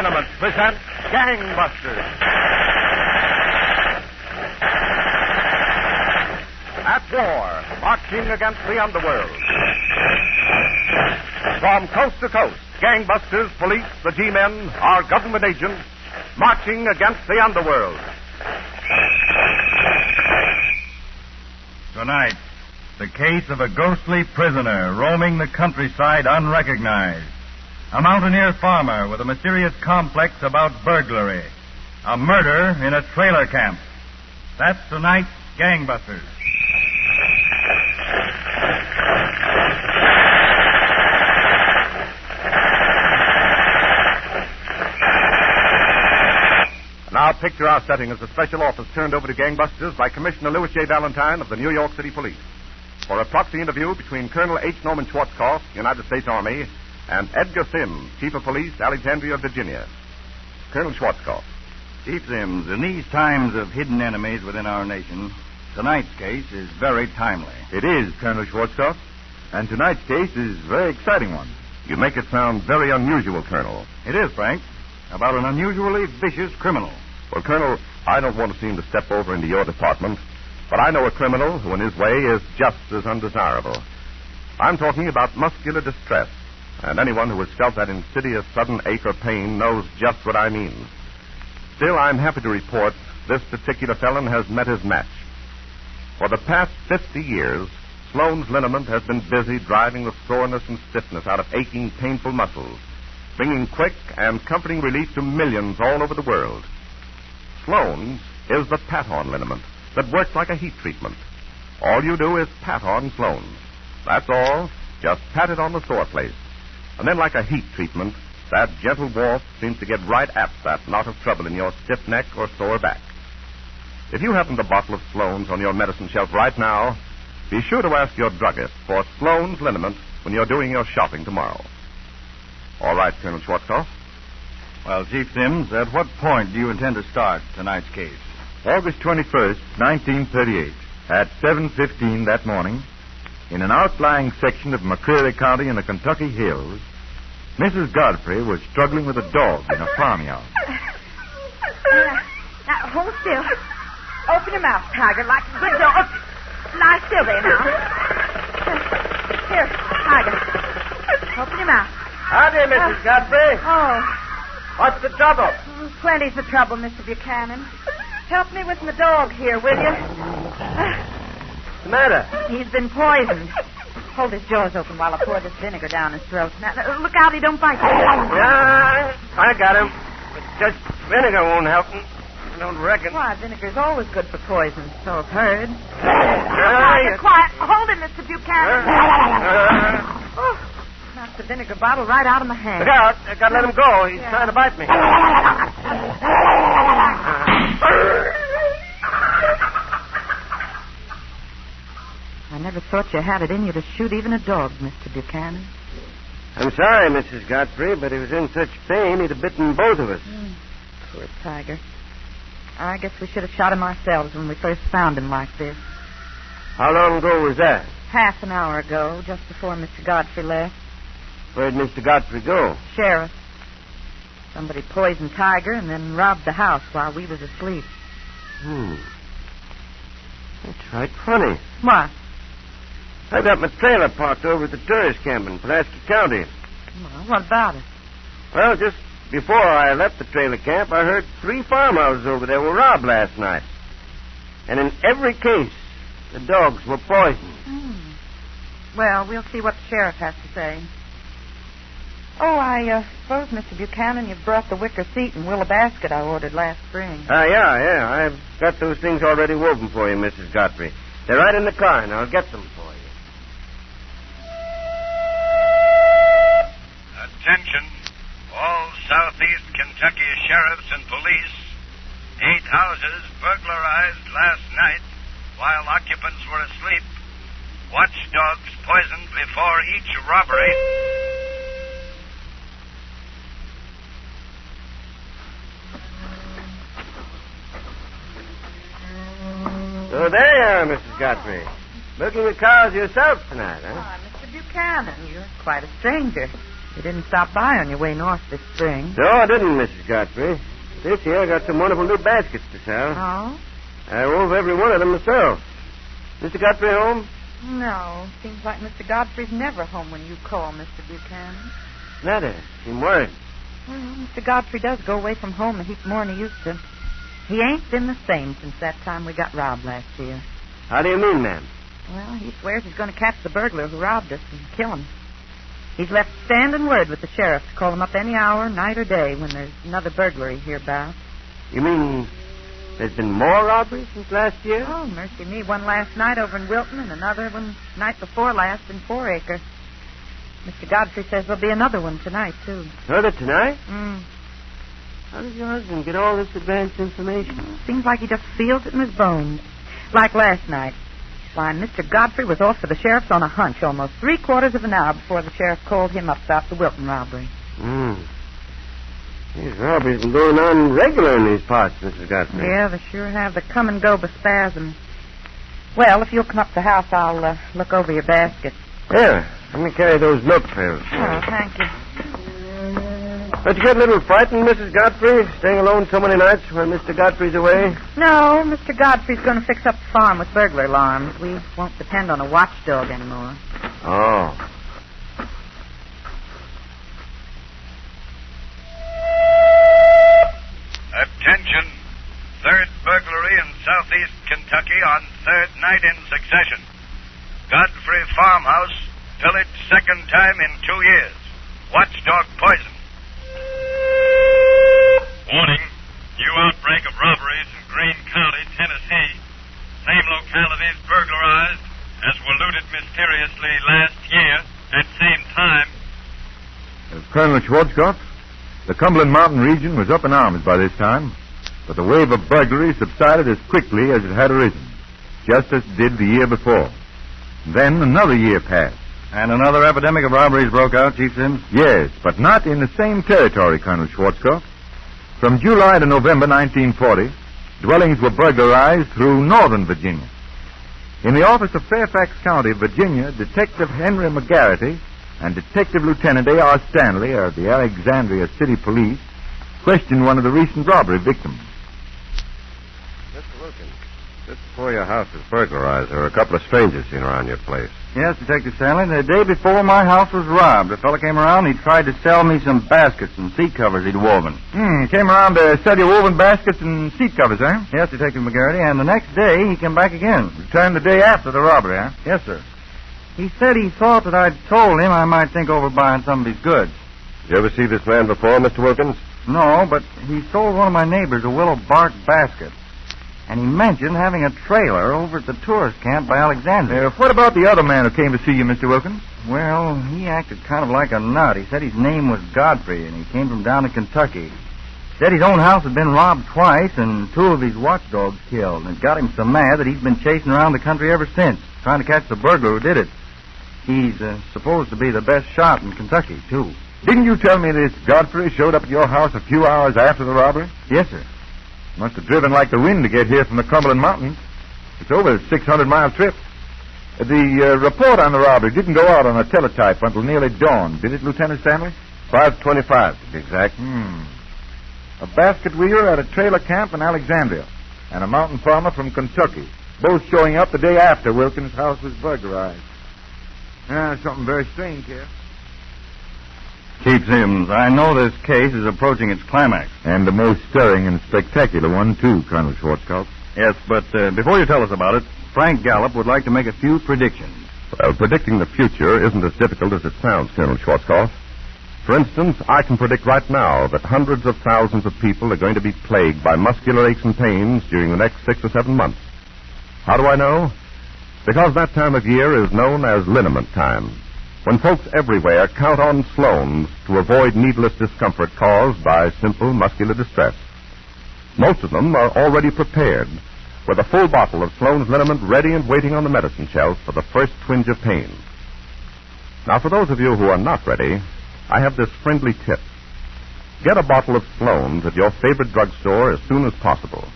Liniment presents Gangbusters. At war, marching against the underworld. From coast to coast, gangbusters, police, the G-men, our government agents, marching against the underworld. Tonight, the case of a ghostly prisoner roaming the countryside unrecognized. A mountaineer farmer with a mysterious complex about burglary. A murder in a trailer camp. That's tonight's Gangbusters. Now picture our setting as a special office turned over to gangbusters by Commissioner Louis J. Valentine of the New York City Police for a proxy interview between Colonel H. Norman Schwarzkopf, United States Army, and Edgar Sims, Chief of Police, Alexandria, Virginia. Colonel Schwarzkopf. Chief Sims, in these times of hidden enemies within our nation, tonight's case is very timely. It is, Colonel Schwarzkopf, and tonight's case is a very exciting one. You make it sound very unusual, Colonel. It is, Frank, about an unusually vicious criminal. Well, Colonel, I don't want to seem to step over into your department, but I know a criminal who in his way is just as undesirable. I'm talking about muscular distress, and anyone who has felt that insidious sudden ache or pain knows just what I mean. Still, I'm happy to report this particular felon has met his match. For the past 50 years, Sloan's liniment has been busy driving the soreness and stiffness out of aching, painful muscles, bringing quick and comforting relief to millions all over the world. Sloan's is the pat-on liniment that works like a heat treatment. All you do is pat on Sloan's. That's all. Just pat it on the sore place. And then like a heat treatment, that gentle warmth seems to get right at that knot of trouble in your stiff neck or sore back. If you happen a bottle of Sloan's on your medicine shelf right now, be sure to ask your druggist for Sloan's liniment when you're doing your shopping tomorrow. All right, Colonel Schwarzkopf. Well, Chief Sims, at what point do you intend to start tonight's case? August 21st, 1938, at 7:15 that morning, in an outlying section of McCreary County in the Kentucky hills, Mrs. Godfrey was struggling with a dog in a farmyard. Now, hold still. Open your mouth, Tiger, like a good dog. Lie still there now. Here, Tiger. Open your mouth. Howdy, Mrs. Godfrey. Oh. What's the trouble? Plenty's the trouble, Mr. Buchanan. Help me with my dog here, will you? What's the matter? He's been poisoned. Hold his jaws open while I pour this vinegar down his throat. Now, look out, he don't bite you. Yeah, I got him. But just vinegar won't help him. I don't reckon. Why, vinegar's always good for poison, so I've heard. Quiet. Quiet. Hold him, Mr. Buchanan. Knocked the vinegar bottle right out of my hand. Look out. I gotta let him go. He's trying to bite me. I never thought you had it in you to shoot even a dog, Mr. Buchanan. I'm sorry, Mrs. Godfrey, but he was in such pain he'd have bitten both of us. Poor Tiger. I guess we should have shot him ourselves when we first found him like this. How long ago was that? Half an hour ago, just before Mr. Godfrey left. Where'd Mr. Godfrey go? Sheriff. Somebody poisoned Tiger and then robbed the house while we was asleep. That's right funny. What? I got my trailer parked over at the tourist camp in Pulaski County. Well, what about it? Well, just before I left the trailer camp, I heard 3 farmhouses over there were robbed last night. And in every case, the dogs were poisoned. Well, we'll see what the sheriff has to say. Oh, I suppose, Mr. Buchanan, you've brought the wicker seat and willow basket I ordered last spring. Yeah. I've got those things already woven for you, Mrs. Godfrey. They're right in the car, and I'll get them for you. Attention, all Southeast Kentucky sheriffs and police. 8 houses burglarized last night while occupants were asleep. Watchdogs poisoned before each robbery. So there you are, Mrs. Godfrey. Milking the cows yourself tonight, huh? Mr. Buchanan, you're quite a stranger. You didn't stop by on your way north this spring. No, I didn't, Mrs. Godfrey. This year I got some wonderful new baskets to sell. Oh? I wove every one of them myself. Mr. Godfrey home? No. Seems like Mr. Godfrey's never home when you call, Mr. Buchanan. Matter. I'm worried. Well, Mr. Godfrey does go away from home a heap more than he used to. He ain't been the same since that time we got robbed last year. How do you mean, ma'am? Well, he swears he's going to catch the burglar who robbed us and kill him. He's left standing word with the sheriff to call him up any hour, night or day, when there's another burglary hereabouts. You mean there's been more robberies since last year? Oh, mercy me. One last night over in Wilton and another one night before last in 4 Acre. Mr. Godfrey says there'll be another one tonight, too. Another tonight? Mm. How does your husband get all this advanced information? Seems like he just feels it in his bones. Like last night. Why, Mr. Godfrey was off for the sheriff's on a hunch almost 3/4 of an hour before the sheriff called him up about the Wilton robbery. These robberies been going on regular in these parts, Mrs. Godfrey. Yeah, they sure have. They come and go by spasms. Well, if you'll come up to the house, I'll look over your basket. Yeah, let me carry those milk pails. Oh, thank you. Don't you get a little frightened, Mrs. Godfrey, staying alone so many nights when Mr. Godfrey's away? No, Mr. Godfrey's going to fix up the farm with burglar alarms. We won't depend on a watchdog anymore. Oh. Attention. Third burglary in southeast Kentucky on third night in succession. Godfrey Farmhouse, pillaged second time in 2 years. Watchdog poison. Warning. New outbreak of robberies in Greene County, Tennessee. Same localities burglarized as were looted mysteriously last year at same time. Colonel Schwarzkopf, the Cumberland Mountain region was up in arms by this time, but the wave of burglary subsided as quickly as it had arisen, just as it did the year before. Then another year passed. And another epidemic of robberies broke out, Chief Sims? Yes, but not in the same territory, Colonel Schwarzkopf. From July to November 1940, dwellings were burglarized through northern Virginia. In the office of Fairfax County, Virginia, Detective Henry McGarrity and Detective Lieutenant A.R. Stanley of the Alexandria City Police questioned one of the recent robbery victims. Mr. Wilkins, just before your house was burglarized, there were a couple of strangers seen around your place. Yes, Detective Stanley. The day before my house was robbed, a fellow came around and he tried to sell me some baskets and seat covers he'd woven. Came around to sell you woven baskets and seat covers, eh? Yes, Detective McGarrity, and the next day he came back again. Returned the day after the robbery, eh? Yes, sir. He said he thought that I'd told him I might think over buying some of his goods. Did you ever see this man before, Mr. Wilkins? No, but he sold one of my neighbors a willow bark basket. And he mentioned having a trailer over at the tourist camp by Alexandria. What about the other man who came to see you, Mr. Wilkins? Well, he acted kind of like a nut. He said his name was Godfrey, and he came from down in Kentucky. Said his own house had been robbed twice, and 2 of his watchdogs killed. And it got him so mad that he's been chasing around the country ever since, trying to catch the burglar who did it. He's supposed to be the best shot in Kentucky, too. Didn't you tell me this Godfrey showed up at your house a few hours after the robbery? Yes, sir. Must have driven like the wind to get here from the Cumberland Mountains. It's over a 600-mile trip. The report on the robbery didn't go out on a teletype until nearly dawn, did it, Lieutenant Stanley? 5:25, to be exact. A basket weaver at a trailer camp in Alexandria, and a mountain farmer from Kentucky, both showing up the day after Wilkins' house was burglarized. Something very strange here. Chief Sims, I know this case is approaching its climax. And the most stirring and spectacular one, too, Colonel Schwarzkopf. Yes, but before you tell us about it, Frank Gallup would like to make a few predictions. Well, predicting the future isn't as difficult as it sounds, Colonel Schwarzkopf. For instance, I can predict right now that hundreds of thousands of people are going to be plagued by muscular aches and pains during the next 6 or 7 months. How do I know? Because that time of year is known as liniment time, when folks everywhere count on Sloan's to avoid needless discomfort caused by simple muscular distress. Most of them are already prepared, with a full bottle of Sloan's liniment ready and waiting on the medicine shelf for the first twinge of pain. Now, for those of you who are not ready, I have this friendly tip. Get a bottle of Sloan's at your favorite drugstore as soon as possible.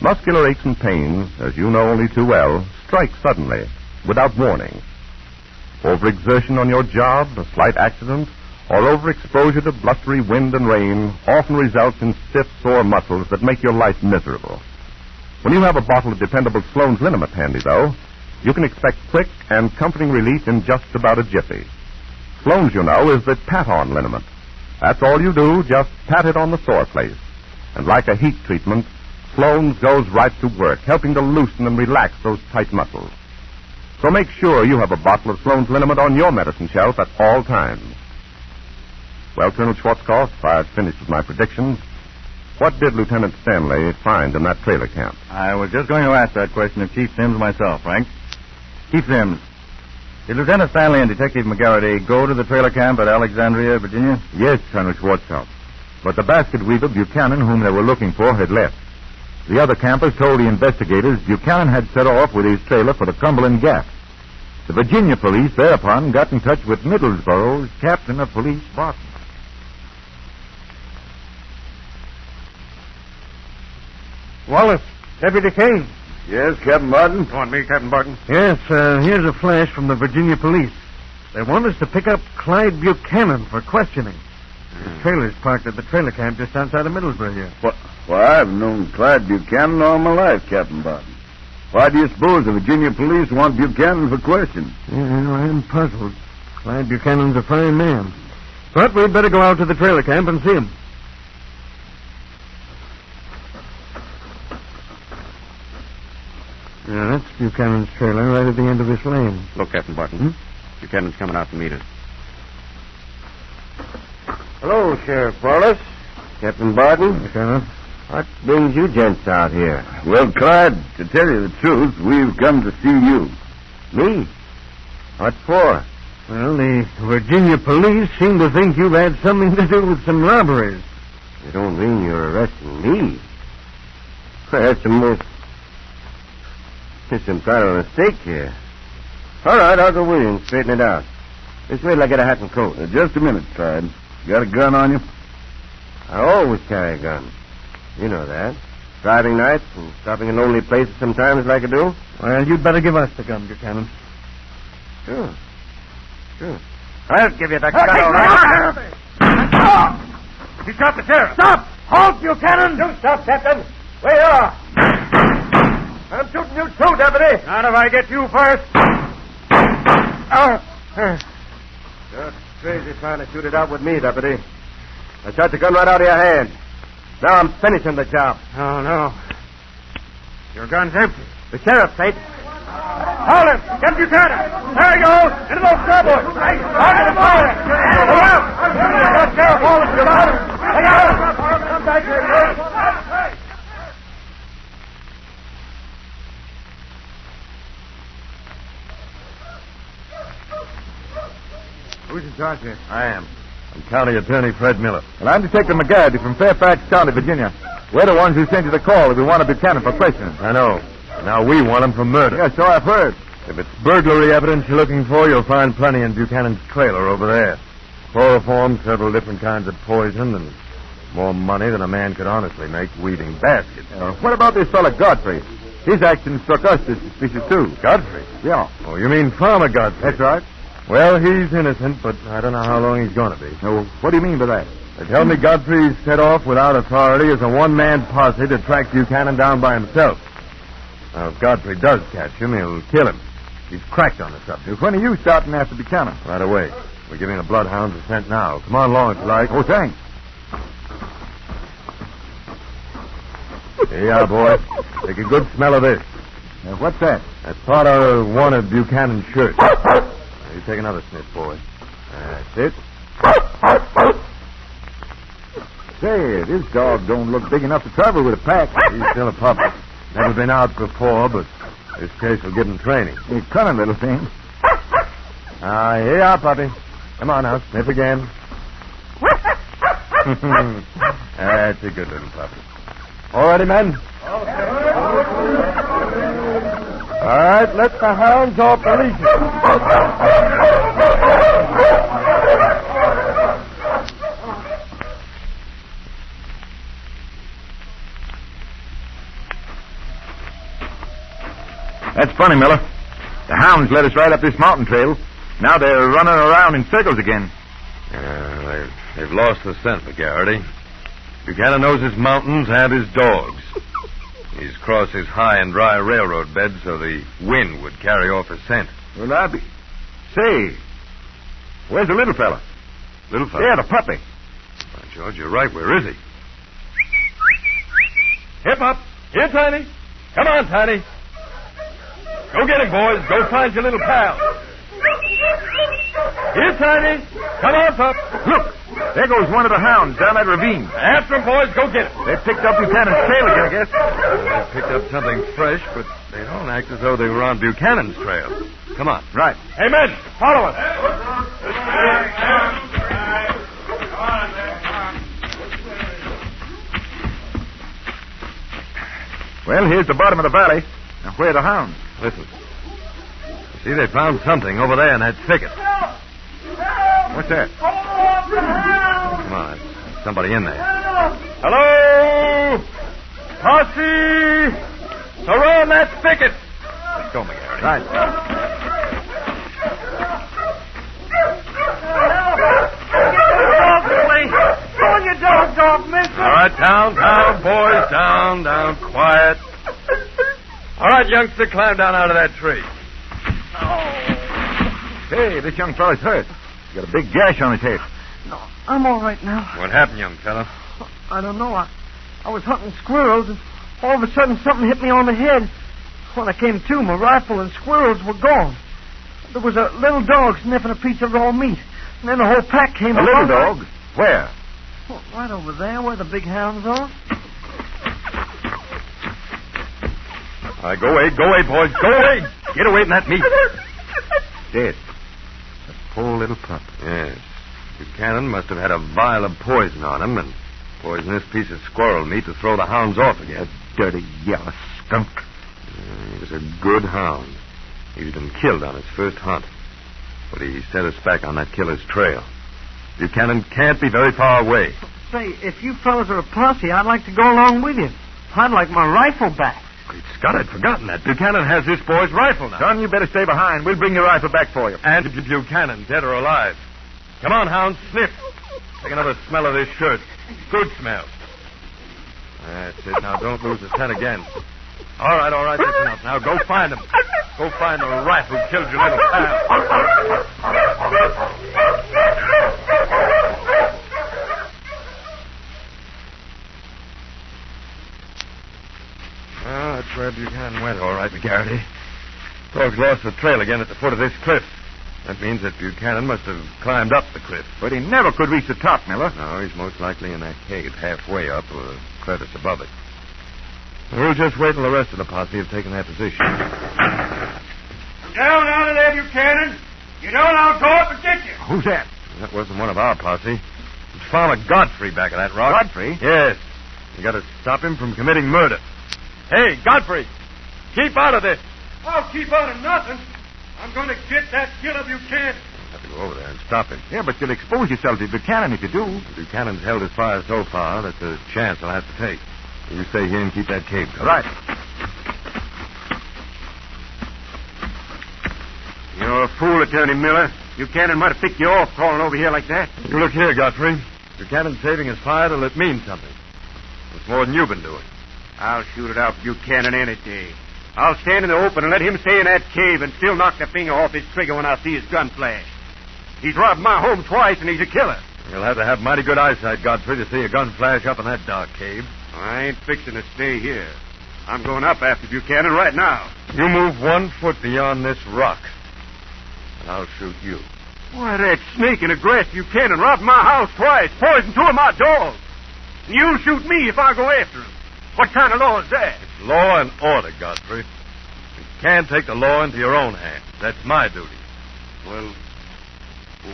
Muscular aches and pains, as you know only too well, strike suddenly, without warning. Overexertion on your job, a slight accident, or overexposure to blustery wind and rain often results in stiff, sore muscles that make your life miserable. When you have a bottle of dependable Sloan's liniment handy, though, you can expect quick and comforting relief in just about a jiffy. Sloan's, you know, is the pat-on liniment. That's all you do, just pat it on the sore place. And like a heat treatment, Sloan's goes right to work, helping to loosen and relax those tight muscles. So make sure you have a bottle of Sloan's liniment on your medicine shelf at all times. Well, Colonel Schwarzkopf, I've finished with my predictions. What did Lieutenant Stanley find in that trailer camp? I was just going to ask that question of Chief Sims myself, Frank. Chief Sims, did Lieutenant Stanley and Detective McGarrity go to the trailer camp at Alexandria, Virginia? Yes, Colonel Schwarzkopf. But the basket weaver, Buchanan, whom they were looking for, had left. The other campers told the investigators Buchanan had set off with his trailer for the Cumberland Gap. The Virginia police thereupon got in touch with Middlesbrough's captain of police, Barton. Wallace, Deputy Kane. Yes, Captain Barton? Want me, Captain Barton? Yes, here's a flash from the Virginia police. They want us to pick up Clyde Buchanan for questioning. His trailer's parked at the trailer camp just outside of Middlesbrough here. Why, I've known Clyde Buchanan all my life, Captain Barton. Why do you suppose the Virginia police want Buchanan for questioning? Well, I'm puzzled. Clyde Buchanan's a fine man. But we'd better go out to the trailer camp and see him. Yeah, that's Buchanan's trailer right at the end of this lane. Look, Captain Barton. Buchanan's coming out to meet us. Hello, Sheriff Wallace. Captain Barton. Lieutenant. What brings you gents out here? Well, Clyde, to tell you the truth, we've come to see you. Me? What for? Well, the Virginia police seem to think you've had something to do with some robberies. You don't mean you're arresting me? That's the most... There's some kind of mistake here. All right, I'll go with you and straighten it out. Just wait till I get a hat and coat. Just a minute, Clyde. You got a gun on you? I always carry a gun. You know that. Driving nights and stopping in lonely places sometimes like I do. Well, you'd better give us the gun, Buchanan. Sure. I'll give you the gun, all right. You shot the sheriff. Stop! Halt, Buchanan! You stop, Captain. Where you are. I'm shooting you too, Deputy. Not if I get you first. You're crazy trying to shoot it out with me, Deputy. I shot the gun right out of your hand. Now I'm finishing the job. Oh, no. Your gun's empty. The sheriff's safe. Hold him! Get Buchanan! There he goes! Into those starboards! Out of the fire! Look out! That sheriff Wallace is about him! Look out! Come back here, Hey! Who's in charge here? I am. I'm County Attorney Fred Miller. And I'm Detective McGarrity from Fairfax County, Virginia. We're the ones who sent you the call that we wanted Buchanan for questioning. I know. Now we want him for murder. Yeah, so I've heard. If it's burglary evidence you're looking for, you'll find plenty in Buchanan's trailer over there. Chloroform, several different kinds of poison, and more money than a man could honestly make weaving baskets. What about this fella Godfrey? His actions struck us as suspicious, too. Godfrey? Yeah. Oh, you mean Farmer Godfrey? That's right. Well, he's innocent, but I don't know how long he's going to be. No, what do you mean by that? They tell me Godfrey's set off without authority as a one-man posse to track Buchanan down by himself. Now, if Godfrey does catch him, he'll kill him. He's cracked on the subject. When are you starting after Buchanan? Right away. We're giving the bloodhounds a scent now. Come on along if you like. Oh, thanks. Here you are, boy. Take a good smell of this. What's that? That's part of one of Buchanan's shirts. You take another sniff, boy. That's it. Say, this dog don't look big enough to travel with a pack. He's still a puppy. Never been out before, but this case will give him training. He's cunning little thing. Here you are, puppy. Come on now, sniff again. That's a good little puppy. All ready, men? All right, let the hounds off the leashes. That's funny, Miller. The hounds led us right up this mountain trail. Now they're running around in circles again. They've lost the scent, McGarity. Buchanan knows his mountains and his dogs. He's crossed his high and dry railroad bed so the wind would carry off his scent. Well, Say, where's the little fella? Little fella? Yeah, the puppy. By George, you're right. Where is he? Hip up. Here, Tiny. Come on, Tiny. Go get him, boys. Go find your little pal. Here, Tiny. Come on, pup. Look, there goes one of the hounds down that ravine. After him, boys. Go get him. They picked up Buchanan's trail again, I guess. They picked up something fresh, but they don't act as though they were on Buchanan's trail. Come on. Right. Hey, men, follow us. Well, here's the bottom of the valley. Now, where are the hounds? Listen. See, they found something over there in that thicket. What's that? Come on, there's somebody in there. Hello! Posse! Around that thicket! Let's go, McGarry. Right. Go on your dogs off, mister. All right, down, boys, down, quiet. All right, youngster, climb down out of that tree. Hey, this young fella's hurt. He's got a big gash on his head. No, I'm all right now. What happened, young fella? I don't know. I was hunting squirrels, and all of a sudden something hit me on the head. When I came to, my rifle and squirrels were gone. There was a little dog sniffing a piece of raw meat, and then the whole pack came A along. little dog? Where? Well, right over there where the big hounds are. All right, go away, boys, go away. Get away from that meat. Dead. That poor little pup. Yes. Buchanan must have had a vial of poison on him and poisoned this piece of squirrel meat to throw the hounds off again. That dirty yellow skunk. He was a good hound. He'd been killed on his first hunt. But he set us back on that killer's trail. Buchanan can't be very far away. Say, if you fellas are a posse, I'd like to go along with you. I'd like my rifle back. Great Scott, I'd forgotten that. Buchanan has this boy's rifle now. Son, you better stay behind. We'll bring your rifle back for you. And Buchanan, dead or alive. Come on, hounds, sniff. Take another smell of this shirt. Good smell. That's it. Now, don't lose the scent again. All right, that's enough. Now, go find him. Go find the rat who killed your little pal. Well, that's where Buchanan went, all right, McGarity. Dogs lost the trail again at the foot of this cliff. That means that Buchanan must have climbed up the cliff. But he never could reach the top, Miller. No, he's most likely in that cave halfway up or a crevice above it. We'll just wait till the rest of the posse have taken their position. Down out of there, Buchanan. You don't, I'll go up and get you. Who's that? That wasn't one of our posse. It's Farmer Godfrey back of that rock. Godfrey? Yes. You got to stop him from committing murder. Hey, Godfrey, keep out of this. I'll keep out of nothing. I'm going to get that killer Buchanan. You'll have to go over there and stop him. Yeah, but you'll expose yourself to Buchanan if you do. Buchanan's held his fire so far, that's a chance I'll have to take. You stay here and keep that cave covered. Right. You're a fool, Attorney Miller. Buchanan might have picked you off crawling over here like that. You look here, Godfrey. Buchanan's saving his fire till it means something. It's more than you've been doing. I'll shoot it out Buchanan any day. I'll stand in the open and let him stay in that cave and still knock the finger off his trigger when I see his gun flash. He's robbed my home twice, and he's a killer. You'll have to have mighty good eyesight, Godfrey, to see a gun flash up in that dark cave. I ain't fixing to stay here. I'm going up after Buchanan right now. You move 1 foot beyond this rock, and I'll shoot you. Why, that snake in the grass Buchanan robbed my house twice, poisoned 2 of my dogs. And you'll shoot me if I go after him. What kind of law is that? It's law and order, Godfrey. You can't take the law into your own hands. That's my duty. Well,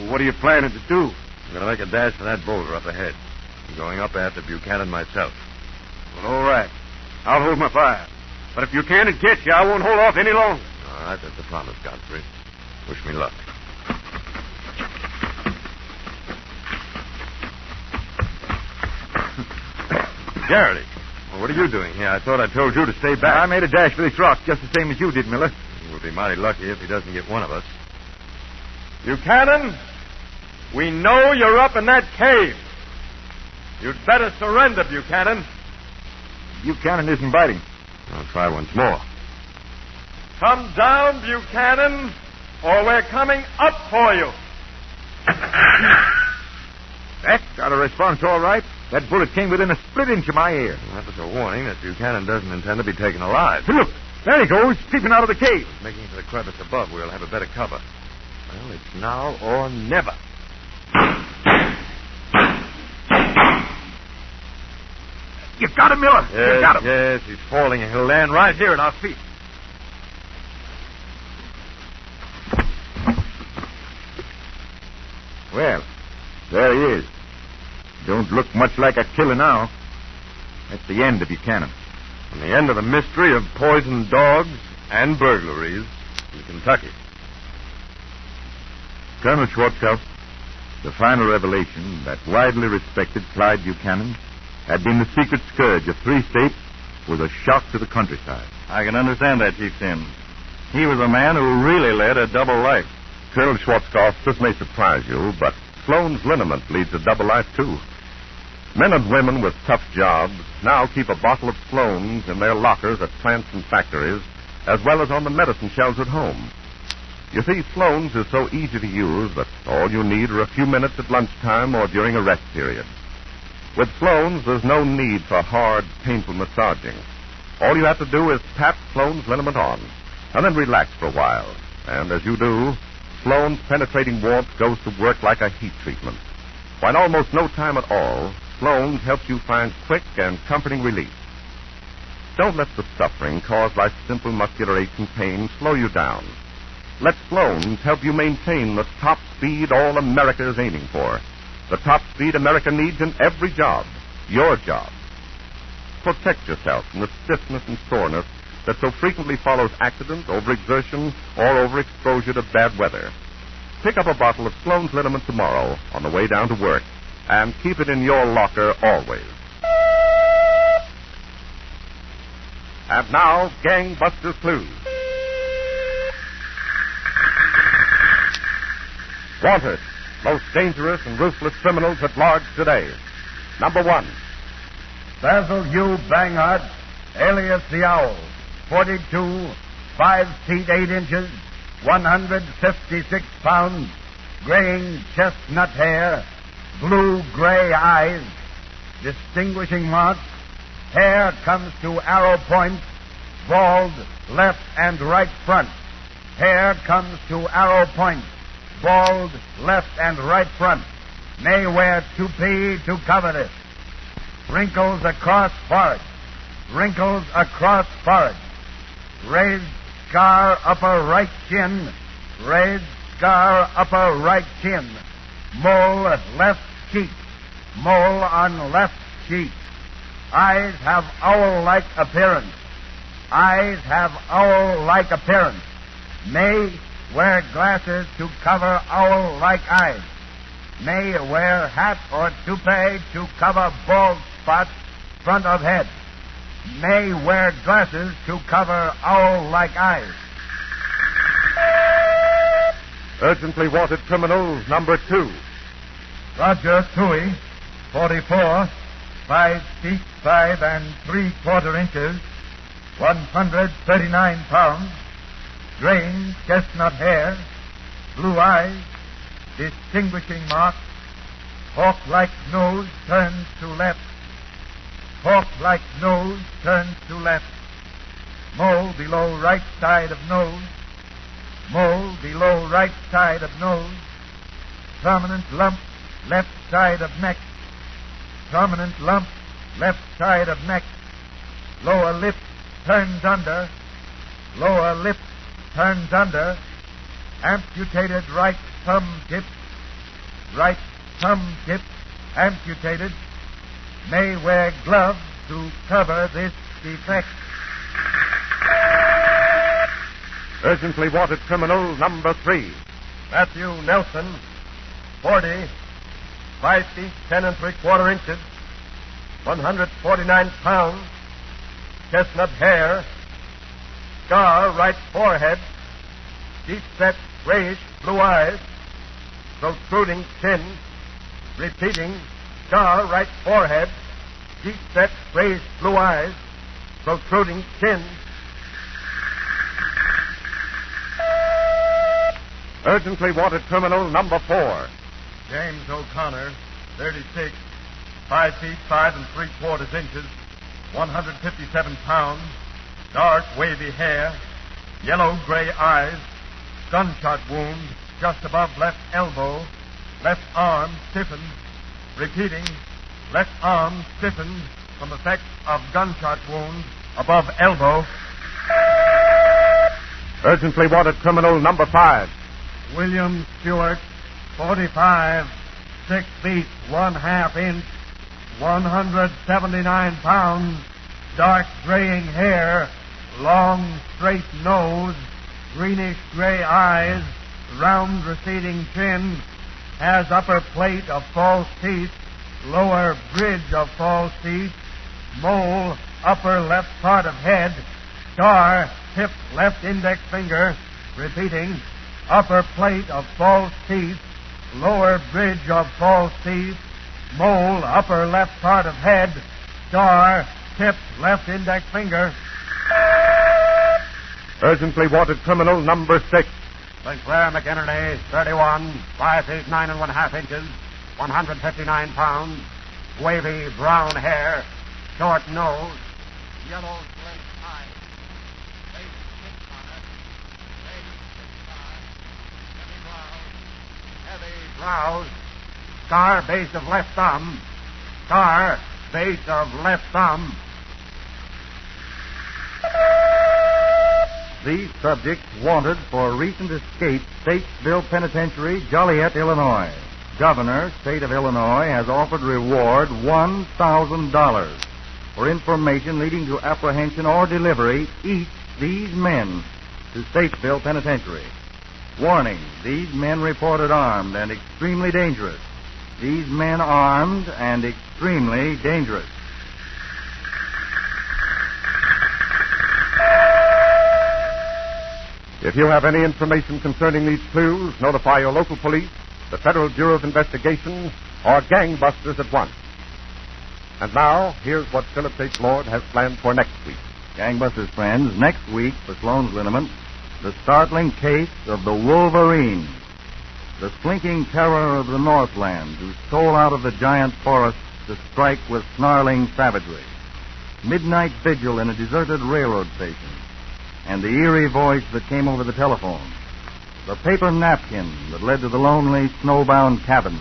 what are you planning to do? I'm going to make a dash for that boulder up ahead. I'm going up after Buchanan myself. Well, all right. I'll hold my fire. But if Buchanan gets you, I won't hold off any longer. All right, that's a promise, Godfrey. Wish me luck. Garrity, well, what are you doing here? I thought I told you to stay back. I made a dash for this rock just the same as you did, Miller. We'll be mighty lucky if he doesn't get one of us. Buchanan! We know you're up in that cave. You'd better surrender, Buchanan. Buchanan isn't biting. I'll try once more. Come down, Buchanan, or we're coming up for you. That got a response all right. That bullet came within a split inch of my ear. That was a warning that Buchanan doesn't intend to be taken alive. Hey, look, there he goes, peeping out of the cave. Making for the crevice above, we'll have a better cover. Well, it's now or never. You got him, Miller. Yes, You got him. yes, he's falling, and he'll land right here at our feet. Well, there he is. Don't look much like a killer now. That's the end of Buchanan. And the end of the mystery of poisoned dogs and burglaries in Kentucky. Colonel Schwarzkopf, the final revelation that widely respected Clyde Buchanan had been the secret scourge of 3 states was a shock to the countryside. I can understand that, Chief Sims. He was a man who really led a double life. Colonel Schwarzkopf, this may surprise you, but Sloan's liniment leads a double life, too. Men and women with tough jobs now keep a bottle of Sloan's in their lockers at plants and factories, as well as on the medicine shelves at home. You see, Sloan's is so easy to use that all you need are a few minutes at lunchtime or during a rest period. With Sloan's, there's no need for hard, painful massaging. All you have to do is tap Sloan's liniment on, and then relax for a while. And as you do, Sloan's penetrating warmth goes to work like a heat treatment. While almost no time at all, Sloan's helps you find quick and comforting relief. Don't let the suffering caused by simple muscular aches and pains slow you down. Let Sloan's help you maintain the top speed all America is aiming for. The top speed America needs in every job. Your job. Protect yourself from the stiffness and soreness that so frequently follows accident, overexertion, or overexposure to bad weather. Pick up a bottle of Sloan's liniment tomorrow on the way down to work, and keep it in your locker always. And now, Gangbusters Clues. Wanted, most dangerous and ruthless criminals at large today. Number 1. Basil Hugh Bangard, alias the Owl, 42, 5 feet 8 inches, 156 pounds, graying chestnut hair, blue-gray eyes, distinguishing marks, hair comes to arrow point, bald left and right front. Hair comes to arrow point, bald left and right front. May wear toupee to cover this. Wrinkles across forehead. Wrinkles across forehead. Raised scar upper right chin. Raised scar upper right chin. Mole left cheek. Mole on left cheek. Eyes have owl-like appearance. Eyes have owl-like appearance. May wear glasses to cover owl-like eyes. May wear hat or toupee to cover bald spots front of head. May wear glasses to cover owl-like eyes. Urgently wanted criminals, number 2. Roger Toohey, 44, 5 feet 5 3/4 inches, 139 pounds, graying chestnut hair, blue eyes, distinguishing marks, hawk-like nose turned to left, hawk-like nose turned to left, mole below right side of nose, mole below right side of nose, prominent lump left side of neck, prominent lump left side of neck, lower lip turns under, lower lip turns under, amputated right thumb tip, amputated, may wear gloves to cover this defect. Urgently wanted criminal, number 3. Matthew Nelson, 40, 5 feet 10 3/4 inches, 149 pounds, chestnut hair, scar right forehead, deep set grayish blue eyes, protruding chin. Repeating, scar right forehead, deep-set grayish blue eyes, protruding chin. Urgently wanted criminal number 4. James O'Connor, 36, 5 feet 5 3/4 inches, 157 pounds, dark wavy hair, yellow-gray eyes, gunshot wound just above left elbow, left arm stiffened. Repeating, left arm stiffened from effects of gunshot wound above elbow. Urgently wanted criminal number 5. William Stewart, 45, 6 feet 1/2 inch, 179 pounds, dark graying hair, long straight nose, greenish gray eyes, round receding chin, has upper plate of false teeth, lower bridge of false teeth, mole, upper left part of head, scar, tip left index finger. Repeating, upper plate of false teeth, lower bridge of false teeth, mole, upper left part of head, scar, tip left index finger. Urgently wanted criminal number 6. Sinclair McInerney, 31, 5 feet 9 1/2 inches, 159 pounds, wavy brown hair, short nose, yellow slate eyes, face pink bonnet, face heavy brows, scar base of left thumb, scar base of left thumb. These subjects wanted for recent escape, Statesville Penitentiary, Joliet, Illinois. Governor, State of Illinois, has offered reward $1,000 for information leading to apprehension or delivery each these men to Statesville Penitentiary. Warning, these men reported armed and extremely dangerous. These men armed and extremely dangerous. If you have any information concerning these clues, notify your local police, the Federal Bureau of Investigation, or Gangbusters at once. And now, here's what Philip H. Lord has planned for next week. Gangbusters friends, next week for Sloan's Liniment, the startling case of the Wolverine, the slinking terror of the Northland who stole out of the giant forest to strike with snarling savagery, midnight vigil in a deserted railroad station, and the eerie voice that came over the telephone, the paper napkin that led to the lonely snowbound cabin,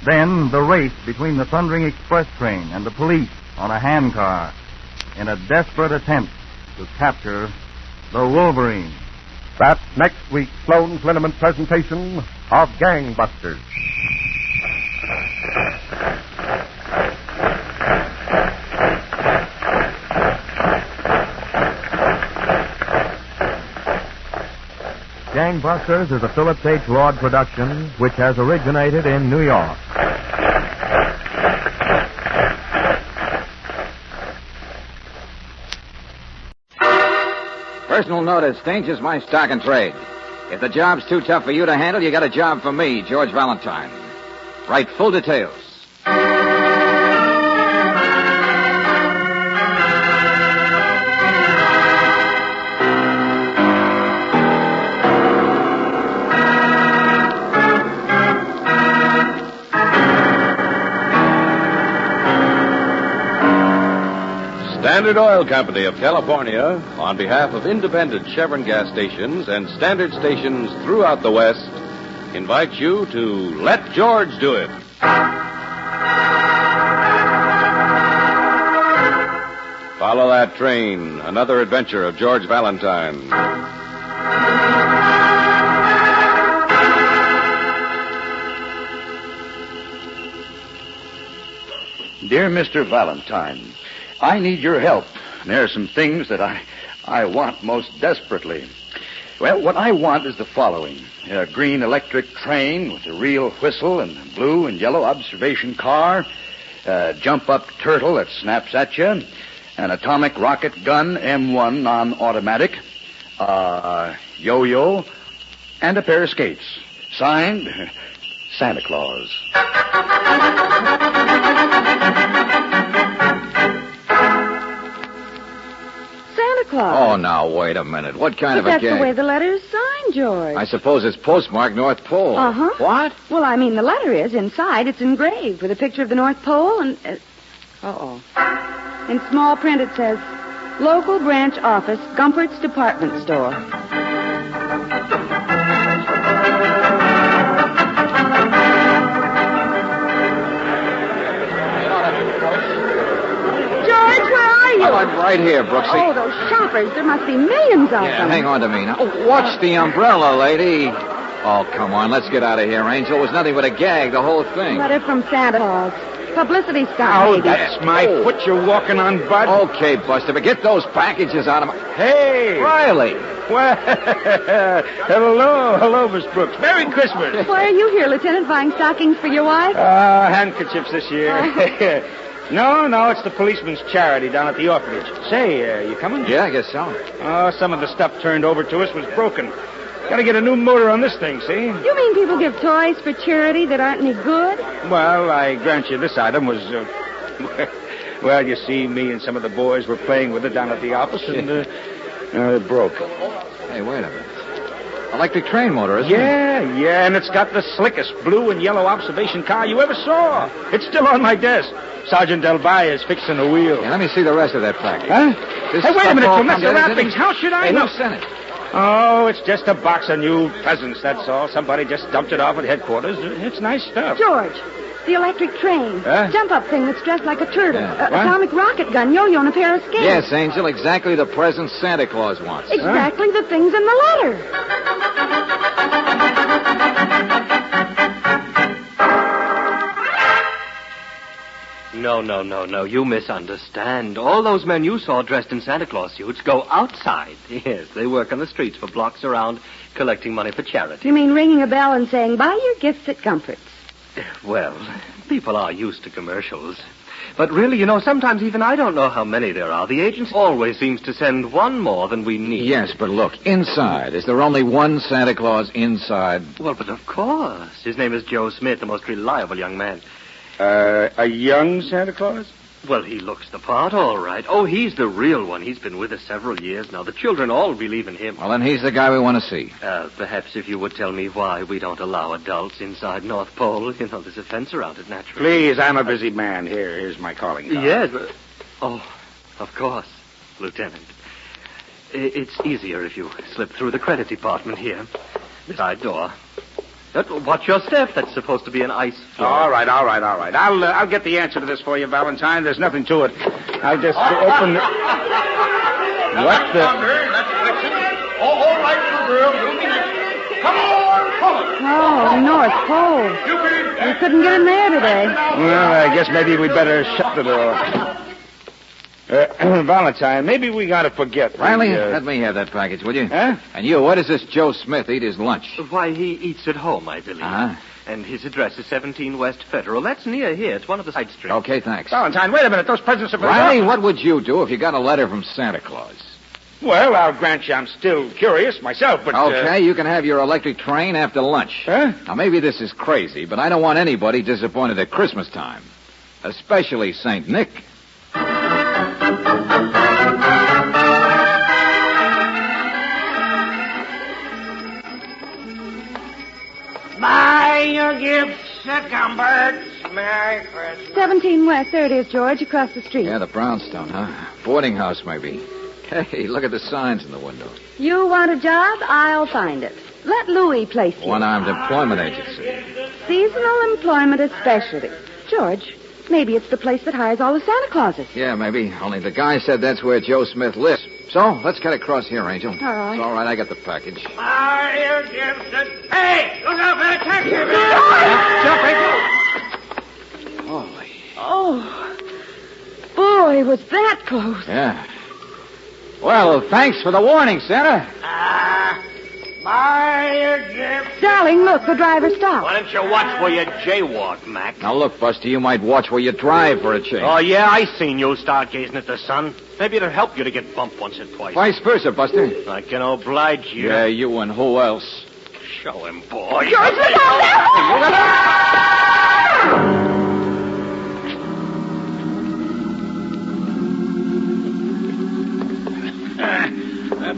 then the race between the thundering express train and the police on a handcar in a desperate attempt to capture the Wolverine. That's next week's Sloan's Liniment presentation of Gangbusters. Gangbusters is a Philip H. Lord production which has originated in New York. Personal notice, Danger's my stock and trade. If the job's too tough for you to handle, you got a job for me, George Valentine. Write full details. Standard Oil Company of California, on behalf of independent Chevron gas stations and standard stations throughout the West, invites you to Let George Do It. Follow that train, another adventure of George Valentine. Dear Mr. Valentine, I need your help. There are some things that I want most desperately. Well, what I want is the following. A green electric train with a real whistle and a blue and yellow observation car, a jump-up turtle that snaps at you, an atomic rocket gun M1 non-automatic, a yo-yo, and a pair of skates. Signed, Santa Claus. Santa Claus. Oh, now, wait a minute. What kind of a That's gag? the way the letter is signed, George. I suppose it's postmarked North Pole. Uh-huh. What? Well, I mean, the letter is. Inside, it's engraved with a picture of the North Pole and... Uh-oh. In small print, it says, Local Branch Office, Gumpert's Department Store. George, where are you? Oh, I'm right here, Brooksy. Oh, those shoppers. There must be millions of Yeah, them. hang on to me now. Oh, watch the umbrella, lady. Oh, come on. Let's get out of here, Angel. It was nothing but a gag, the whole thing. Letter from Santa Claus. Publicity stunt, Oh, maybe. that's my foot you're walking on, Bud. Okay, Buster, but get those packages out of my... Hey! Riley! Well, hello, Miss Brooks. Merry Christmas. Why are you here, Lieutenant, buying stockings for your wife? Handkerchiefs this year. No, it's the policeman's charity down at the orphanage. Say, you coming? Yeah, I guess so. Oh, some of the stuff turned over to us was broken. Got to get a new motor on this thing, see? You mean people give toys for charity that aren't any good? Well, I grant you this item was, well, you see, me and some of the boys were playing with it down at the office, and it broke. Hey, wait a minute. Electric train motor, isn't it? Yeah, and it's got the slickest blue and yellow observation car you ever saw. It's still on my desk. Sergeant Del Valle is fixing the wheel. Yeah, let me see the rest of that package. Huh? This Hey, wait a stuff minute, all you messed comes around together, things. How should I Hey, know? who sent it? Oh, it's just a box of new presents, that's all. Somebody just dumped it off at headquarters. It's nice stuff. George, the electric train. Huh? Jump-up thing that's dressed like a turtle. Yeah. Atomic rocket gun, yo-yo, and a pair of skates. Yes, Angel, exactly the present Santa Claus wants. Exactly the things in the letter. No. You misunderstand. All those men you saw dressed in Santa Claus suits go outside. Yes, they work on the streets for blocks around collecting money for charity. You mean ringing a bell and saying, buy your gifts at Comfort's? Well, people are used to commercials. But really, sometimes even I don't know how many there are. The agency always seems to send one more than we need. Yes, but look, inside. Is there only one Santa Claus inside? Well, but of course. His name is Joe Smith, the most reliable young man. A young Santa Claus? Well, he looks the part, all right. Oh, he's the real one. He's been with us several years now. The children all believe in him. Well, then he's the guy we want to see. Perhaps if you would tell me why we don't allow adults inside North Pole. There's a fence around it, naturally. Please, I'm a busy man. Here's my calling card. Yes, but... Oh, of course, Lieutenant. It's easier if you slip through the credit department here. The side door. Watch your step. That's supposed to be an ice floor. All right. I'll get the answer to this for you, Valentine. There's nothing to it. I'll just open the... What the... All right, little girl. You'll be next. Come on. Oh, North Pole. We couldn't get in there today. Well, I guess maybe we'd better shut the door. Valentine, maybe we gotta forget. Riley, let me have that package, will you? Huh? And you, where does this Joe Smith eat his lunch? Why, he eats at home, I believe. Uh-huh. And his address is 17 West Federal. That's near here. It's one of the side streets. Okay, thanks. Valentine, wait a minute. Those presents are for Riley, what would you do if you got a letter from Santa Claus? Well, I'll grant you I'm still curious myself, but... Okay, you can have your electric train after lunch. Huh? Now, maybe this is crazy, but I don't want anybody disappointed at Christmas time. Especially St. Nick. Buy your gifts at Gumpert's. Merry Christmas. 17 West. There it is, George, across the street. Yeah, the brownstone, huh? Boarding house, maybe. Hey, look at the signs in the window. You want a job? I'll find it. Let Louis place you. One-armed employment agency. Seasonal employment is specialty. George, maybe it's the place that hires all the Santa Clauses. Yeah, maybe. Only the guy said that's where Joe Smith lives. So, let's get across here, Angel. All right. It's all right, I got the package. Buy your gifts at... Hey, look out for the taxi. Jump, Angel. Holy. Oh, boy, was that close. Yeah. Well, thanks for the warning, Santa. Buy your gifts. Darling, look, the driver stopped. Why don't you watch where you jaywalk, Mac? Now, look, Buster, you might watch where you drive for a change. Oh, yeah, I seen you stargazing at the sun. Maybe it'll help you to get bumped once or twice. Vice versa, Buster. I can oblige you. Yeah, you and who else? Show him, boy. George, look out!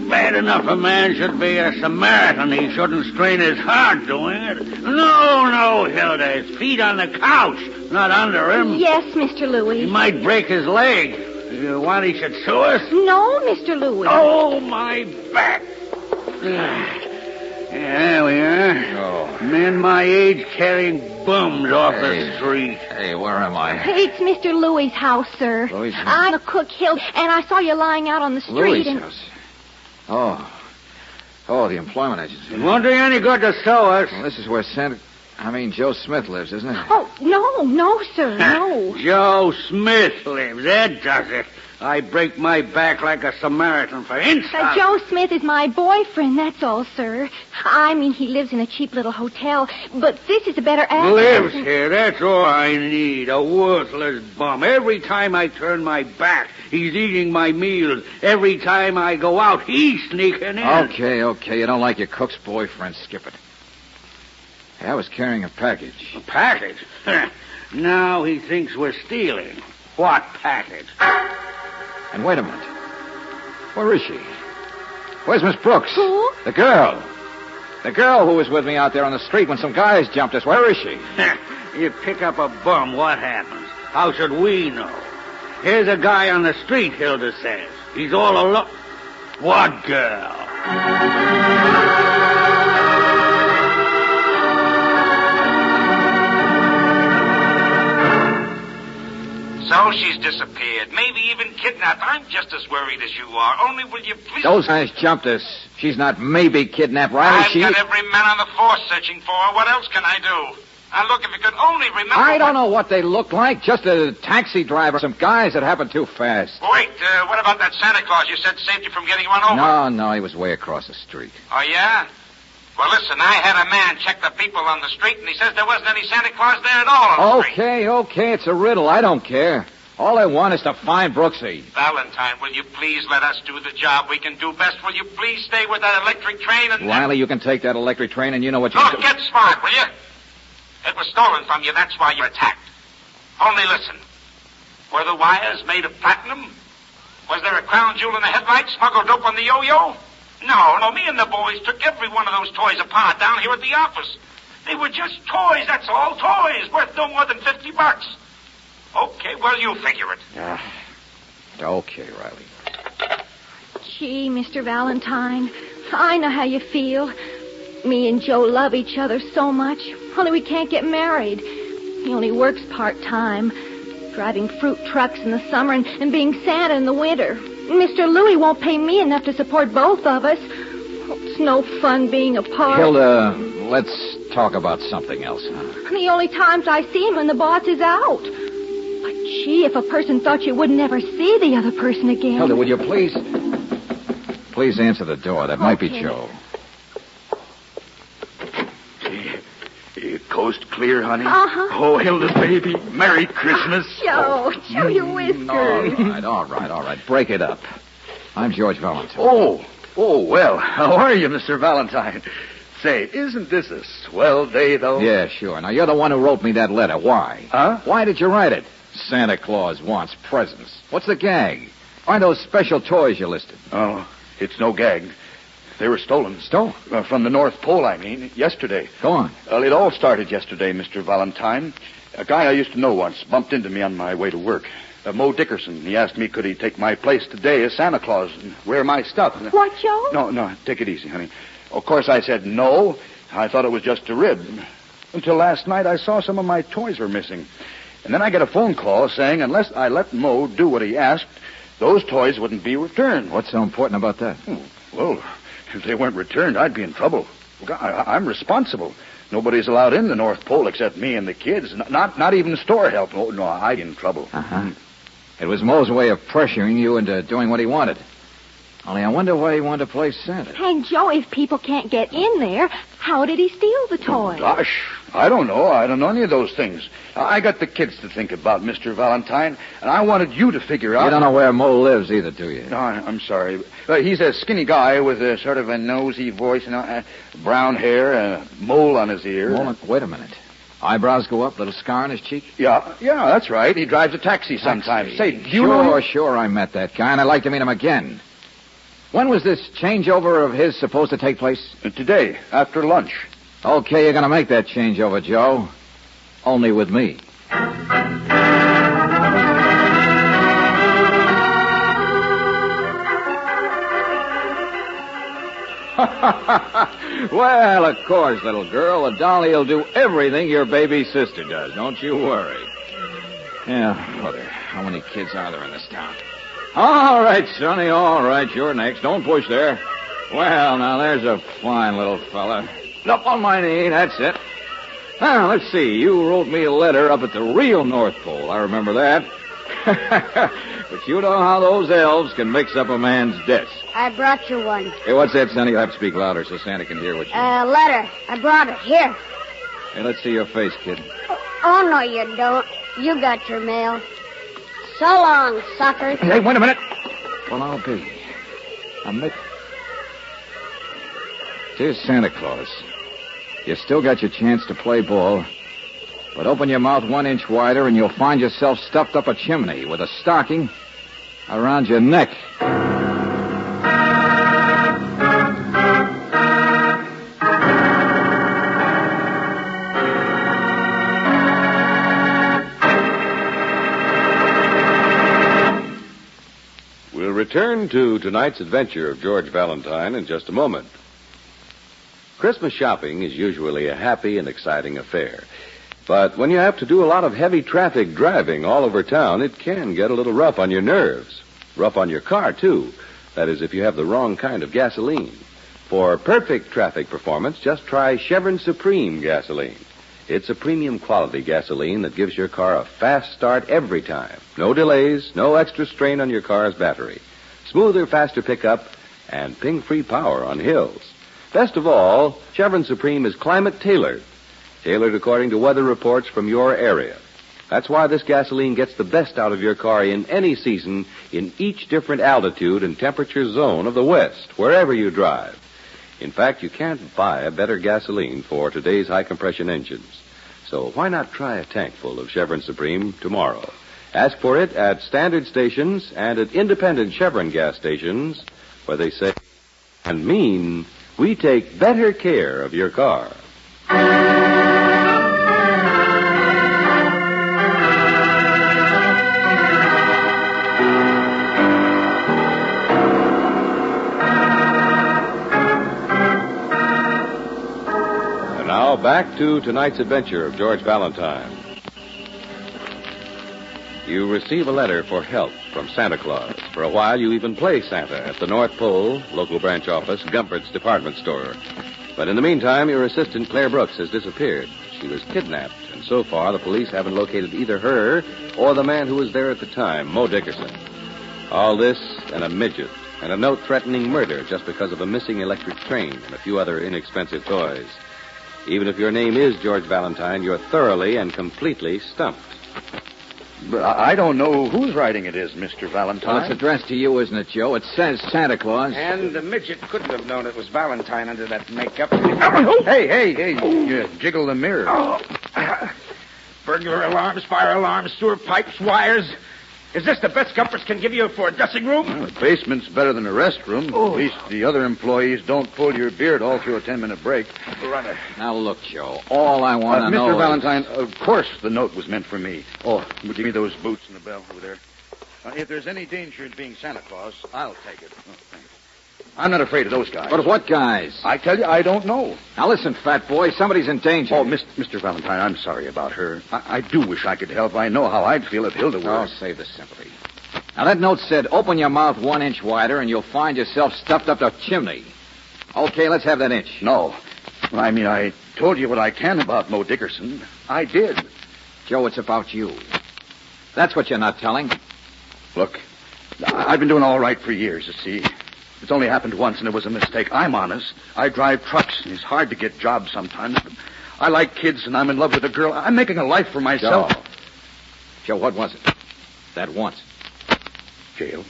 Bad enough a man should be a Samaritan. He shouldn't strain his heart doing it. No, Hilda. His feet on the couch, not under him. Yes, Mr. Louis. He might break his leg. You want he should sue us? No, Mr. Louis. Oh, my back. There we are. Oh. Men my age carrying bums off the street. Hey, where am I? It's Mr. Louis' house, sir. Louis' house? I'm a Cook Hill, and I saw you lying out on the street. Louis' and... house. Oh, the employment agency. It won't do you any good to sue us. Well, this is where Joe Smith lives, isn't it? Oh, no, sir, no. Joe Smith lives. That does it. I break my back like a Samaritan for insult. Joe Smith is my boyfriend, that's all, sir. I mean, he lives in a cheap little hotel, but this is a better address. Lives here, that's all I need. A worthless bum. Every time I turn my back, he's eating my meals. Every time I go out, he's sneaking in. Okay. You don't like your cook's boyfriend. Skip it. Hey, I was carrying a package. A package? Now he thinks we're stealing. What package? And wait a minute. Where is she? Where's Miss Brooks? Who? The girl. The girl who was with me out there on the street when some guys jumped us. Where is she? You pick up a bum, what happens? How should we know? Here's a guy on the street, Hilda says. He's all alone. What girl? So she's disappeared, maybe even kidnapped. I'm just as worried as you are. Only will you please... Those guys jumped us. She's not maybe kidnapped, Riley. I've got every man on the force searching for her. What else can I do? Now, look, if you could only remember... I don't know what they look like. Just a taxi driver. Some guys that happened too fast. Wait, what about that Santa Claus you said saved you from getting run over? No, he was way across the street. Oh, yeah? Well, listen, I had a man check the people on the street, and he says there wasn't any Santa Claus there at all on the street. Okay, it's a riddle. I don't care. All I want is to find Brooksy. Valentine, will you please let us do the job we can do best? Will you please stay with that electric train and... Riley, you can take that electric train, and you know what you... Look, get smart, will you? It was stolen from you, that's why you're attacked. Only listen. Were the wires made of platinum? Was there a crown jewel in the headlight smuggled up on the yo-yo? No, me and the boys took every one of those toys apart down here at the office. They were just toys, that's all, toys, worth no more than $50. Okay, well, you figure it. Okay, Riley. Gee, Mr. Valentine, I know how you feel. Me and Joe love each other so much, only we can't get married. He only works part-time, driving fruit trucks in the summer and being Santa in the winter. Mr. Louis won't pay me enough to support both of us. It's no fun being apart. Hilda, let's talk about something else, huh? The only times I see him when the boss is out. But gee, if a person thought you would never see the other person again. Hilda, would you please answer the door? That might be Joe. Coast clear, honey? Uh-huh. Oh, Hilda, baby. Merry Christmas. Joe, show your whiskers. All right. Break it up. I'm George Valentine. Oh, well, how are you, Mr. Valentine? Say, isn't this a swell day, though? Yeah, sure. Now, you're the one who wrote me that letter. Why? Huh? Why did you write it? Santa Claus wants presents. What's the gag? Find those special toys you listed. Oh, it's no gag. They were stolen. Stolen? From the North Pole, I mean, yesterday. Go on. Well, it all started yesterday, Mr. Valentine. A guy I used to know once bumped into me on my way to work. Mo Dickerson. He asked me could he take my place today as Santa Claus and wear my stuff. What, Joe? No, take it easy, honey. Of course, I said no. I thought it was just a rib. Until last night, I saw some of my toys were missing. And then I get a phone call saying unless I let Mo do what he asked, those toys wouldn't be returned. What's so important about that? Well, if they weren't returned, I'd be in trouble. I'm responsible. Nobody's allowed in the North Pole except me and the kids. Not even store help. Oh, no, I'd be in trouble. Uh-huh. It was Mo's way of pressuring you into doing what he wanted. Only I wonder why he wanted to play Santa. Hey, Joe, if people can't get in there, how did he steal the toy? Gosh, I don't know. I don't know any of those things. I got the kids to think about, Mr. Valentine, and I wanted you to figure out... You don't know where Mo lives either, do you? No, I'm sorry. He's a skinny guy with a sort of a nosy voice, brown hair, a mole on his ear. Wait a minute. Eyebrows go up, little scar on his cheek? Yeah, that's right. He drives a taxi sometimes. Say, do you know him? Sure, I met that guy, and I'd like to meet him again. When was this changeover of his supposed to take place? Today, after lunch. Okay, you're going to make that changeover, Joe. Only with me. Well, of course, little girl. The dolly will do everything your baby sister does. Don't you worry. Yeah, brother, how many kids are there in this town? All right, Sonny, all right. You're next. Don't push there. Well, now, there's a fine little fella. Up on my knee, that's it. Now, let's see. You wrote me a letter up at the real North Pole. I remember that. But you know how those elves can mix up a man's desk. I brought you one. Hey, what's that, Sonny? You'll have to speak louder so Santa can hear what you... Letter. I brought it. Here. Hey, let's see your face, kid. Oh, no, you don't. You got your mail. So long, suckers. Hey, wait a minute. Well, I'll be. Dear Santa Claus, you still got your chance to play ball, but open your mouth 1 inch wider and you'll find yourself stuffed up a chimney with a stocking around your neck. We'll return to tonight's adventure of George Valentine in just a moment. Christmas shopping is usually a happy and exciting affair. But when you have to do a lot of heavy traffic driving all over town, it can get a little rough on your nerves. Rough on your car, too. That is, if you have the wrong kind of gasoline. For perfect traffic performance, just try Chevron Supreme gasoline. It's a premium quality gasoline that gives your car a fast start every time. No delays, no extra strain on your car's battery. Smoother, faster pickup, and ping-free power on hills. Best of all, Chevron Supreme is climate-tailored. Tailored according to weather reports from your area. That's why this gasoline gets the best out of your car in any season, in each different altitude and temperature zone of the West, wherever you drive. In fact, you can't buy a better gasoline for today's high-compression engines. So why not try a tank full of Chevron Supreme tomorrow? Ask for it at standard stations and at independent Chevron gas stations, where they say and mean we take better care of your car. And now back to tonight's adventure of George Valentine. You receive a letter for help from Santa Claus. For a while, you even play Santa at the North Pole, local branch office, Gumpert's department store. But in the meantime, your assistant, Claire Brooks, has disappeared. She was kidnapped, and so far, the police haven't located either her or the man who was there at the time, Mo Dickerson. All this and a midget and a note threatening murder just because of a missing electric train and a few other inexpensive toys. Even if your name is George Valentine, you're thoroughly and completely stumped. But I don't know whose writing it is, Mr. Valentine. Well, it's addressed to you, isn't it, Joe? It says Santa Claus. And the midget couldn't have known it was Valentine under that makeup. Hey, you jiggle the mirror. Burglar alarms, fire alarms, sewer pipes, wires. Is this the best Gumperts can give you for a dressing room? Well, the basement's better than a restroom. Oh. At least the other employees don't pull your beard all through a 10-minute break. Runner. Now, look, Joe, all I want to know Mr. Valentine, of course the note was meant for me. Oh, would you give me those boots and the bell over there? If there's any danger in being Santa Claus, I'll take it. Oh, thanks. I'm not afraid of those guys. But what guys? I tell you, I don't know. Now, listen, fat boy, somebody's in danger. Oh, Mr. Valentine, I'm sorry about her. I do wish I could help. I know how I'd feel if Hilda were. Oh, save the sympathy. Now, that note said, open your mouth 1 inch wider and you'll find yourself stuffed up a chimney. Okay, let's have that inch. No. I mean, I told you what I can about Mo Dickerson. I did. Joe, it's about you. That's what you're not telling. Look, I've been doing all right for years, you see. It's only happened once, and it was a mistake. I'm honest. I drive trucks, and it's hard to get jobs sometimes. But I like kids, and I'm in love with a girl. I'm making a life for myself. Joe, what was it? That once. Jail.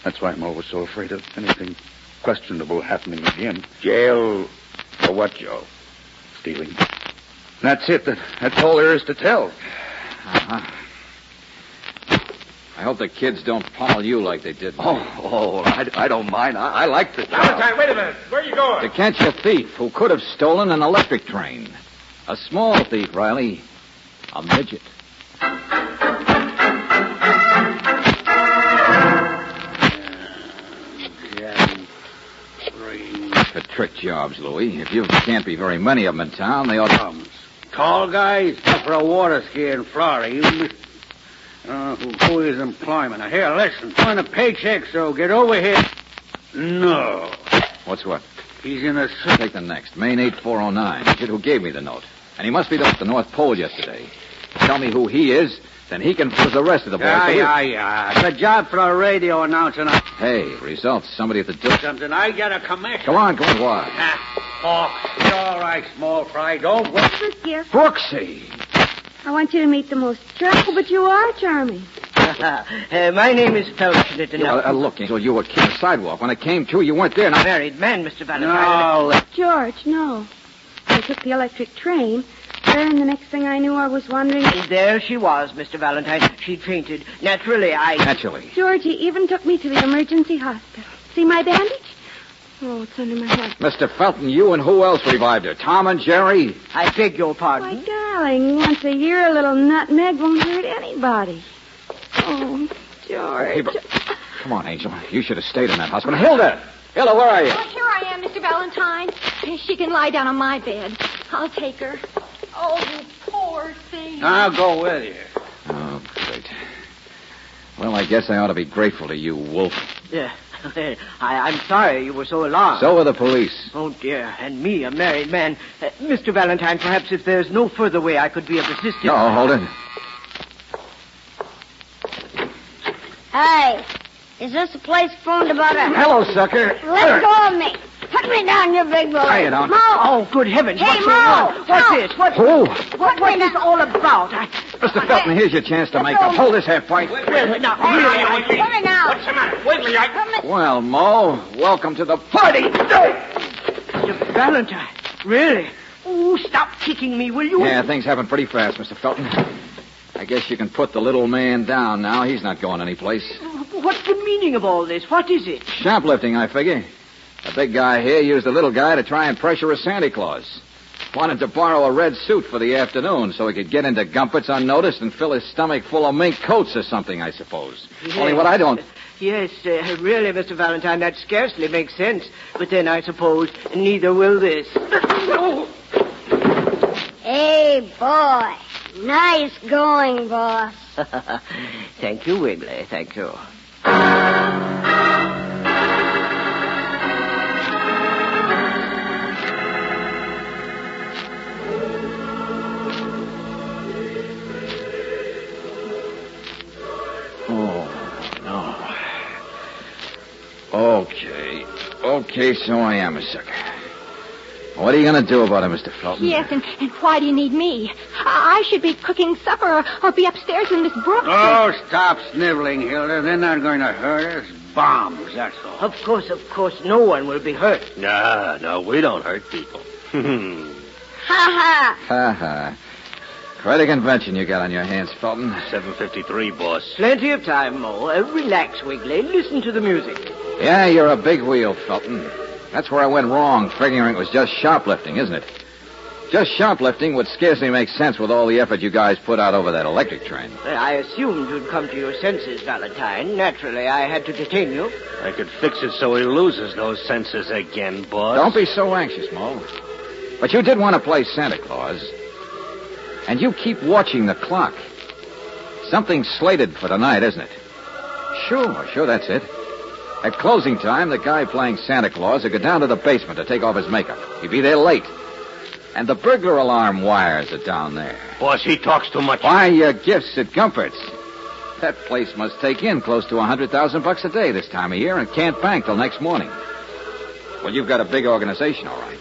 That's why I'm always so afraid of anything questionable happening again. Jail for what, Joe? Stealing. That's it. That's all there is to tell. Uh-huh. I hope the kids don't pummel you like they did me. I don't mind. I like the job. Valentine, wait a minute. Where are you going? To catch a thief who could have stolen an electric train. A small thief, Riley. A midget. For trick jobs, Louie. If you can't be very many of them in town, they ought to... Tall guys for a water ski in Florida. Who is employment? Now, here, listen. On a paycheck, so get over here. No. What's what? He's in a... Take the next. Main 8409. The kid who gave me the note. And he must be at the North Pole yesterday. Tell me who he is, then he can put the rest of the boys. Yeah. It's a job for a radio announcer. Hey, results. Somebody at the door. Something. I get a commission. Go on, what? You're all right, small fry. Don't worry. Here. Brooksy. I want you to meet the most charming, but you are charming. My name is Falcon A. Look, Angel, you were kid on the sidewalk. When I came to, you weren't there. Now... Married man, Mr. Valentine. No. George, no. I took the electric train. There, and the next thing I knew, I was wondering... And there she was, Mr. Valentine. She'd fainted. Naturally. George, he even took me to the emergency hospital. See my bandage? Oh, it's under my hat. Mr. Felton, you and who else revived her? Tom and Jerry? I beg your pardon. My darling, once a year a little nutmeg won't hurt anybody. Oh, George. Hey, come on, Angel. You should have stayed in that hospital. Hilda, where are you? Oh, here I am, Mr. Valentine. She can lie down on my bed. I'll take her. Oh, you poor thing. I'll go with you. Oh, great. Well, I guess I ought to be grateful to you, Wolf. Yeah. I'm sorry you were so alarmed. So were the police. Oh, dear. And me, a married man. Mr. Valentine, perhaps if there's no further way I could be of assistance... No, hold it. Hey, is this the place phoned about a... Hello, sucker. Let go of me. Put me down, you big boy. Lay it down. Mo! Oh, good heavens. Hey, what's Mo! going on? What's this? What's this all about? Mr. Felton, here's your chance to make up. Hold this half fight. Well, now, Put me down. What's the matter? Wait till Well, Mo, welcome to the party. Mr. Valentine, really? Oh, stop kicking me, will you? Yeah, things happen pretty fast, Mr. Felton. I guess you can put the little man down now. He's not going anyplace. What's the meaning of all this? What is it? Shoplifting, I figure. The big guy here used the little guy to try and pressure a Santa Claus. Wanted to borrow a red suit for the afternoon so he could get into Gumpert's unnoticed and fill his stomach full of mink coats or something, I suppose. Yes. Only what I don't... Yes, really, Mr. Valentine, that scarcely makes sense. But then I suppose neither will this. Hey, boy. Nice going, boss. Thank you, Wiggly. Thank you. Okay, so I am a sucker. What are you going to do about it, Mr. Felton? Yes, and why do you need me? I should be cooking supper or be upstairs with Miss Brooks. Oh, stop sniveling, Hilda. They're not going to hurt us. Bombs, that's all. Of course, no one will be hurt. No, we don't hurt people. Ha ha. Ha ha. Quite a convention you got on your hands, Felton. 7:53, boss. Plenty of time, Mo. Relax, Wiggly. Listen to the music. Yeah, you're a big wheel, Felton. That's where I went wrong, figuring it was just shoplifting, isn't it? Just shoplifting would scarcely make sense with all the effort you guys put out over that electric train. I assumed you'd come to your senses, Valentine. Naturally, I had to detain you. I could fix it so he loses those senses again, boss. Don't be so anxious, Mo. But you did want to play Santa Claus. And you keep watching the clock. Something's slated for tonight, isn't it? Sure, that's it. At closing time, the guy playing Santa Claus would go down to the basement to take off his makeup. He'd be there late. And the burglar alarm wires are down there. Boss, he talks too much. Buy your gifts at Gumpert's. That place must take in close to $100,000 a day this time of year and can't bank till next morning. Well, you've got a big organization, all right.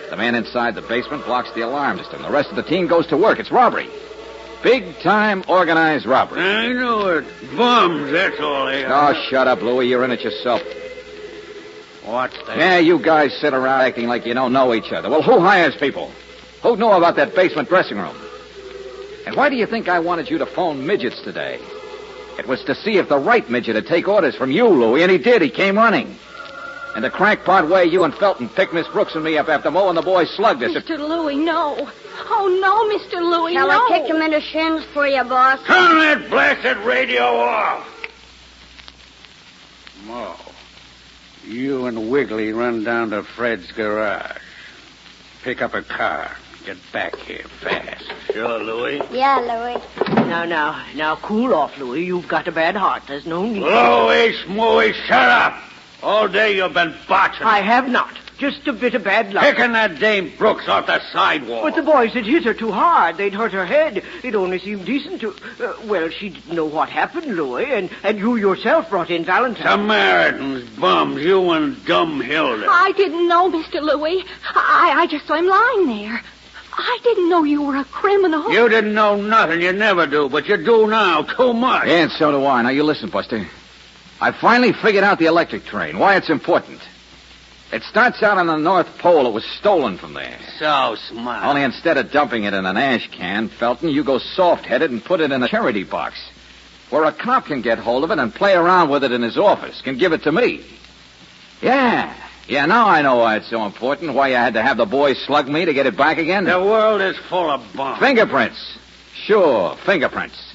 The man inside the basement blocks the alarm system. The rest of the team goes to work. It's robbery. Big-time organized robbery. I know it. Bums, that's all they are. Oh, shut up, Louie. You're in it yourself. What's that? Yeah, you guys sit around acting like you don't know each other. Well, who hires people? Who knew about that basement dressing room? And why do you think I wanted you to phone midgets today? It was to see if the right midget would take orders from you, Louie, and he did. He came running. And the crackpot way you and Felton picked Miss Brooks and me up after Mo and the boys slugged us. Mr. Louie, no. Oh, no, Mr. Louie, Shall no. I kick him in the shins for you, boss? Turn that blasted radio off. Mo, you and Wiggly run down to Fred's garage. Pick up a car. Get back here fast. Sure, Louie? Yeah, Louie. Now, cool off, Louie. You've got a bad heart. There's no need. Louie, Smooey, shut up. All day you've been botching. I have not. Just a bit of bad luck. Picking that Dame Brooks off the sidewalk. But the boys had hit her too hard. They'd hurt her head. It only seemed decent to... well, she didn't know what happened, Louie, and you yourself brought in Valentine. Samaritans, bums, you and dumb Hilda. I didn't know, Mr. Louie. I just saw him lying there. I didn't know you were a criminal. You didn't know nothing. You never do, but you do now. Too much. Yeah, and so do I. Now, you listen, Buster. I finally figured out the electric train, why it's important. It starts out on the North Pole. It was stolen from there. So smart. Only instead of dumping it in an ash can, Felton, you go soft-headed and put it in a charity box, where a cop can get hold of it and play around with it in his office, can give it to me. Yeah, now I know why it's so important, why you had to have the boys slug me to get it back again. The world is full of bums. Fingerprints. Sure, fingerprints.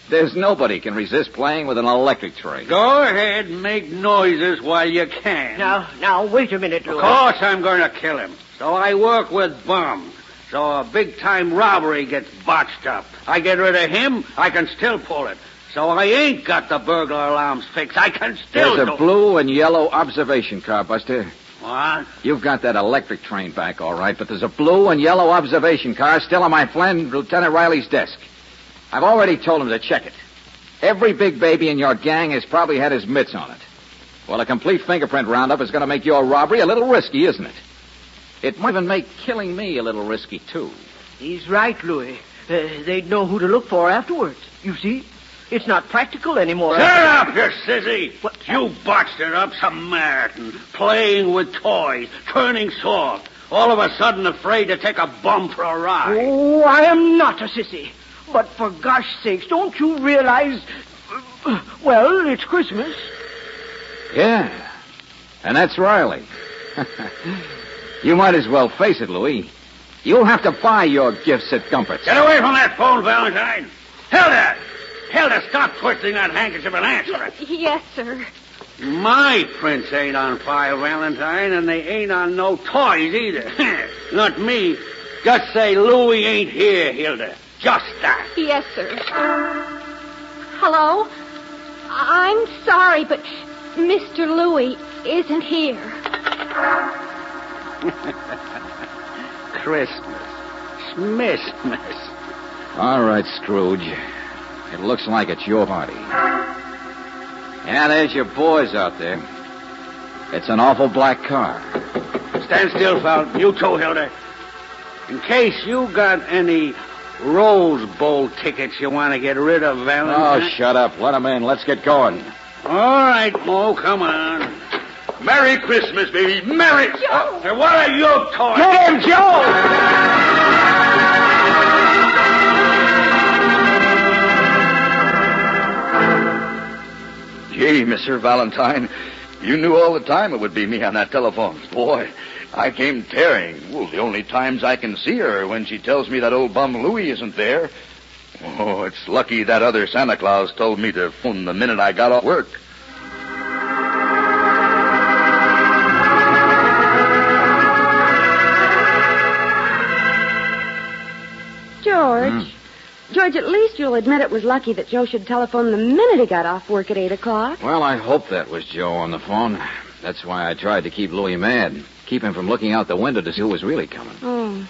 There's nobody can resist playing with an electric train. Go ahead and make noises while you can. Now, wait a minute, Louie. Of course I'm going to kill him. So I work with bums. So a big-time robbery gets botched up. I get rid of him, I can still pull it. So I ain't got the burglar alarms fixed. I can still There's a blue and yellow observation car, Buster. What? You've got that electric train back, all right, but there's a blue and yellow observation car still on my friend Lieutenant Riley's desk. I've already told him to check it. Every big baby in your gang has probably had his mitts on it. Well, a complete fingerprint roundup is going to make your robbery a little risky, isn't it? It might even make killing me a little risky, too. He's right, Louie. They'd know who to look for afterwards. You see? It's not practical anymore. Shut up, you sissy! What? You botched it up, Samaritan. Playing with toys, turning soft. All of a sudden afraid to take a bum for a ride. Oh, I am not a sissy. But for gosh sakes, don't you realize... well, it's Christmas. Yeah, and that's Riley. You might as well face it, Louie. You'll have to buy your gifts at Gumpert's. Get away from that phone, Valentine. Hilda, stop twisting that handkerchief and answer it. Yes, sir. My prints ain't on file, Valentine, and they ain't on no toys either. Not me. Just say Louie ain't here, Hilda. Just that. Yes, sir. Hello? I'm sorry, but Mr. Louie isn't here. Christmas. All right, Scrooge. It looks like it's your party. Yeah, there's your boys out there. It's an awful black car. Stand still, Falcon. You too, Hilda. In case you got any Rose Bowl tickets you want to get rid of, Valentine. Oh, shut up. Let them in. Let's get going. All right, Mo, come on. Merry Christmas, baby. Merry... Joe! What are you talking? Get him, Joe! Gee, Mr. Valentine, you knew all the time it would be me on that telephone. Boy, I came tearing. Well, the only times I can see her when she tells me that old bum Louie isn't there. Oh, it's lucky that other Santa Claus told me to phone the minute I got off work. George. George, at least you'll admit it was lucky that Joe should telephone the minute he got off work at 8 o'clock. Well, I hope that was Joe on the phone. That's why I tried to keep Louie mad. Keep him from looking out the window to see who was really coming. Oh.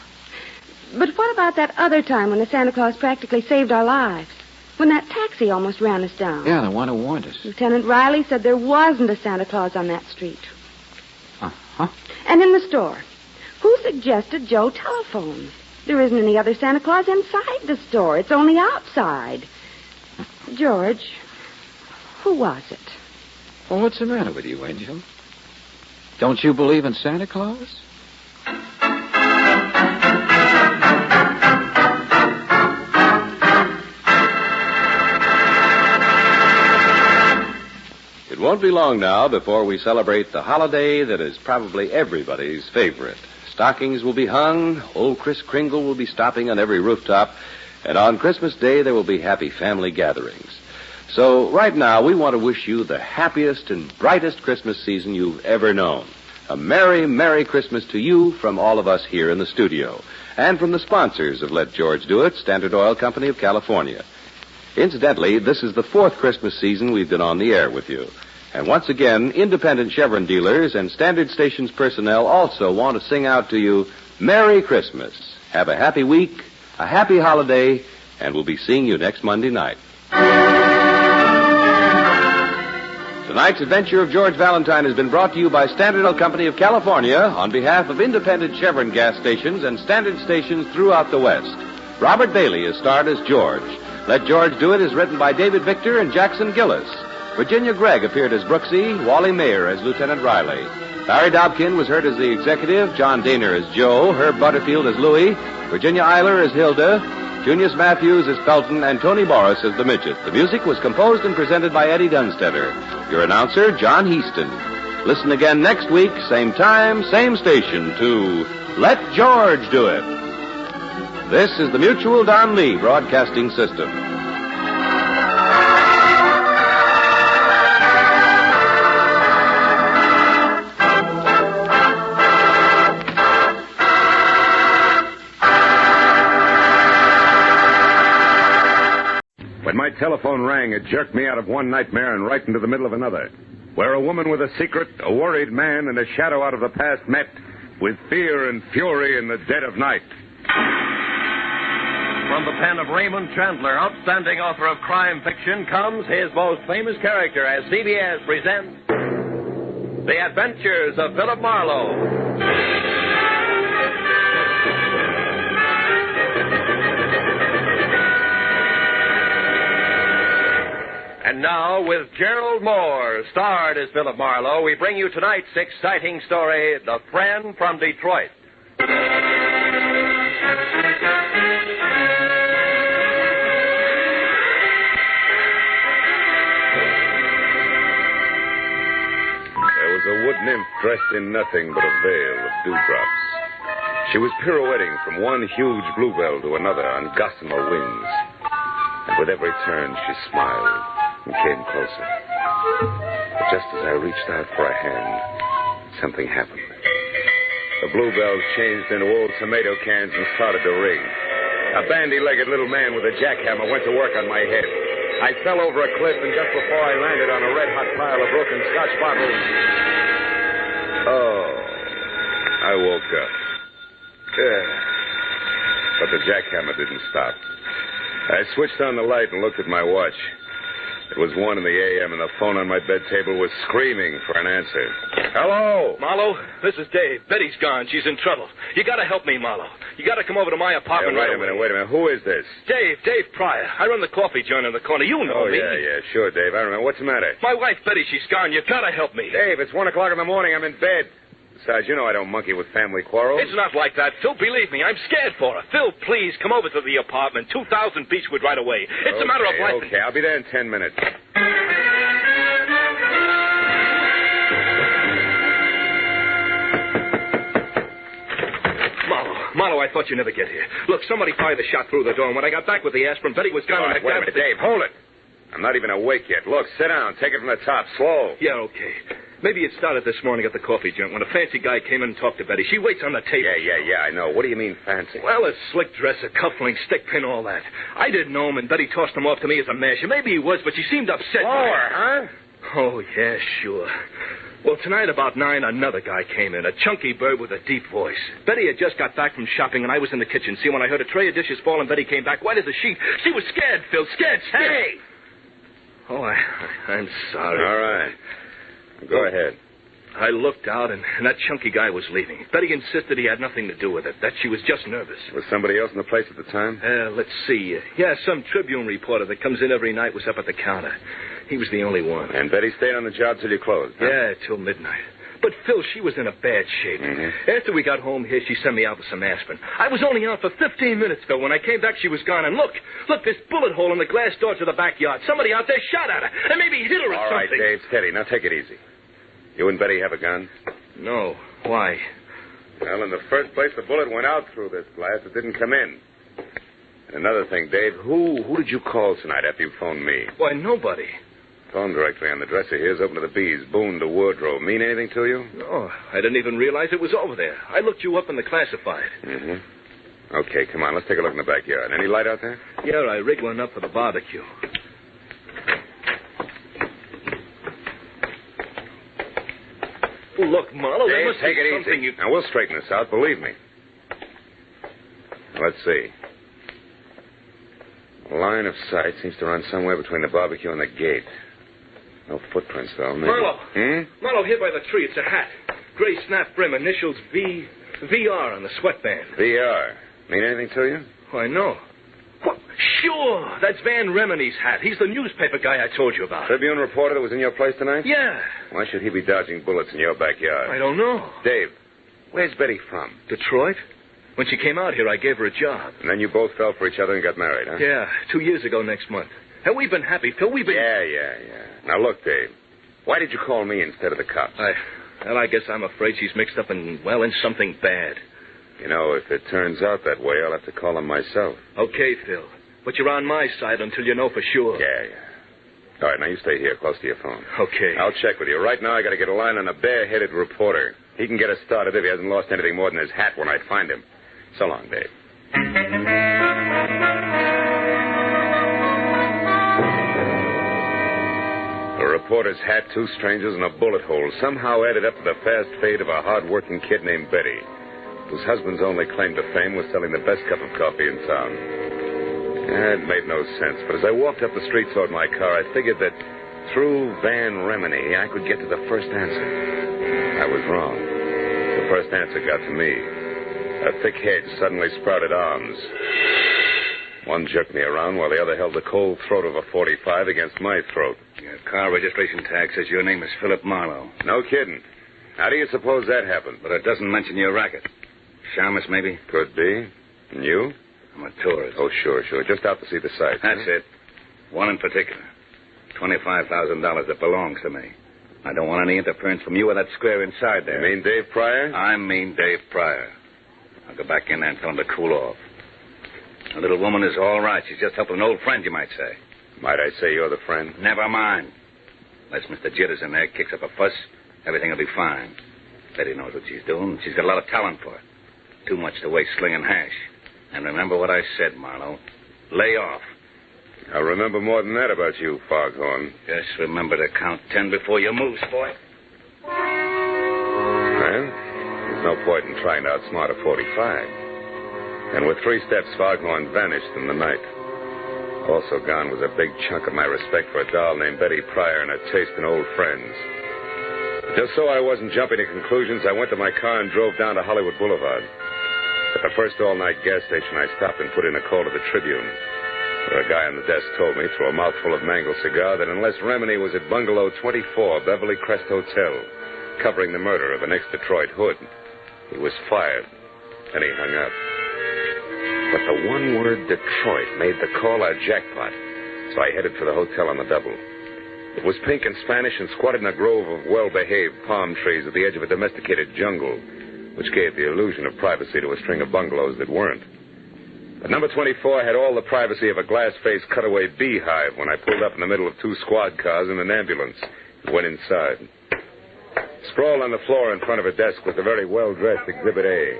But what about that other time when the Santa Claus practically saved our lives? When that taxi almost ran us down. Yeah, the one who warned us. Lieutenant Riley said there wasn't a Santa Claus on that street. Uh-huh. And in the store, who suggested Joe telephone? There isn't any other Santa Claus inside the store. It's only outside. George, who was it? Well, what's the matter with you, Angel? Don't you believe in Santa Claus? It won't be long now before we celebrate the holiday that is probably everybody's favorite. Stockings will be hung, old Kris Kringle will be stopping on every rooftop, and on Christmas Day there will be happy family gatherings. So right now we want to wish you the happiest and brightest Christmas season you've ever known. A Merry, Merry Christmas to you from all of us here in the studio, and from the sponsors of Let George Do It, Standard Oil Company of California. Incidentally, this is the 4th Christmas season we've been on the air with you. And once again, independent Chevron dealers and Standard Stations personnel also want to sing out to you, Merry Christmas. Have a happy week, a happy holiday, and we'll be seeing you next Monday night. Tonight's adventure of George Valentine has been brought to you by Standard Oil Company of California on behalf of independent Chevron gas stations and Standard stations throughout the West. Robert Bailey is starred as George. Let George Do It is written by David Victor and Jackson Gillis. Virginia Gregg appeared as Brooksy, Wally Mayer as Lieutenant Riley. Larry Dobkin was heard as the executive, John Daner as Joe, Herb Butterfield as Louie, Virginia Eiler as Hilda, Junius Matthews as Felton, and Tony Morris as the Midget. The music was composed and presented by Eddie Dunstetter. Your announcer, John Heaston. Listen again next week, same time, same station, to Let George Do It. This is the Mutual Don Lee Broadcasting System. When my telephone rang, it jerked me out of one nightmare and right into the middle of another, where a woman with a secret, a worried man, and a shadow out of the past met with fear and fury in the dead of night. From the pen of Raymond Chandler, outstanding author of crime fiction, comes his most famous character as CBS presents The Adventures of Philip Marlowe. And now, with Gerald Moore, starred as Philip Marlowe, we bring you tonight's exciting story, The Friend from Detroit. There was a wood nymph dressed in nothing but a veil of dewdrops. She was pirouetting from one huge bluebell to another on gossamer wings. And with every turn, she smiled and came closer. But just as I reached out for a hand, something happened. The bluebells changed into old tomato cans and started to ring. A bandy-legged little man with a jackhammer went to work on my head. I fell over a cliff, and just before I landed on a red-hot pile of broken Scotch bottles... Oh, I woke up. But the jackhammer didn't stop. I switched on the light and looked at my watch. It was 1 in the a.m., and the phone on my bed table was screaming for an answer. Hello? Marlowe, this is Dave. Betty's gone. She's in trouble. You gotta help me, Marlowe. You gotta come over to my apartment Wait a minute. Who is this? Dave Pryor. I run the coffee joint in the corner. You know me. Yeah, sure, Dave. I remember. What's the matter? My wife, Betty, she's gone. You gotta help me. Dave, it's 1 o'clock in the morning. I'm in bed. Besides, you know I don't monkey with family quarrels. It's not like that, Phil. Believe me, I'm scared for her. Phil, please, come over to the apartment. 2000 Beechwood right away. It's a matter of life. Okay, I'll be there in 10 minutes. Marlowe, I thought you'd never get here. Look, somebody fired a shot through the door, and when I got back with the aspirin, Betty was gone. All right, wait a minute, Dave, hold it. I'm not even awake yet. Look, sit down. Take it from the top. Slow. Yeah, okay. Maybe it started this morning at the coffee joint when a fancy guy came in and talked to Betty. She waits on the table. Yeah, I know. What do you mean fancy? Well, a slick dresser, cufflinks, stick pin, all that. I didn't know him, and Betty tossed him off to me as a masher. Maybe he was, but she seemed upset. Lower, huh? Oh, yeah, sure. Well, tonight about 9, another guy came in, a chunky bird with a deep voice. Betty had just got back from shopping, and I was in the kitchen. See, when I heard a tray of dishes fall and Betty came back, white as a sheet, she was scared, Phil, scared. Hey! Oh, I'm sorry. All right. Go ahead. I looked out, and that chunky guy was leaving. Betty insisted he had nothing to do with it, that she was just nervous. Was somebody else in the place at the time? Let's see. Yeah, some Tribune reporter that comes in every night was up at the counter. He was the only one. And Betty stayed on the job till you closed, huh? Yeah, till midnight. But, Phil, she was in a bad shape. Mm-hmm. After we got home here, she sent me out for some aspirin. I was only out for 15 minutes, Phil. When I came back, she was gone. And look, this bullet hole in the glass door to the backyard. Somebody out there shot at her. And maybe hit her or All right, something. Dave, steady. Now take it easy. You and Betty have a gun? No. Why? Well, in the first place, the bullet went out through this glass. It didn't come in. And another thing, Dave, who did you call tonight after you phoned me? Why, nobody. Phone directory on the dresser here's open to the B's. Boone to wardrobe. Mean anything to you? No, I didn't even realize it was over there. I looked you up in the classified. Mm-hmm. Okay, come on. Let's take a look in the backyard. Any light out there? Yeah, I rigged one up for the barbecue. Look, Marlowe, there Dave, must take be it something easy. you... Now, we'll straighten this out, believe me. Let's see. Line of sight seems to run somewhere between the barbecue and the gate. No footprints, though. Maybe. Marlowe. Marlowe, here by the tree. It's a hat. Gray snap brim, initials VR on the sweatband. VR. Mean anything to you? Why, no. What? Sure. That's Van Remini's hat. He's the newspaper guy I told you about. Tribune reporter that was in your place tonight? Yeah. Why should he be dodging bullets in your backyard? I don't know. Dave, where's Betty from? Detroit. When she came out here, I gave her a job. And then you both fell for each other and got married, huh? Yeah, 2 years ago next month. And we've been happy, Phil. We've been... Yeah. Now, look, Dave. Why did you call me instead of the cops? I guess I'm afraid she's mixed up in something bad. You know, if it turns out that way, I'll have to call him myself. Okay, Phil. But you're on my side until you know for sure. Yeah. All right, now you stay here, close to your phone. Okay. I'll check with you. Right now, I got to get a line on a bare-headed reporter. He can get us started if he hasn't lost anything more than his hat when I find him. So long, Dave. A reporter's hat, 2 strangers, and a bullet hole somehow added up to the fast fate of a hard-working kid named Betty, whose husband's only claim to fame was selling the best cup of coffee in town. It made no sense, but as I walked up the street toward my car, I figured that through Van Remini, I could get to the first answer. I was wrong. The first answer got to me. A thick hedge suddenly sprouted arms. One jerked me around while the other held the cold throat of a .45 against my throat. Your car registration tag says your name is Philip Marlowe. No kidding. How do you suppose that happened? But it doesn't mention your racket. Shamus, maybe? Could be. And you? I'm a tourist. Oh, sure. Just out to see the sights. That's it. One in particular. $25,000 that belongs to me. I don't want any interference from you or that square inside there. You mean Dave Pryor? I mean Dave Pryor. I'll go back in there and tell him to cool off. The little woman is all right. She's just helping an old friend, you might say. Might I say you're the friend? Never mind. Unless Mr. Jitters in there kicks up a fuss, everything will be fine. Betty knows what she's doing. She's got a lot of talent for it. Too much to waste slinging hash. And remember what I said, Marlowe. Lay off. I'll remember more than that about you, Foghorn. Just remember to count 10 before you move, boy. Well, there's no point in trying to outsmart a .45. And with 3 steps, Foghorn vanished in the night. Also gone was a big chunk of my respect for a doll named Betty Pryor and a taste in old friends. Just so I wasn't jumping to conclusions, I went to my car and drove down to Hollywood Boulevard. At the first all-night gas station, I stopped and put in a call to the Tribune, where a guy on the desk told me, through a mouthful of mango cigar, that unless Remini was at Bungalow 24, Beverly Crest Hotel, covering the murder of an ex-Detroit hood, he was fired. Then he hung up. But the one word Detroit made the call a jackpot, so I headed for the hotel on the double. It was pink and Spanish and squatted in a grove of well-behaved palm trees at the edge of a domesticated jungle, which gave the illusion of privacy to a string of bungalows that weren't. But number 24 had all the privacy of a glass-faced cutaway beehive when I pulled up in the middle of 2 squad cars and an ambulance and went inside. Sprawled on the floor in front of a desk was a very well-dressed Exhibit A,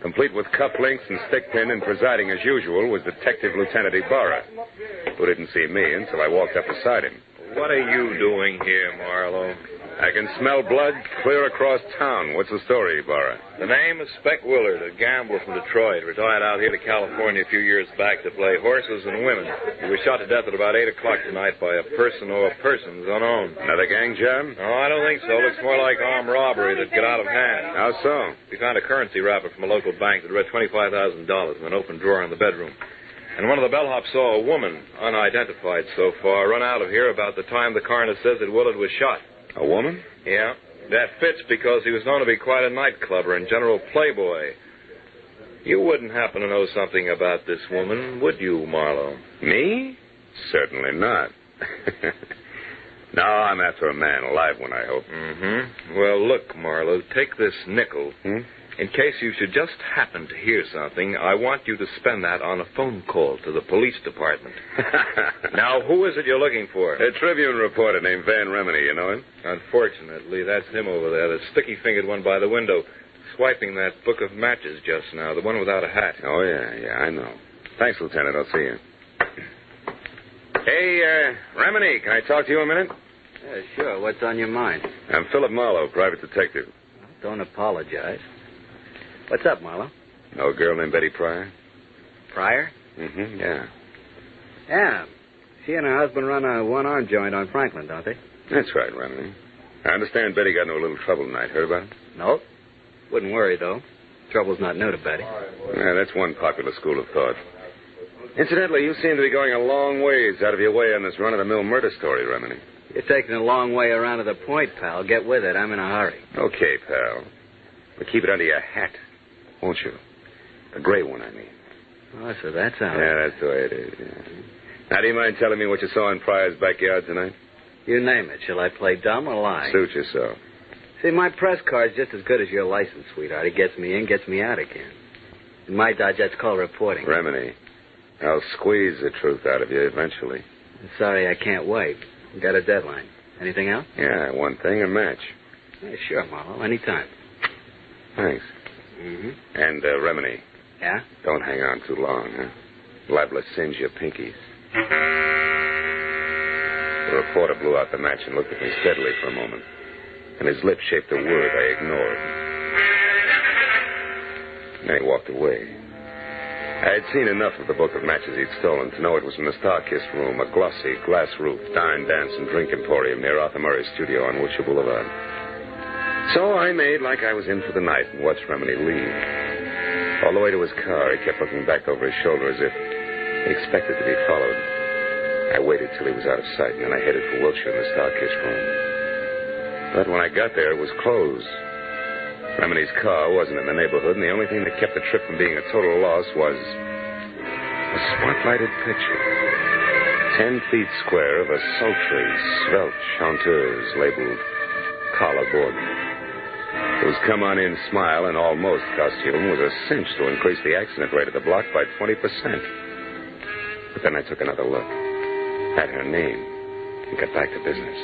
complete with cufflinks and stickpin, and presiding as usual was Detective Lieutenant Ibarra, who didn't see me until I walked up beside him. What are you doing here, Marlowe? I can smell blood clear across town. What's the story, Barra? The name is Spec Willard, a gambler from Detroit. Retired out here to California a few years back to play horses and women. He was shot to death at about 8 o'clock tonight by a person or persons unknown. Another gang job? No, I don't think so. Looks more like armed robbery that got out of hand. How so? We found a currency wrapper from a local bank that read $25,000 in an open drawer in the bedroom. And one of the bellhops saw a woman, unidentified so far, run out of here about the time the coroner says that Willard was shot. A woman? Yeah. That fits because he was known to be quite a nightclubber and general playboy. You wouldn't happen to know something about this woman, would you, Marlowe? Me? Certainly not. No, I'm after a man, a live one, I hope. Mm-hmm. Well, look, Marlowe, take this nickel. In case you should just happen to hear something, I want you to spend that on a phone call to the police department. Now, who is it you're looking for? A Tribune reporter named Van Remini, you know him? Unfortunately, that's him over there, the sticky-fingered one by the window, swiping that book of matches just now, the one without a hat. Oh, yeah, I know. Thanks, Lieutenant. I'll see you. Hey, Remini, can I talk to you a minute? Yeah, sure. What's on your mind? I'm Philip Marlowe, private detective. Don't apologize. What's up, Marlowe? Know a girl named Betty Pryor? Pryor? Mm-hmm, yeah. Yeah. She and her husband run a one-arm joint on Franklin, don't they? That's right, Remini. I understand Betty got into a little trouble tonight. Heard about it? Nope. Wouldn't worry, though. Trouble's not new to Betty. Yeah, that's one popular school of thought. Incidentally, you seem to be going a long ways out of your way on this run-of-the-mill murder story, Remini. You're taking a long way around to the point, pal. Get with it. I'm in a hurry. Okay, pal. But keep it under your hat, won't you? The gray one, I mean. Oh, so that's how... Yeah, that's the way it is, yeah. Now, do you mind telling me what you saw in Pryor's backyard tonight? You name it. Shall I play dumb or lie? Suit yourself. See, my press card's just as good as your license, sweetheart. It gets me in, gets me out again. In my dodge, that's called reporting. Remini, I'll squeeze the truth out of you eventually. I'm sorry I can't wait. Got a deadline. Anything else? Yeah, one thing, a match. Yeah, sure, Marlowe. Anytime. Thanks. Mm-hmm. And, Remini. Yeah? Don't hang on too long, huh? Liable to singe your pinkies. The reporter blew out the match and looked at me steadily for a moment. And his lips shaped a word I ignored. And then he walked away. I had seen enough of the book of matches he'd stolen to know it was from the Star-Kissed Room, a glossy, glass-roofed, dine, dance, and drink emporium near Arthur Murray's studio on Wilshire Boulevard. So I made like I was in for the night and watched Remini leave. All the way to his car, he kept looking back over his shoulder as if he expected to be followed. I waited till he was out of sight, and then I headed for Wilshire in the Star-Kissed Room. But when I got there, it was closed. Remini's car wasn't in the neighborhood, and the only thing that kept the trip from being a total loss was a spotlighted picture. 10 feet square of a sultry, svelte chanteuse labeled Carla Gordon. Whose come-on-in smile and almost costume was a cinch to increase the accident rate of the block by 20%. But then I took another look at her name and got back to business.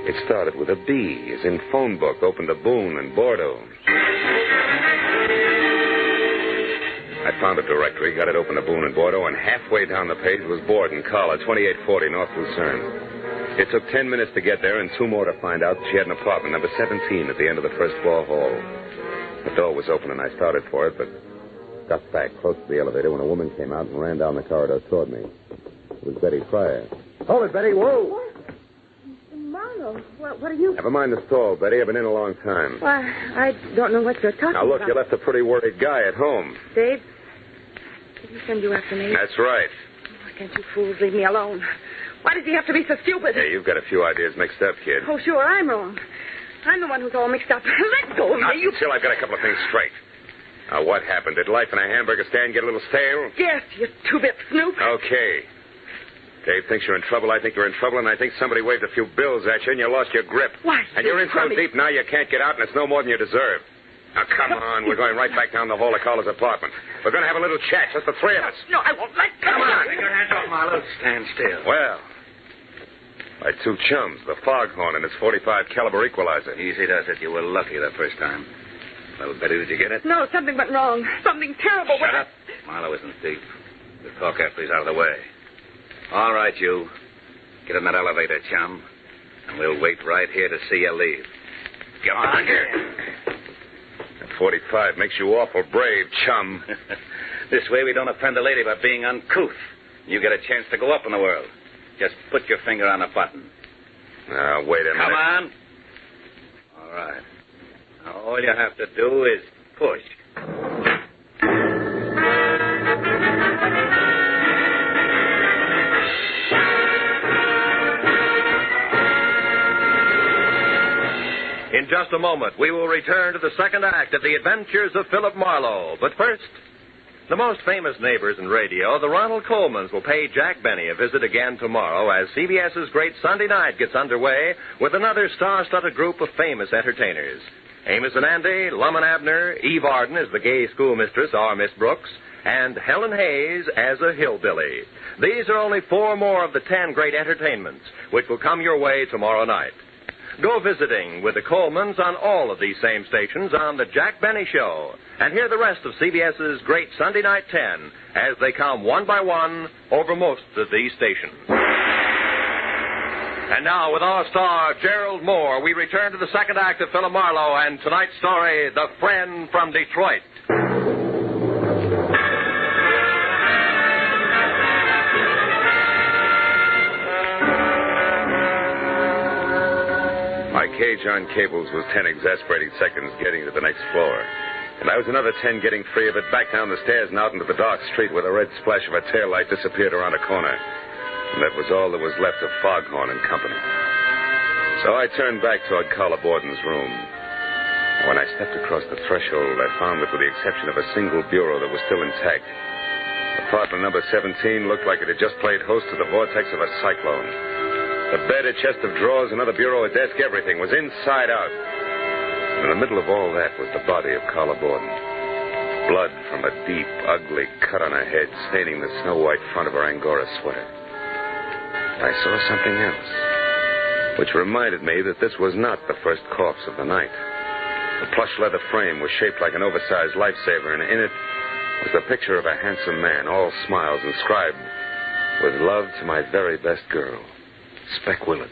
It started with a B, as in phone book, opened to Boone and Bordeaux. I found a directory, got it open to Boone and Bordeaux, and halfway down the page was Borden, Carla, 2840 North Lucerne. It took 10 minutes to get there and 2 more to find out she had an apartment, number 17, at the end of the first floor hall. The door was open and I started for it, but got back close to the elevator when a woman came out and ran down the corridor toward me. It was Betty Pryor. Hold it, Betty. Whoa. What? Marlowe, what are you... Never mind the stall, Betty. I've been in a long time. Why, I don't know what you're talking about. Now, look, you left a pretty worried guy at home. Dave, did he send you after me? That's right. Why can't you fools leave me alone? Why does he have to be so stupid? Hey, you've got a few ideas mixed up, kid. Oh, sure, I'm wrong. I'm the one who's all mixed up. Let go of me. Until I've got a couple of things straight. Now, what happened? Did life in a hamburger stand get a little stale? Yes, you two-bit snoop. Okay. Dave thinks you're in trouble. I think you're in trouble, and I think somebody waved a few bills at you, and you lost your grip. Why? And you're in so deep now you can't get out, and it's no more than you deserve. Now, come on. We're going right back down the hall to Carla's apartment. We're going to have a little chat, just the three of us. No, I won't. Let go. Come on. Take your hands off, Marlowe. Stand still. Well, my 2 chums, the Foghorn and his .45 caliber equalizer. Easy does it. You were lucky the first time. Well, Betty, did you get it? No, something went wrong. Something terrible. Shut up. Marlowe isn't deep. We'll talk after he's out of the way. All right, you. Get in that elevator, chum. And we'll wait right here to see you leave. Get on here. That 45 makes you awful brave, chum. This way we don't offend the lady by being uncouth. You get a chance to go up in the world. Just put your finger on the button. Now, wait a minute. Come on. All right. Now, all you have to do is push. In just a moment, we will return to the second act of The Adventures of Philip Marlowe. But first, the most famous neighbors in radio, the Ronald Colemans, will pay Jack Benny a visit again tomorrow as CBS's Great Sunday Night gets underway with another star-studded group of famous entertainers. Amos and Andy, Lum and Abner, Eve Arden as the gay schoolmistress, our Miss Brooks, and Helen Hayes as a hillbilly. These are only 4 more of the 10 great entertainments which will come your way tomorrow night. Go visiting with the Colemans on all of these same stations on The Jack Benny Show and hear the rest of CBS's Great Sunday Night 10 as they come one by one over most of these stations. And now, with our star, Gerald Moore, we return to the second act of Philip Marlowe and tonight's story, The Friend from Detroit. My cage on cables was 10 exasperating seconds getting to the next floor. And I was another 10 getting free of it back down the stairs and out into the dark street where the red splash of a taillight disappeared around a corner. And that was all that was left of Foghorn and Company. So I turned back toward Carla Borden's room. When I stepped across the threshold, I found that with the exception of a single bureau that was still intact, apartment number 17 looked like it had just played host to the vortex of a cyclone. The bed, a chest of drawers, another bureau, a desk, everything was inside out. In the middle of all that was the body of Carla Borden. Blood from a deep, ugly cut on her head, staining the snow-white front of her Angora sweater. I saw something else, which reminded me that this was not the first corpse of the night. The plush leather frame was shaped like an oversized lifesaver, and in it was the picture of a handsome man, all smiles, inscribed, "With love to my very best girl, Speck Willard."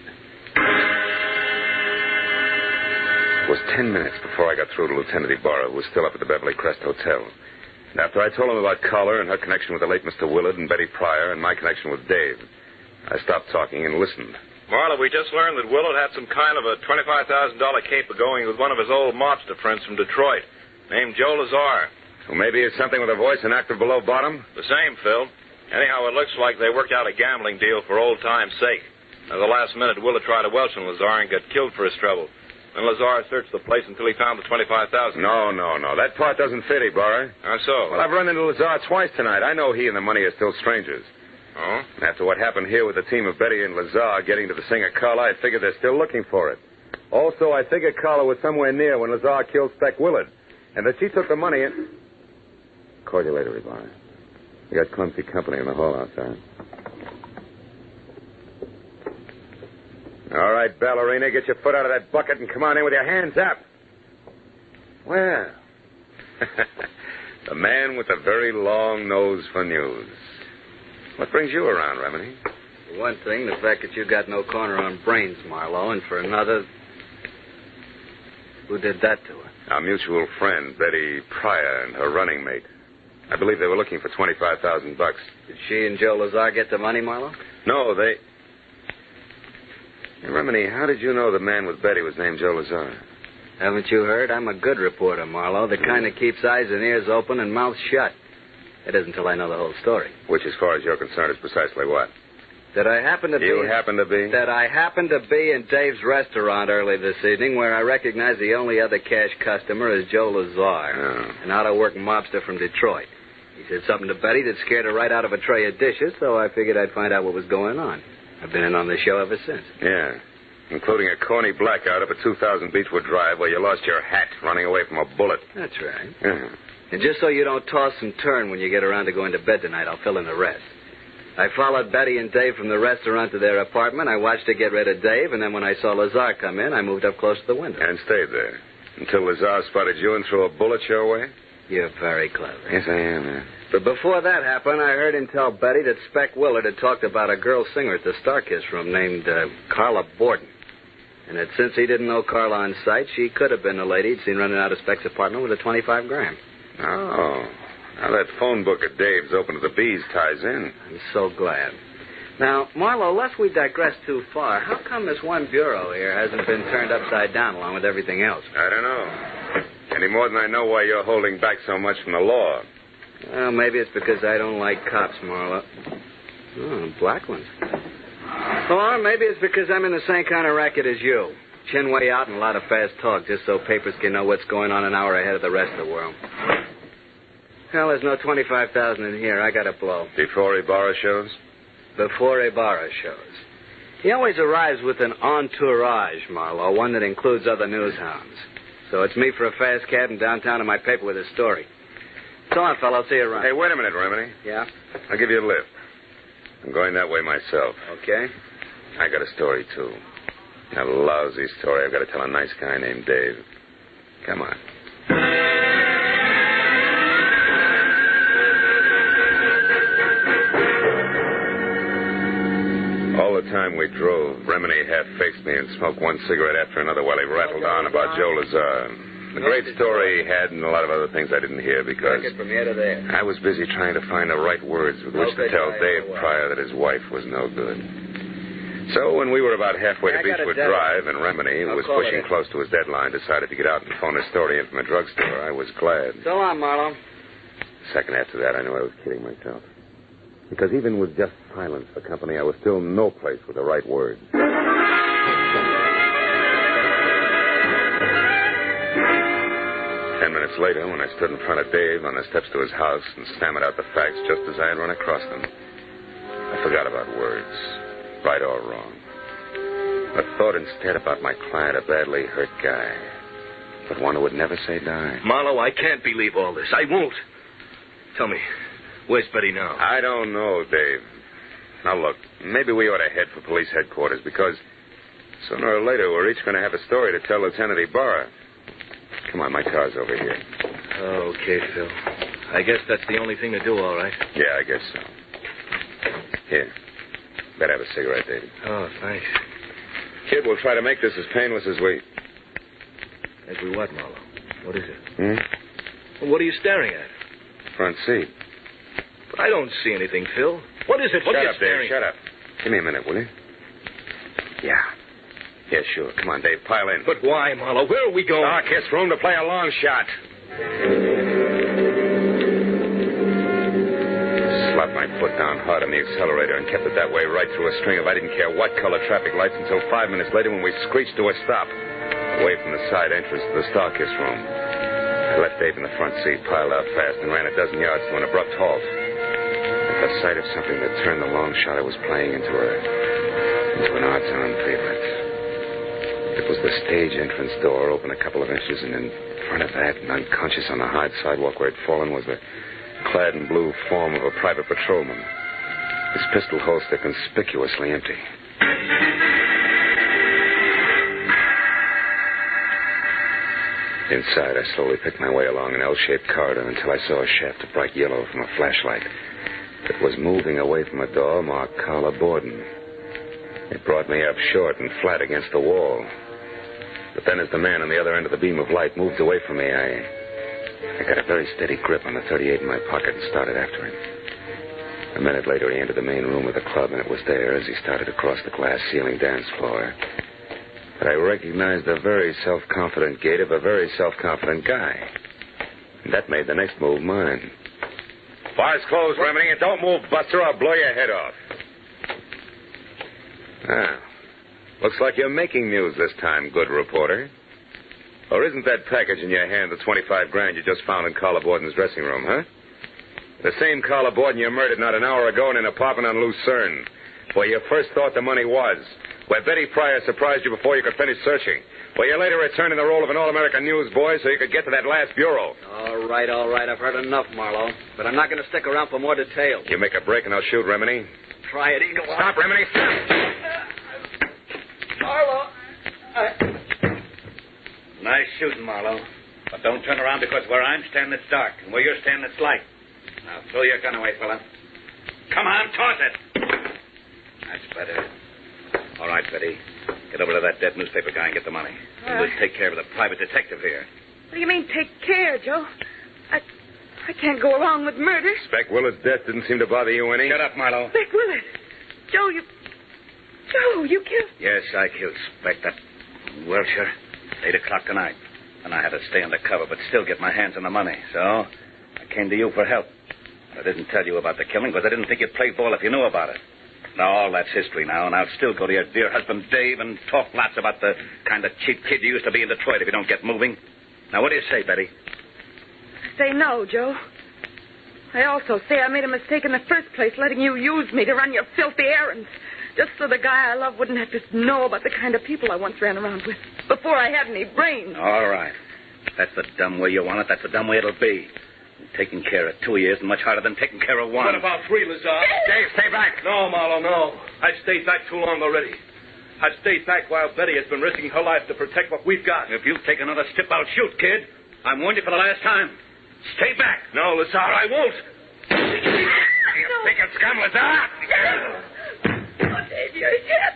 It was 10 minutes before I got through to Lieutenant Ibarra, who was still up at the Beverly Crest Hotel. And after I told him about Carla and her connection with the late Mr. Willard and Betty Pryor and my connection with Dave, I stopped talking and listened. Marlowe, we just learned that Willard had some kind of a $25,000 caper going with one of his old mobster friends from Detroit, named Joe Lazar. So maybe it's something with a voice and actor below bottom? The same, Phil. Anyhow, it looks like they worked out a gambling deal for old time's sake. At the last minute, Willard tried to welch on Lazar and got killed for his trouble. And Lazar searched the place until he found the $25,000. No. That part doesn't fit, Ibarra. How so? Well, I've run into Lazar twice tonight. I know he and the money are still strangers. Oh? And after what happened here with the team of Betty and Lazar getting to the singer Carla, I figured they're still looking for it. Also, I figured Carla was somewhere near when Lazar killed Speck Willard, and that she took the money and... Call you later, Ibarra. We got clumsy company in the hall outside. All right, ballerina, get your foot out of that bucket and come on in with your hands up. Well, the man with a very long nose for news. What brings you around, Remini? For one thing, the fact that you got no corner on brains, Marlowe, and for another, who did that to her? Our mutual friend, Betty Pryor, and her running mate. I believe they were looking for $25,000. Did she and Joe Lazar get the money, Marlowe? No, they... Hey, Remini, how did you know the man with Betty was named Joe Lazar? Haven't you heard? I'm a good reporter, Marlowe, the kind that keeps eyes and ears open and mouth shut. It isn't until I know the whole story. Which, as far as you're concerned, is precisely what? That I happen to be... You happen to be? That I happened to be in Dave's restaurant early this evening, where I recognized the only other cash customer as Joe Lazar, an out-of-work mobster from Detroit. He said something to Betty that scared her right out of a tray of dishes, so I figured I'd find out what was going on. I've been in on the show ever since. Yeah, including a corny blackout up at 2000 Beechwood Drive where you lost your hat running away from a bullet. That's right. Yeah. And just so you don't toss and turn when you get around to going to bed tonight, I'll fill in the rest. I followed Betty and Dave from the restaurant to their apartment. I watched her get rid of Dave, and then when I saw Lazar come in, I moved up close to the window. And stayed there until Lazar spotted you and threw a bullet your way? You're very clever. Yes, I am, yeah. But before that happened, I heard him tell Betty that Speck Willard had talked about a girl singer at the Starkiss room named Carla Borden. And that since he didn't know Carla on sight, she could have been the lady he'd seen running out of Speck's apartment with a 25 grand. Oh. Now that phone book of Dave's open to the bees ties in. I'm so glad. Now, Marlowe, lest we digress too far, how come this one bureau here hasn't been turned upside down along with everything else? I don't know. Any more than I know why you're holding back so much from the law. Well, maybe it's because I don't like cops, Marlowe. Oh, black ones. Or maybe it's because I'm in the same kind of racket as you. Chin way out and a lot of fast talk just so papers can know what's going on an hour ahead of the rest of the world. Well, there's no 25,000 in here. I got to blow. Before Ibarra shows? Before Ibarra shows. He always arrives with an entourage, Marlowe, one that includes other news hounds. So it's me for a fast cab and downtown to my paper with a story. So on, fellow. See you around. Hey, wait a minute, Remini. Yeah? I'll give you a lift. I'm going that way myself. Okay. I got a story, too. A lousy story I've got to tell a nice guy named Dave. Come on. All the time we drove, Remini half-faced me and smoked one cigarette after another while he rattled on about Joe Lazar. The great story he had and a lot of other things I didn't hear because from here to there. I was busy trying to find the right words with which to tell Dave Pryor that his wife was no good. So when we were about halfway to Beechwood Drive and Remini, who was pushing close to his deadline, decided to get out and phone his story in from a drugstore, I was glad. So long, Marlowe. A second after that, I knew I was kidding myself. Because even with just silence for company, I was still no place with the right words. 10 minutes later, when I stood in front of Dave on the steps to his house and stammered out the facts just as I had run across them, I forgot about words, right or wrong. But thought instead about my client, a badly hurt guy, but one who would never say die. Marlowe, I can't believe all this. I won't. Tell me, where's Betty now? I don't know, Dave. Now, look, maybe we ought to head for police headquarters because sooner or later we're each going to have a story to tell Lieutenant Ibarra. Come on, my car's over here. Okay, Phil. I guess that's the only thing to do, all right. Yeah, I guess so. Here. Better have a cigarette, Davey. Oh, thanks. Kid, we'll try to make this as painless as we... As we what, Marlowe? What is it? Hmm? What are you staring at? Front seat. But I don't see anything, Phil. What is it? What are you staring Dave. Shut up. Give me a minute, will you? Yeah. Yeah, sure. Come on, Dave. Pile in. But why, Marlowe? Where are we going? Darkest room to play a long shot. Slapped my foot down hard on the accelerator and kept it that way right through a string of I didn't care what color traffic lights until 5 minutes later when we screeched to a stop, away from the side entrance to the Starkiss room. I left Dave in the front seat, piled out fast, and ran a dozen yards to an abrupt halt. At the sight of something that turned the long shot I was playing into an odds-on favorite. It was the stage entrance door, open a couple of inches, and in front of that, and unconscious on the hard sidewalk where it had fallen, was the clad in blue form of a private patrolman, his pistol holster conspicuously empty. Inside, I slowly picked my way along an L-shaped corridor until I saw a shaft of bright yellow from a flashlight that was moving away from a door marked Carla Borden. It brought me up short and flat against the wall. But then as the man on the other end of the beam of light moved away from me, I got a very steady grip on the .38 in my pocket and started after him. A minute later, he entered the main room of the club, and it was there as he started across the glass ceiling dance floor that I recognized the very self-confident gait of a very self-confident guy. And that made the next move mine. Bar's closed, Remini, and don't move, Buster, or I'll blow your head off. Ah, looks like you're making news this time, good reporter. Or isn't that package in your hand the 25 grand you just found in Carla Borden's dressing room, huh? The same Carla Borden you murdered not an hour ago in an apartment on Lucerne, where you first thought the money was, where Betty Pryor surprised you before you could finish searching, where you later returned in the role of an all-American newsboy so you could get to that last bureau. All right. I've heard enough, Marlowe. But I'm not going to stick around for more details. You make a break and I'll shoot, Remini. Try it, Eagle. Stop, Remini, stop! Marlowe. Nice shooting, Marlowe. But don't turn around because where I'm standing it's dark, and where you're standing it's light. Now throw your gun away, fella. Come on, toss it. That's better. All right, Betty. Get over to that dead newspaper guy and get the money. And we'll take care of the private detective here. What do you mean, take care, Joe? I can't go along with murder. Spec Willard's death didn't seem to bother you any. Shut up, Marlowe. Spec Willard. Joe, you killed... Yes, I killed Spec, that Welcher. 8 o'clock tonight. And I had to stay undercover, but still get my hands on the money. So, I came to you for help. I didn't tell you about the killing, because I didn't think you'd play ball if you knew about it. Now, all that's history now, and I'll still go to your dear husband, Dave, and talk lots about the kind of cheap kid you used to be in Detroit if you don't get moving. Now, what do you say, Betty? Say no, Joe. I also say I made a mistake in the first place, letting you use me to run your filthy errands, just so the guy I love wouldn't have to know about the kind of people I once ran around with, before I had any brains. All right. That's the dumb way you want it. That's the dumb way it'll be. Taking care of 2 years is much harder than taking care of 1. What about 3, Lazar? Dave, stay back. No, Marlowe, no. I've stayed back too long already. I've stayed back while Betty has been risking her life to protect what we've got. If you take another step, I'll shoot, kid. I warned you for the last time. Stay back. No, Lazar, I won't. You think it's scum, Lazar? Oh, Dave, you're hit.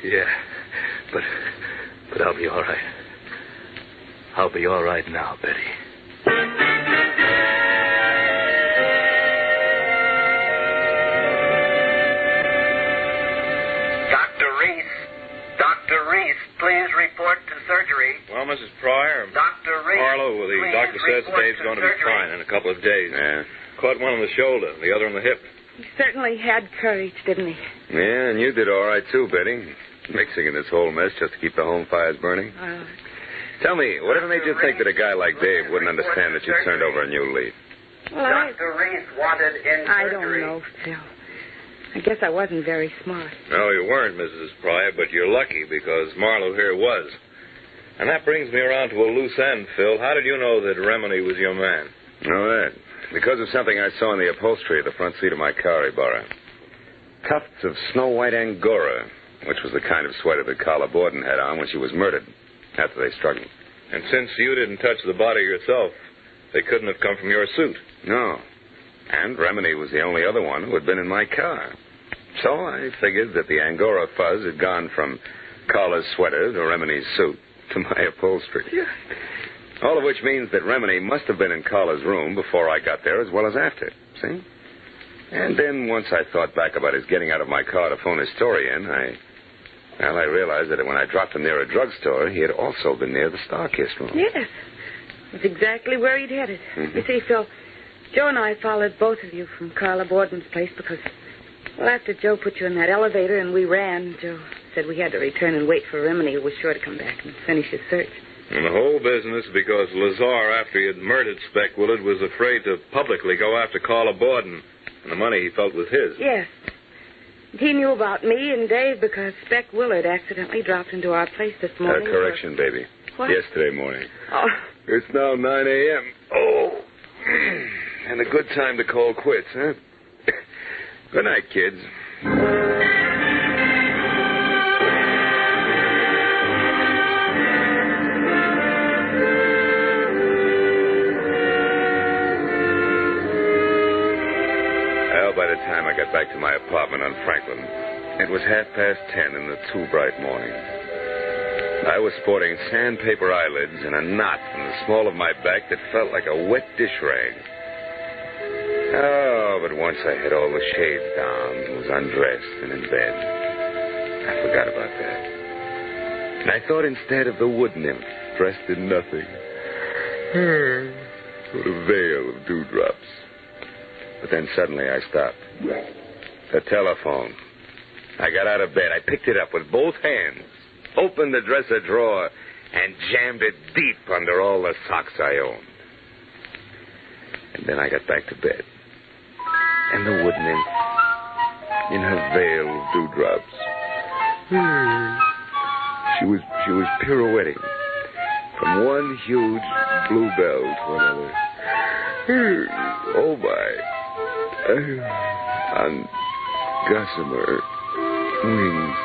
Yeah. But I'll be all right. I'll be all right now, Betty. Dr. Reese, please report to surgery. Well, Mrs. Pryor, Dr. Reese, Marlowe, the doctor says Dave's going to be fine in a couple of days. Yeah. Caught one on the shoulder, the other on the hip. He certainly had courage, didn't he? Yeah, and you did all right, too, Betty. Mixing in this whole mess just to keep the home fires burning. Tell me, whatever made you think that a guy like Dave wouldn't understand that you turned over a new leaf? Well, Dr. Reese wanted in surgery. I don't know, Phil. I guess I wasn't very smart. No, you weren't, Mrs. Pryor, but you're lucky because Marlowe here was. And that brings me around to a loose end, Phil. How did you know that Remini was your man? Know that? Because of something I saw in the upholstery at the front seat of my car he borrowed. Tufts of snow white Angora, which was the kind of sweater that Carla Borden had on when she was murdered, after they struggled. And since you didn't touch the body yourself, they couldn't have come from your suit. No. And Remini was the only other one who had been in my car. So I figured that the Angora fuzz had gone from Carla's sweater to Remini's suit to my upholstery. All of which means that Remini must have been in Carla's room before I got there as well as after. See? And then once I thought back about his getting out of my car to phone his story in, I realized that when I dropped him near a drugstore, he had also been near the Starkist room. Yes. That's exactly where he'd headed. Mm-hmm. You see, Phil, Joe and I followed both of you from Carla Borden's place because, well, after Joe put you in that elevator and we ran, Joe said we had to return and wait for Remini, who was sure to come back and finish his search. And the whole business because Lazar, after he had murdered Spec Willard, was afraid to publicly go after Carla Borden. And the money he felt was his. Yes. He knew about me and Dave because Spec Willard accidentally dropped into our place this morning. Correction, baby. What? Yesterday morning. Oh. It's now 9 a.m. Oh. And a good time to call quits, huh? Good night, kids. By the time I got back to my apartment on Franklin, it was 10:30 in the too bright morning. I was sporting sandpaper eyelids and a knot in the small of my back that felt like a wet dish rag. Oh, but once I had all the shades down and was undressed and in bed, I forgot about that. And I thought instead of the wood nymph dressed in nothing. What a veil of dewdrops. But then suddenly I stopped. The telephone. I got out of bed. I picked it up with both hands, opened the dresser drawer, and jammed it deep under all the socks I owned. And then I got back to bed. And the wood nymph, in her veil of dewdrops, she was pirouetting from one huge bluebell to another. Oh, my. On gossamer wings.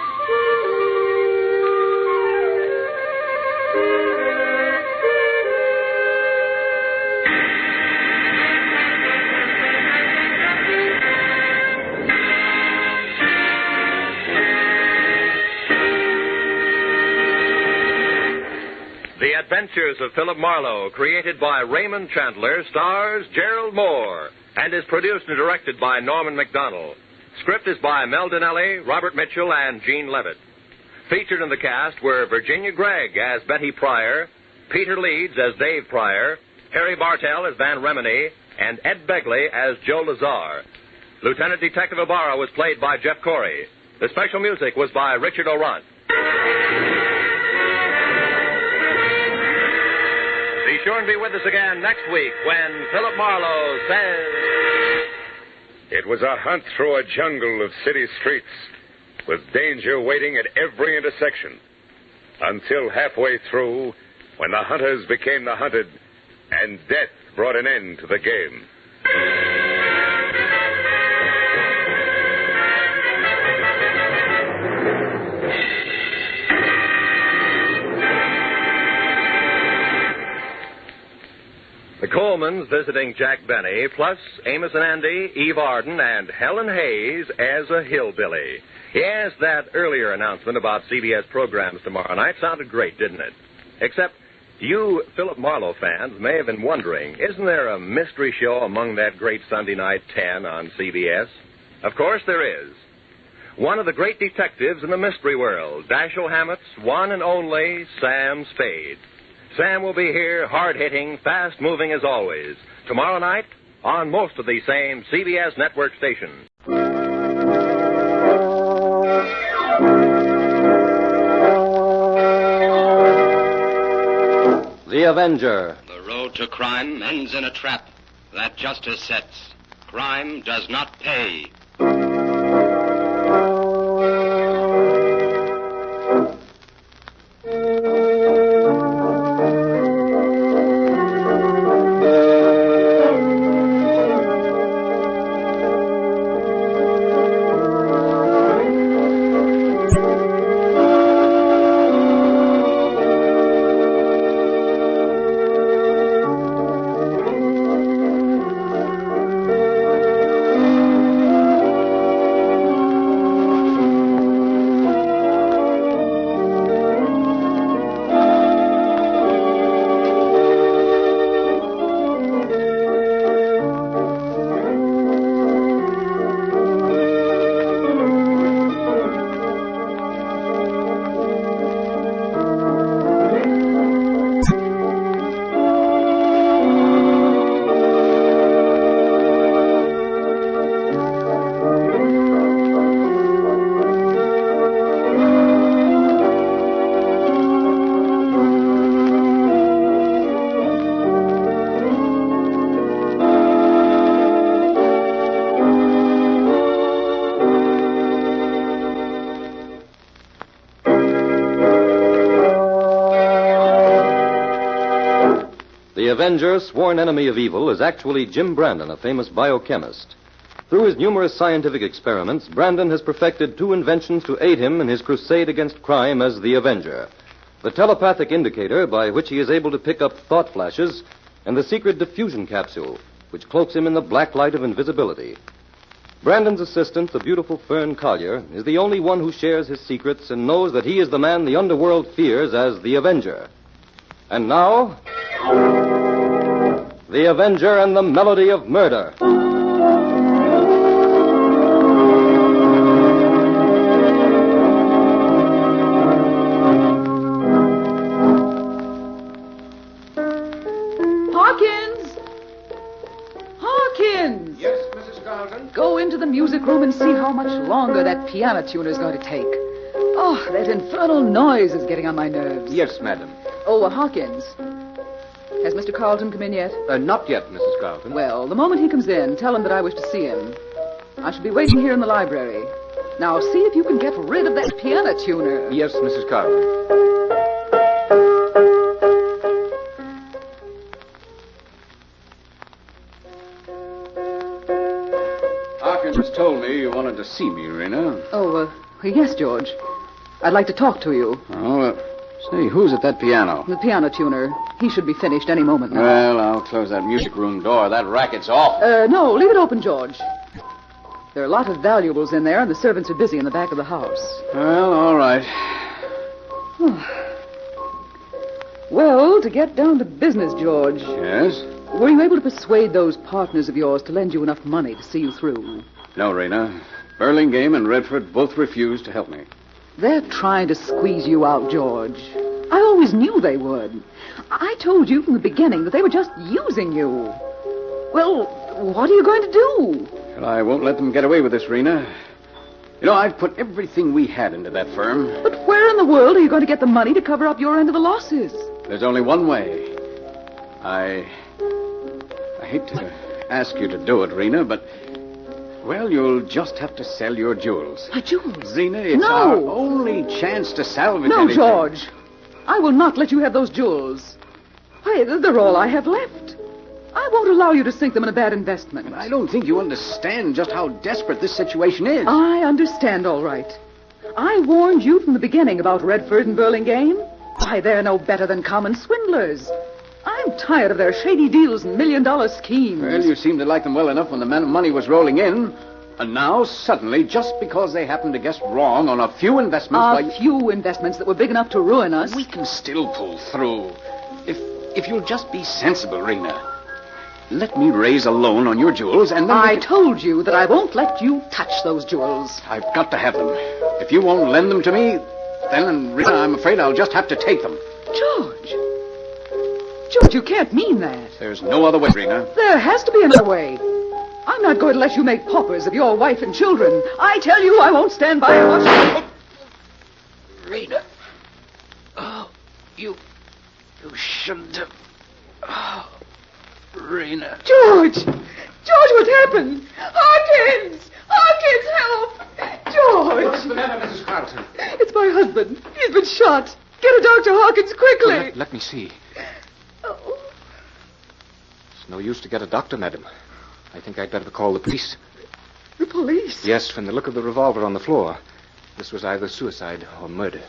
Adventures of Philip Marlowe, created by Raymond Chandler, stars Gerald Moore, and is produced and directed by Norman MacDonald. Script is by Mel Donnelly, Robert Mitchell, and Gene Levitt. Featured in the cast were Virginia Gregg as Betty Pryor, Peter Leeds as Dave Pryor, Harry Bartell as Van Remini, and Ed Begley as Joe Lazar. Lieutenant Detective Ibarra was played by Jeff Corey. The special music was by Richard O'Runt. Be sure and be with us again next week when Philip Marlowe says... It was a hunt through a jungle of city streets, with danger waiting at every intersection, until halfway through, when the hunters became the hunted, and death brought an end to the game. The Colemans visiting Jack Benny, plus Amos and Andy, Eve Arden, and Helen Hayes as a hillbilly. Yes, that earlier announcement about CBS programs tomorrow night sounded great, didn't it? Except you Philip Marlowe fans may have been wondering, isn't there a mystery show among that great Sunday night 10 on CBS? Of course there is. One of the great detectives in the mystery world, Dashiell Hammett's one and only Sam Spade. Sam will be here, hard-hitting, fast-moving as always, tomorrow night on most of the same CBS network stations. The Avenger. The road to crime ends in a trap that justice sets. Crime does not pay. The Avenger, sworn enemy of evil, is actually Jim Brandon, a famous biochemist. Through his numerous scientific experiments, Brandon has perfected two inventions to aid him in his crusade against crime as the Avenger: the telepathic indicator, by which he is able to pick up thought flashes, and the secret diffusion capsule, which cloaks him in the black light of invisibility. Brandon's assistant, the beautiful Fern Collier, is the only one who shares his secrets and knows that he is the man the underworld fears as the Avenger. And now, The Avenger and the Melody of Murder. Hawkins! Yes, Mrs. Carlton? Go into the music room and see how much longer that piano tuner is going to take. Oh, that infernal noise is getting on my nerves. Yes, madam. Oh, Hawkins. Has Mr. Carlton come in yet? Not yet, Mrs. Carlton. Well, the moment he comes in, tell him that I wish to see him. I shall be waiting here in the library. Now, see if you can get rid of that piano tuner. Yes, Mrs. Carlton. Hawkins told me you wanted to see me, Rena. Oh, yes, George. I'd like to talk to you. Oh, say, who's at that piano? The piano tuner. He should be finished any moment now. Well, I'll close that music room door. That racket's off. No, leave it open, George. There are a lot of valuables in there, and the servants are busy in the back of the house. Well, all right. Well, to get down to business, George. Yes? Were you able to persuade those partners of yours to lend you enough money to see you through? No, Rena. Burlingame and Redford both refused to help me. They're trying to squeeze you out, George. I always knew they would. I told you from the beginning that they were just using you. Well, what are you going to do? Well, I won't let them get away with this, Rena. You know, I've put everything we had into that firm. But where in the world are you going to get the money to cover up your end of the losses? There's only one way. I hate to ask you to do it, Rena, but... Well, you'll just have to sell your jewels. My jewels? Rena, it's No. our only chance to salvage No, anything. George. I will not let you have those jewels. Why, they're all I have left. I won't allow you to sink them in a bad investment. But I don't think you understand just how desperate this situation is. I understand, all right. I warned you from the beginning about Redford and Burlingame. Why, they're no better than common swindlers. I'm tired of their shady deals and million-dollar schemes. Well, you seemed to like them well enough when the money was rolling in. And now, suddenly, just because they happened to guess wrong on a few investments... few investments that were big enough to ruin us. We can still pull through. If you'll just be sensible, Rena. Let me raise a loan on your jewels, and then... I told you that I won't let you touch those jewels. I've got to have them. If you won't lend them to me, then, Rena, I'm afraid I'll just have to take them. George, you can't mean that. There's no other way, Rena. There has to be another way. I'm not going to let you make paupers of your wife and children. I tell you, I won't stand by and watch... Rena. Oh, you shouldn't have... Oh, Rena. George, what's happened? Hawkins! Help! George! What's the matter, Mrs. Carlton? It's my husband. He's been shot. Get a Dr. Hawkins quickly. Let me see. Oh. It's no use to get a doctor, madam. I think I'd better call the police. The police? Yes, from the look of the revolver on the floor. This was either suicide or murder.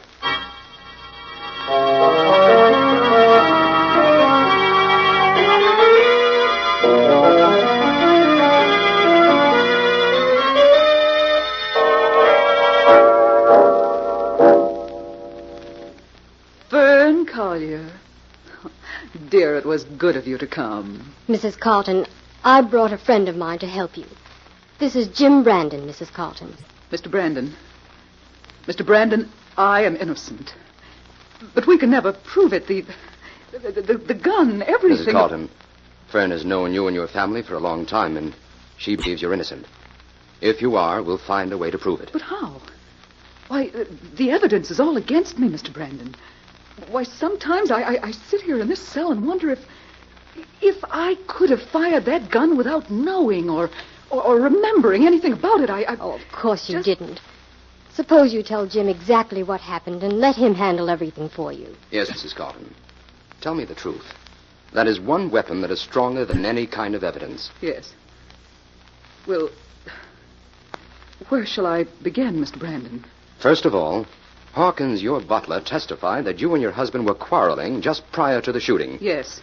Fern Collier. Dear, it was good of you to come. Mrs. Carlton, I brought a friend of mine to help you. This is Jim Brandon, Mrs. Carlton. Mr. Brandon, I am innocent. But we can never prove it. The gun, everything... Mrs. Carlton, Fern has known you and your family for a long time, and she believes you're innocent. If you are, we'll find a way to prove it. But how? Why, the evidence is all against me, Mr. Brandon. Why, sometimes I sit here in this cell and wonder if I could have fired that gun without knowing or remembering anything about it. Oh, of course you didn't. Suppose you tell Jim exactly what happened and let him handle everything for you. Yes, Mrs. Carlton. Tell me the truth. That is one weapon that is stronger than any kind of evidence. Yes. Well, where shall I begin, Mr. Brandon? First of all, Hawkins, your butler, testified that you and your husband were quarreling just prior to the shooting. Yes.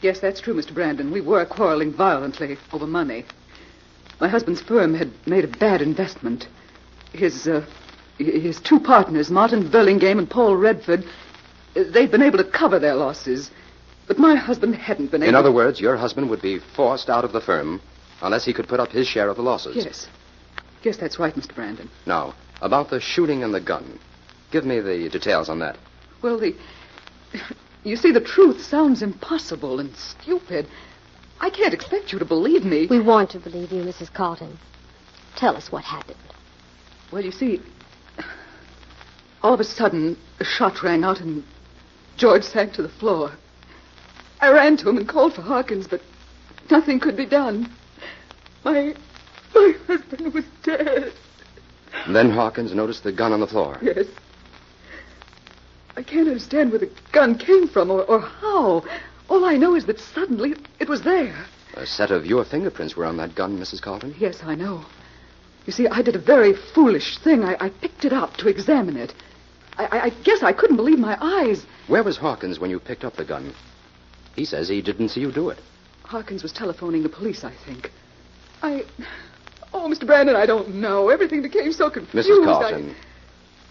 Yes, that's true, Mr. Brandon. We were quarreling violently over money. My husband's firm had made a bad investment. His two partners, Martin Burlingame and Paul Redford, they'd been able to cover their losses. But my husband hadn't been able... In other words, your husband would be forced out of the firm unless he could put up his share of the losses. Yes. Yes, that's right, Mr. Brandon. Now, about the shooting and the gun. Give me the details on that. Well, you see, the truth sounds impossible and stupid. I can't expect you to believe me. We want to believe you, Mrs. Carlton. Tell us what happened. Well, you see, all of a sudden, a shot rang out and George sank to the floor. I ran to him and called for Hawkins, but nothing could be done. My husband was dead. And then Hawkins noticed the gun on the floor. Yes. I can't understand where the gun came from or how. All I know is that suddenly it was there. A set of your fingerprints were on that gun, Mrs. Carlton? Yes, I know. You see, I did a very foolish thing. I picked it up to examine it. I guess I couldn't believe my eyes. Where was Hawkins when you picked up the gun? He says he didn't see you do it. Hawkins was telephoning the police, I think. Oh, Mr. Brandon, I don't know. Everything became so confused. Mrs. Carlton,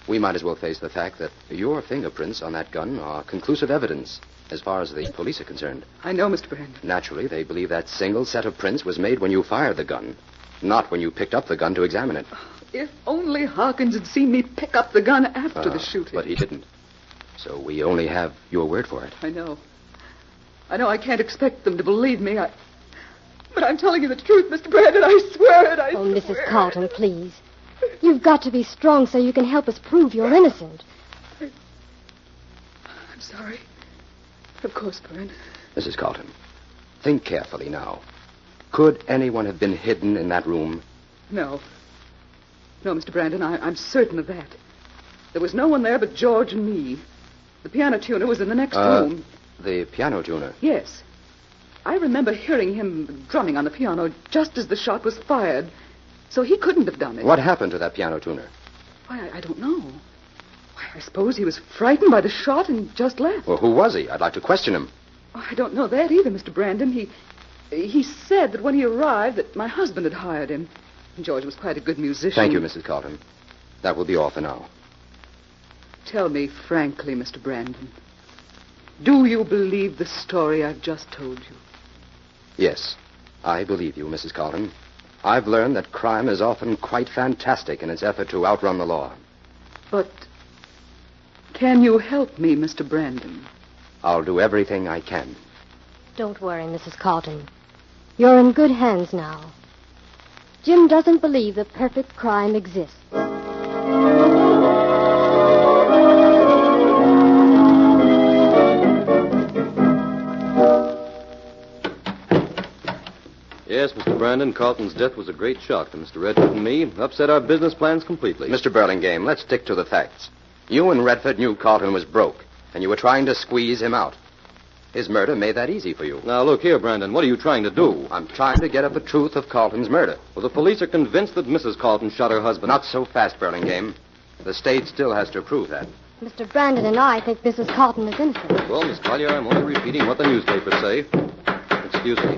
we might as well face the fact that your fingerprints on that gun are conclusive evidence as far as the police are concerned. I know, Mr. Brandon. Naturally, they believe that single set of prints was made when you fired the gun, not when you picked up the gun to examine it. If only Hawkins had seen me pick up the gun after the shooting. But he didn't. So we only have your word for it. I know. I can't expect them to believe me. But I'm telling you the truth, Mr. Brandon. I swear it. I Oh, swear Mrs. Carlton, please. You've got to be strong so you can help us prove you're innocent. I'm sorry. Of course, Brandon. Mrs. Carlton, think carefully now. Could anyone have been hidden in that room? No. No, Mr. Brandon, I'm certain of that. There was no one there but George and me. The piano tuner was in the next room. The piano tuner? Yes. I remember hearing him drumming on the piano just as the shot was fired. So he couldn't have done it. What happened to that piano tuner? Why, I don't know. Why, I suppose he was frightened by the shot and just left. Well, who was he? I'd like to question him. Oh, I don't know that either, Mr. Brandon. He said that when he arrived that my husband had hired him. George was quite a good musician. Thank you, Mrs. Carlton. That will be all for now. Tell me frankly, Mr. Brandon. Do you believe the story I've just told you? Yes, I believe you, Mrs. Carlton. I've learned that crime is often quite fantastic in its effort to outrun the law. But can you help me, Mr. Brandon? I'll do everything I can. Don't worry, Mrs. Carlton. You're in good hands now. Jim doesn't believe that perfect crime exists. Yes, Mr. Brandon, Carlton's death was a great shock to Mr. Redford and me. Upset our business plans completely. Mr. Burlingame, let's stick to the facts. You and Redford knew Carlton was broke, and you were trying to squeeze him out. His murder made that easy for you. Now, look here, Brandon. What are you trying to do? I'm trying to get at the truth of Carlton's murder. Well, the police are convinced that Mrs. Carlton shot her husband. Not so fast, Burlingame. The state still has to prove that. Mr. Brandon and I think Mrs. Carlton is innocent. Well, Miss Collier, I'm only repeating what the newspapers say. Excuse me.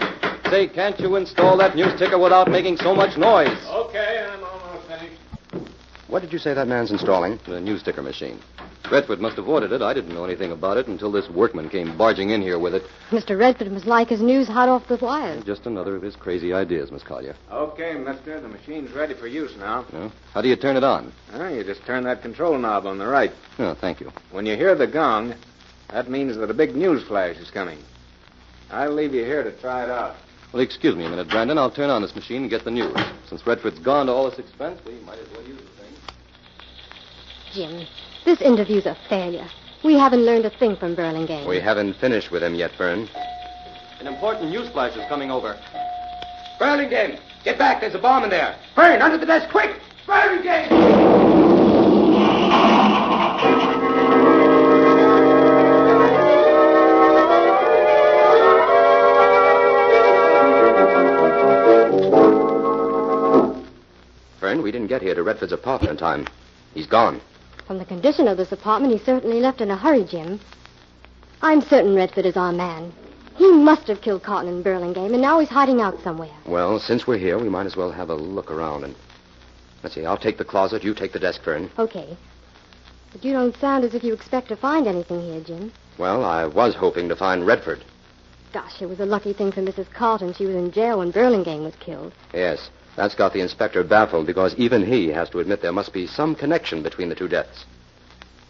Say, can't you install that news ticker without making so much noise? Okay, I'm almost finished. What did you say that man's installing? The news ticker machine. Redford must have ordered it. I didn't know anything about it until this workman came barging in here with it. Mr. Redford was like his news hot off the wire. Just another of his crazy ideas, Miss Collier. Okay, mister. The machine's ready for use now. Yeah? How do you turn it on? You just turn that control knob on the right. Oh, thank you. When you hear the gong, that means that a big news flash is coming. I'll leave you here to try it out. Well, excuse me a minute, Brandon. I'll turn on this machine and get the news. Since Redford's gone to all this expense, we might as well use the thing. Jim, this interview's a failure. We haven't learned a thing from Burlingame. We haven't finished with him yet, Fern. An important news flash is coming over. Burlingame, get back. There's a bomb in there. Fern, under the desk, quick! Burlingame! Fern, we didn't get here to Redford's apartment in time. He's gone. From the condition of this apartment, he certainly left in a hurry, Jim. I'm certain Redford is our man. He must have killed Carlton in Burlingame, and now he's hiding out somewhere. Well, since we're here, we might as well have a look around. And let's see, I'll take the closet, you take the desk, Fern. Okay. But you don't sound as if you expect to find anything here, Jim. Well, I was hoping to find Redford. Gosh, it was a lucky thing for Mrs. Carlton. She was in jail when Burlingame was killed. Yes, that's got the inspector baffled because even he has to admit there must be some connection between the two deaths.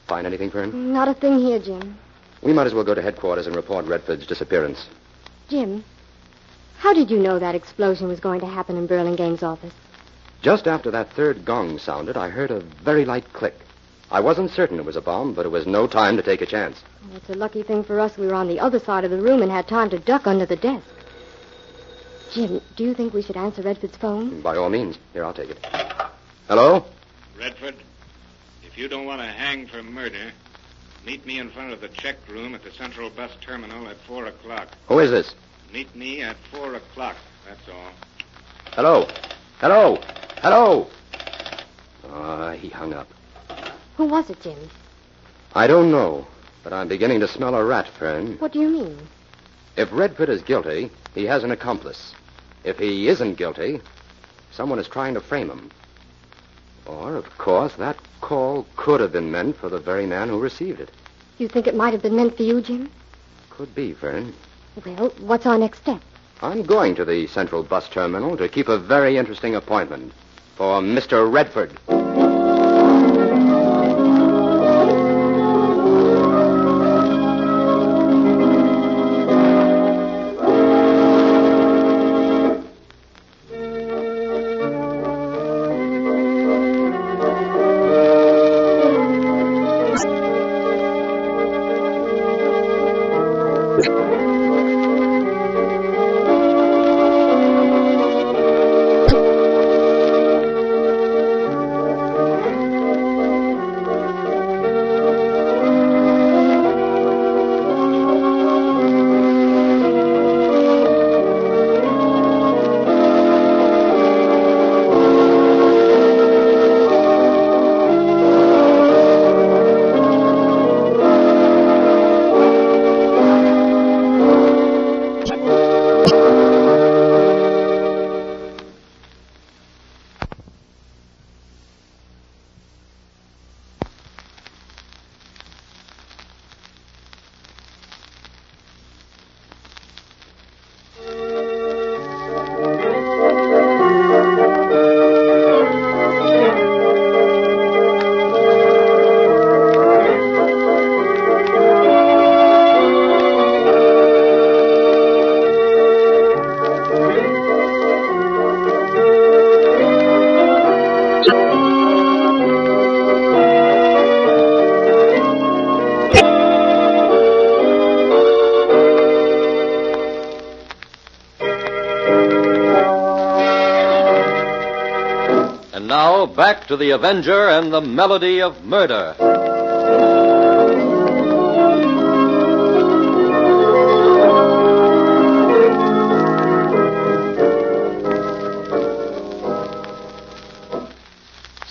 Find anything, Fern? Not a thing here, Jim. We might as well go to headquarters and report Redford's disappearance. Jim, how did you know that explosion was going to happen in Burlingame's office? Just after that third gong sounded, I heard a very light click. I wasn't certain it was a bomb, but it was no time to take a chance. Well, it's a lucky thing for us we were on the other side of the room and had time to duck under the desk. Jim, do you think we should answer Redford's phone? By all means. Here, I'll take it. Hello? Redford, if you don't want to hang for murder, meet me in front of the check room at the Central Bus Terminal at 4 o'clock. Who is this? Meet me at 4 o'clock, that's all. Hello? Hello? Hello? He hung up. Who was it, Jim? I don't know, but I'm beginning to smell a rat, Fern. What do you mean? If Redford is guilty, he has an accomplice. If he isn't guilty, someone is trying to frame him. Or, of course, that call could have been meant for the very man who received it. You think it might have been meant for you, Jim? Could be, Fern. Well, what's our next step? I'm going to the Central Bus Terminal to keep a very interesting appointment for Mr. Redford. And now, back to the Avenger and the Melody of Murder.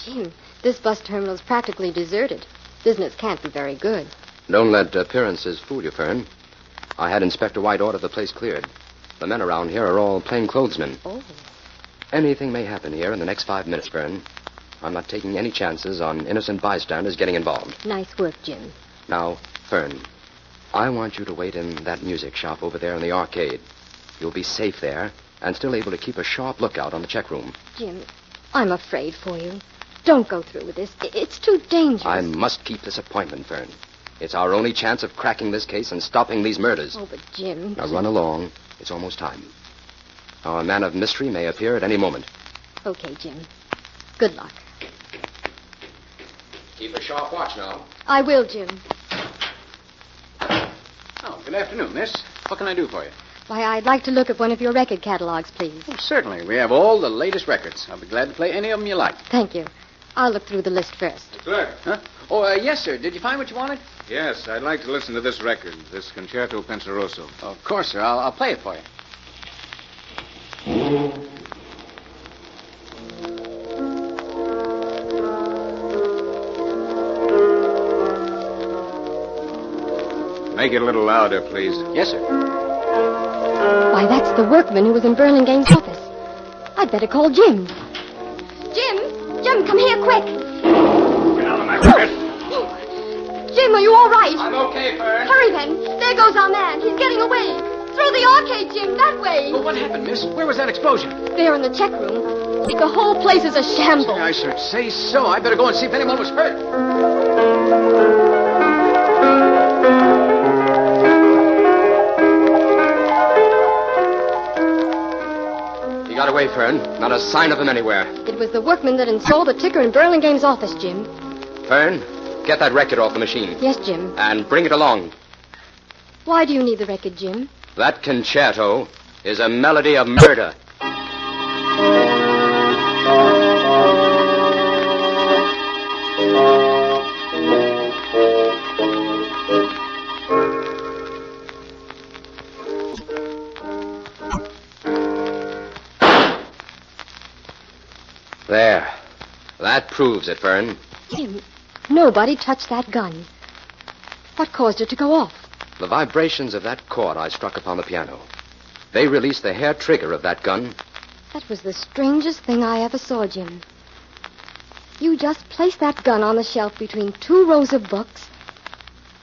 Jim, this bus terminal's practically deserted. Business can't be very good. Don't let appearances fool you, Fern. I had Inspector White order the place cleared. The men around here are all plainclothesmen. Oh. Anything may happen here in the next 5 minutes, Fern. I'm not taking any chances on innocent bystanders getting involved. Nice work, Jim. Now, Fern, I want you to wait in that music shop over there in the arcade. You'll be safe there and still able to keep a sharp lookout on the check room. Jim, I'm afraid for you. Don't go through with this. It's too dangerous. I must keep this appointment, Fern. It's our only chance of cracking this case and stopping these murders. Oh, but Jim... Now run along. It's almost time. Our man of mystery may appear at any moment. Okay, Jim. Good luck. Keep a sharp watch now. I will, Jim. Oh, good afternoon, miss. What can I do for you? Why, I'd like to look at one of your record catalogs, please. Oh, certainly. We have all the latest records. I'll be glad to play any of them you like. Thank you. I'll look through the list first. Clerk. Huh? Oh, yes, sir. Did you find what you wanted? Yes, I'd like to listen to this record, this Concerto Penseroso. Of course, sir. I'll play it for you. Make it a little louder, please. Yes, sir. Why, that's the workman who was in Burlingame's office. I'd better call Jim. Jim, come here, quick. Get out of my record. Jim, are you all right? I'm okay, Fern. Hurry, then. There goes our man. He's getting away. Through the arcade, Jim, that way. Well, what happened, miss? Where was that explosion? There in the check room. The whole place is a shambles. I should say so. I better go and see if anyone was hurt. He got away, Fern. Not a sign of him anywhere. It was the workman that installed the ticker in Burlingame's office, Jim. Fern, get that record off the machine. Yes, Jim. And bring it along. Why do you need the record, Jim? That concerto is a melody of murder. There. That proves it, Fern. Jim, nobody touched that gun. What caused it to go off? The vibrations of that chord I struck upon the piano. They released the hair trigger of that gun. That was the strangest thing I ever saw, Jim. You just placed that gun on the shelf between 2 rows of books,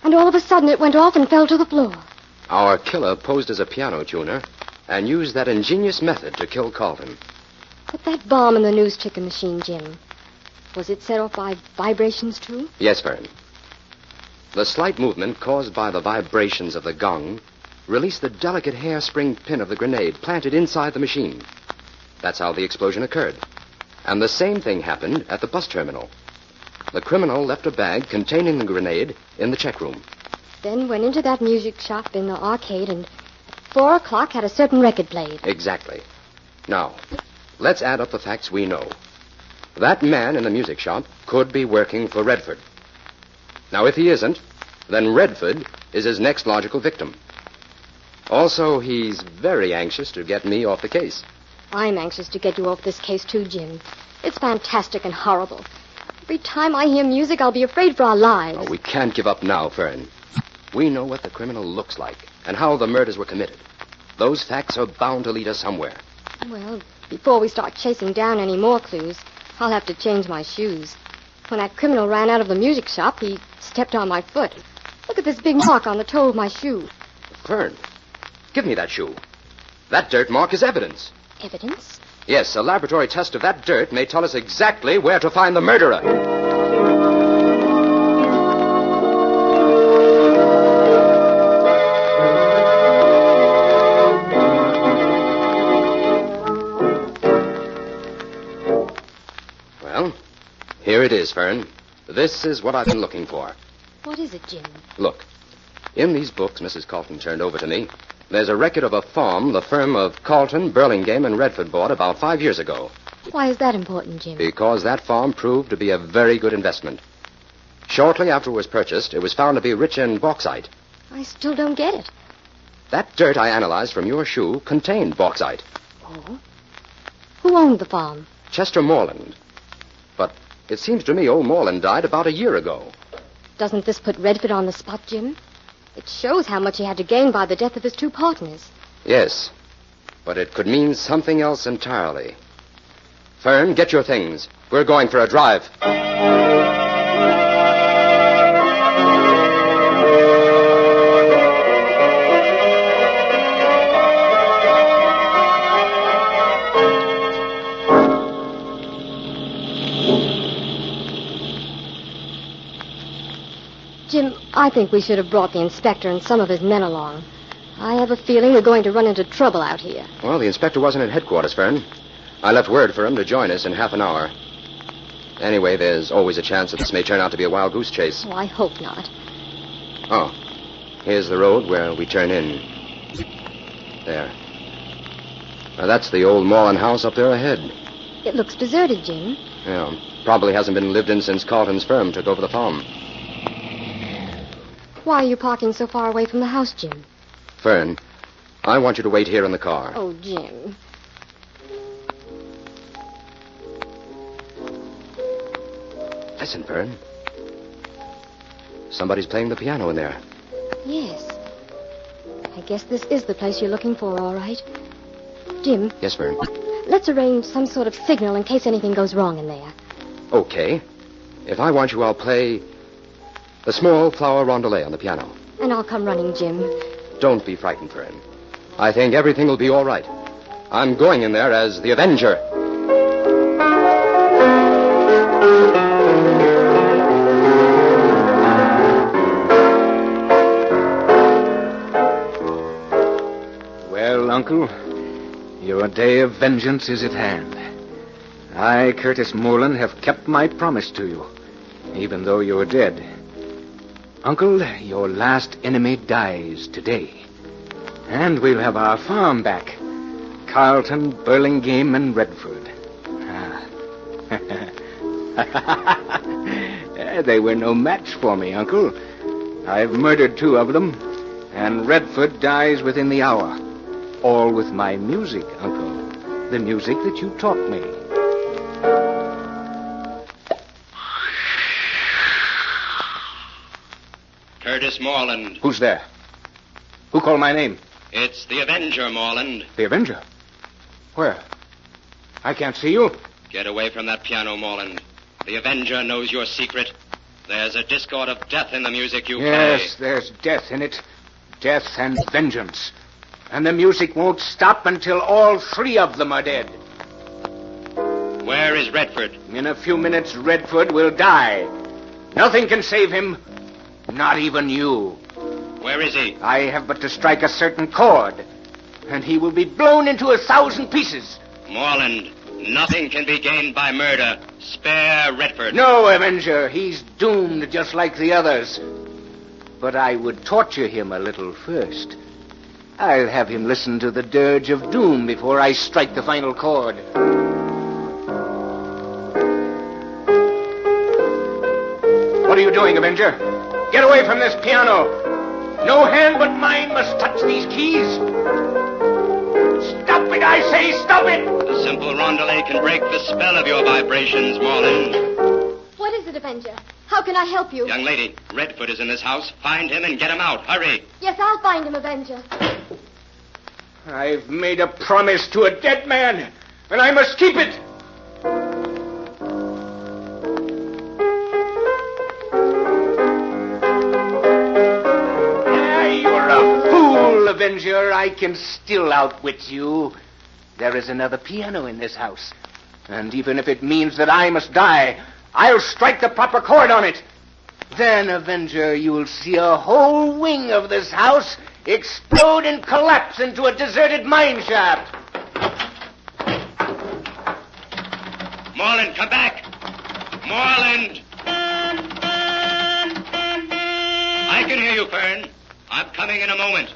and all of a sudden it went off and fell to the floor. Our killer posed as a piano tuner and used that ingenious method to kill Carlton. But that bomb in the news ticker machine, Jim, was it set off by vibrations, too? Yes, Fern. The slight movement caused by the vibrations of the gong released the delicate hairspring pin of the grenade planted inside the machine. That's how the explosion occurred. And the same thing happened at the bus terminal. The criminal left a bag containing the grenade in the check room. Then went into that music shop in the arcade and at 4 o'clock had a certain record played. Exactly. Now, let's add up the facts we know. That man in the music shop could be working for Redford. Now, if he isn't, then Redford is his next logical victim. Also, he's very anxious to get me off the case. I'm anxious to get you off this case, too, Jim. It's fantastic and horrible. Every time I hear music, I'll be afraid for our lives. Oh, we can't give up now, Fern. We know what the criminal looks like and how the murders were committed. Those facts are bound to lead us somewhere. Well, before we start chasing down any more clues, I'll have to change my shoes. When that criminal ran out of the music shop, he stepped on my foot. Look at this big mark on the toe of my shoe. Fern, give me that shoe. That dirt mark is evidence. Evidence? Yes, a laboratory test of that dirt may tell us exactly where to find the murderer. Well, here it is, Fern. This is what I've been looking for. What is it, Jim? Look, in these books Mrs. Carlton turned over to me, there's a record of a farm the firm of Carlton, Burlingame, and Redford bought about 5 years ago. Why is that important, Jim? Because that farm proved to be a very good investment. Shortly after it was purchased, it was found to be rich in bauxite. I still don't get it. That dirt I analyzed from your shoe contained bauxite. Oh? Who owned the farm? Chester Morland. But it seems to me old Morland died about a year ago. Doesn't this put Redford on the spot, Jim? It shows how much he had to gain by the death of his 2 partners. Yes, but it could mean something else entirely. Fern, get your things. We're going for a drive. Jim, I think we should have brought the inspector and some of his men along. I have a feeling we're going to run into trouble out here. Well, the inspector wasn't at headquarters, Fern. I left word for him to join us in half an hour. Anyway, there's always a chance that this may turn out to be a wild goose chase. Oh, I hope not. Oh, here's the road where we turn in. There. Now, that's the old Morland house up there ahead. It looks deserted, Jim. Yeah, probably hasn't been lived in since Carlton's firm took over the farm. Why are you parking so far away from the house, Jim? Fern, I want you to wait here in the car. Oh, Jim. Listen, Fern. Somebody's playing the piano in there. Yes. I guess this is the place you're looking for, all right. Jim. Yes, Fern. Let's arrange some sort of signal in case anything goes wrong in there. Okay. If I want you, I'll play the small flower rondelay on the piano. And I'll come running, Jim. Don't be frightened, Fern. I think everything will be all right. I'm going in there as the Avenger. Well, Uncle, your day of vengeance is at hand. I, Curtis Moreland, have kept my promise to you, even though you're dead. Uncle, your last enemy dies today. And we'll have our farm back. Carlton, Burlingame, and Redford. They were no match for me, Uncle. I've murdered 2 of them, and Redford dies within the hour. All with my music, Uncle. The music that you taught me. Curtis Moreland. Who's there? Who called my name? It's the Avenger, Moreland. The Avenger? Where? I can't see you. Get away from that piano, Moreland. The Avenger knows your secret. There's a discord of death in the music you Yes, there's death in it. Death and vengeance. And the music won't stop until all three of them are dead. play. Where is Redford? In a few minutes, Redford will die. Nothing can save him. Not even you. Where is he? I have but to strike a certain chord, and he will be blown into 1,000 pieces. Morland, nothing can be gained by murder. Spare Redford. No, Avenger. He's doomed just like the others. But I would torture him a little first. I'll have him listen to the dirge of doom before I strike the final chord. What are you doing, Avenger? Get away from this piano. No hand but mine must touch these keys. Stop it, I say, stop it! A simple rondelay can break the spell of your vibrations, Morland. What is it, Avenger? How can I help you? Young lady, Redford is in this house. Find him and get him out. Hurry. Yes, I'll find him, Avenger. I've made a promise to a dead man, and I must keep it. You're a fool, Avenger. I can still outwit you. There is another piano in this house. And even if it means that I must die, I'll strike the proper chord on it. Then, Avenger, you'll see a whole wing of this house explode and collapse into a deserted mine shaft. Morland, come back. Morland. I can hear you, Fern. I'm coming in a moment.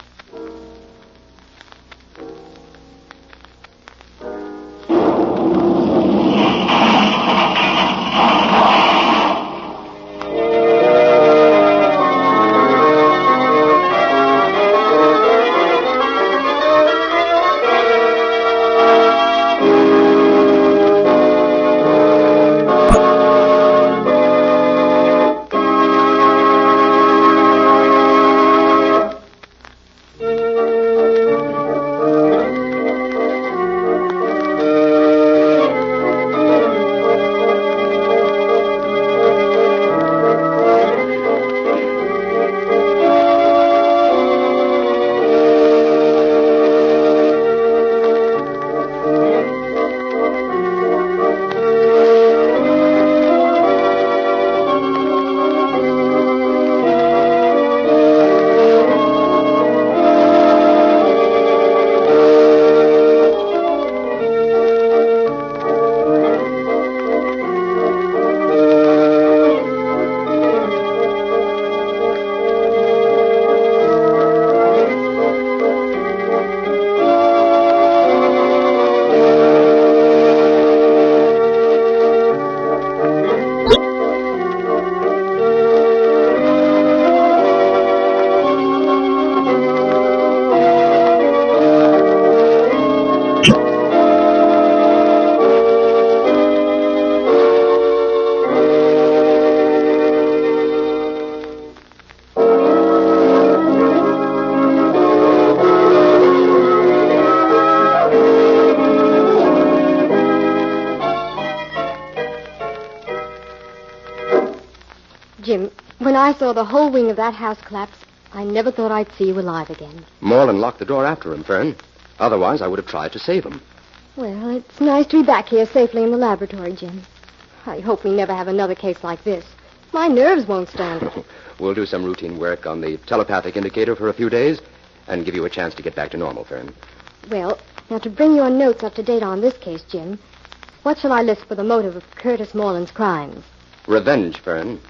Jim, when I saw the whole wing of that house collapse, I never thought I'd see you alive again. Morland locked the door after him, Fern. Otherwise, I would have tried to save him. Well, it's nice to be back here safely in the laboratory, Jim. I hope we never have another case like this. My nerves won't stand it. We'll do some routine work on the telepathic indicator for a few days and give you a chance to get back to normal, Fern. Well, now to bring your notes up to date on this case, Jim, what shall I list for the motive of Curtis Morland's crimes? Revenge, Fern.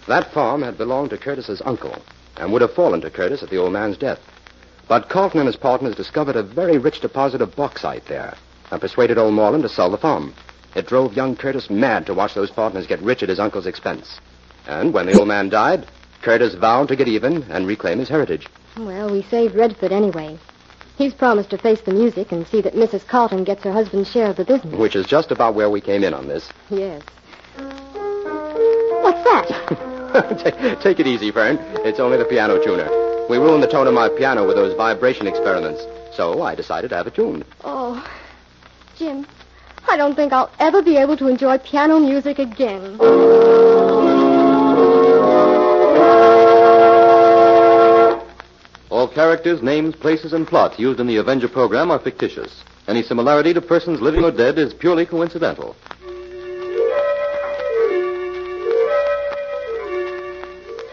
That farm had belonged to Curtis's uncle and would have fallen to Curtis at the old man's death. But Carlton and his partners discovered a very rich deposit of bauxite there and persuaded old Morland to sell the farm. It drove young Curtis mad to watch those partners get rich at his uncle's expense. And when the old man died, Curtis vowed to get even and reclaim his heritage. Well, we saved Redford anyway. He's promised to face the music and see that Mrs. Carlton gets her husband's share of the business. Which is just about where we came in on this. Yes. What's that? Take it easy, Fern. It's only the piano tuner. We ruined the tone of my piano with those vibration experiments. So I decided to have it tuned. Oh, Jim, I don't think I'll ever be able to enjoy piano music again. All characters, names, places, and plots used in the Avenger program are fictitious. Any similarity to persons living or dead is purely coincidental.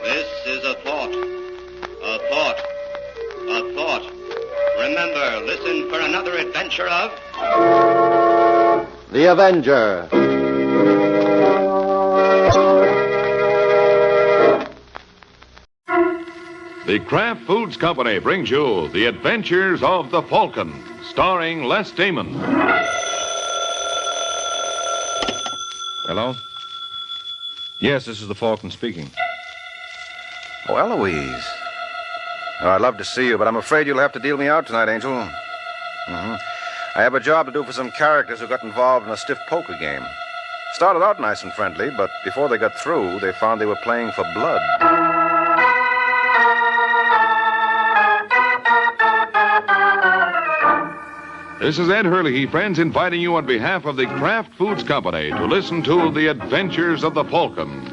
This is a thought. A thought. A thought. Remember, listen for another adventure of... The Avenger. The Kraft Foods Company brings you The Adventures of the Falcon, starring Les Damon. Hello? Yes, this is the Falcon speaking. Oh, Eloise. Oh, I'd love to see you, but I'm afraid you'll have to deal me out tonight, Angel. I have a job to do for some characters who got involved in a stiff poker game. Started out nice and friendly, but before they got through, they found they were playing for blood. This is Ed Hurley, friends, inviting you on behalf of the Kraft Foods Company to listen to The Adventures of the Falcon.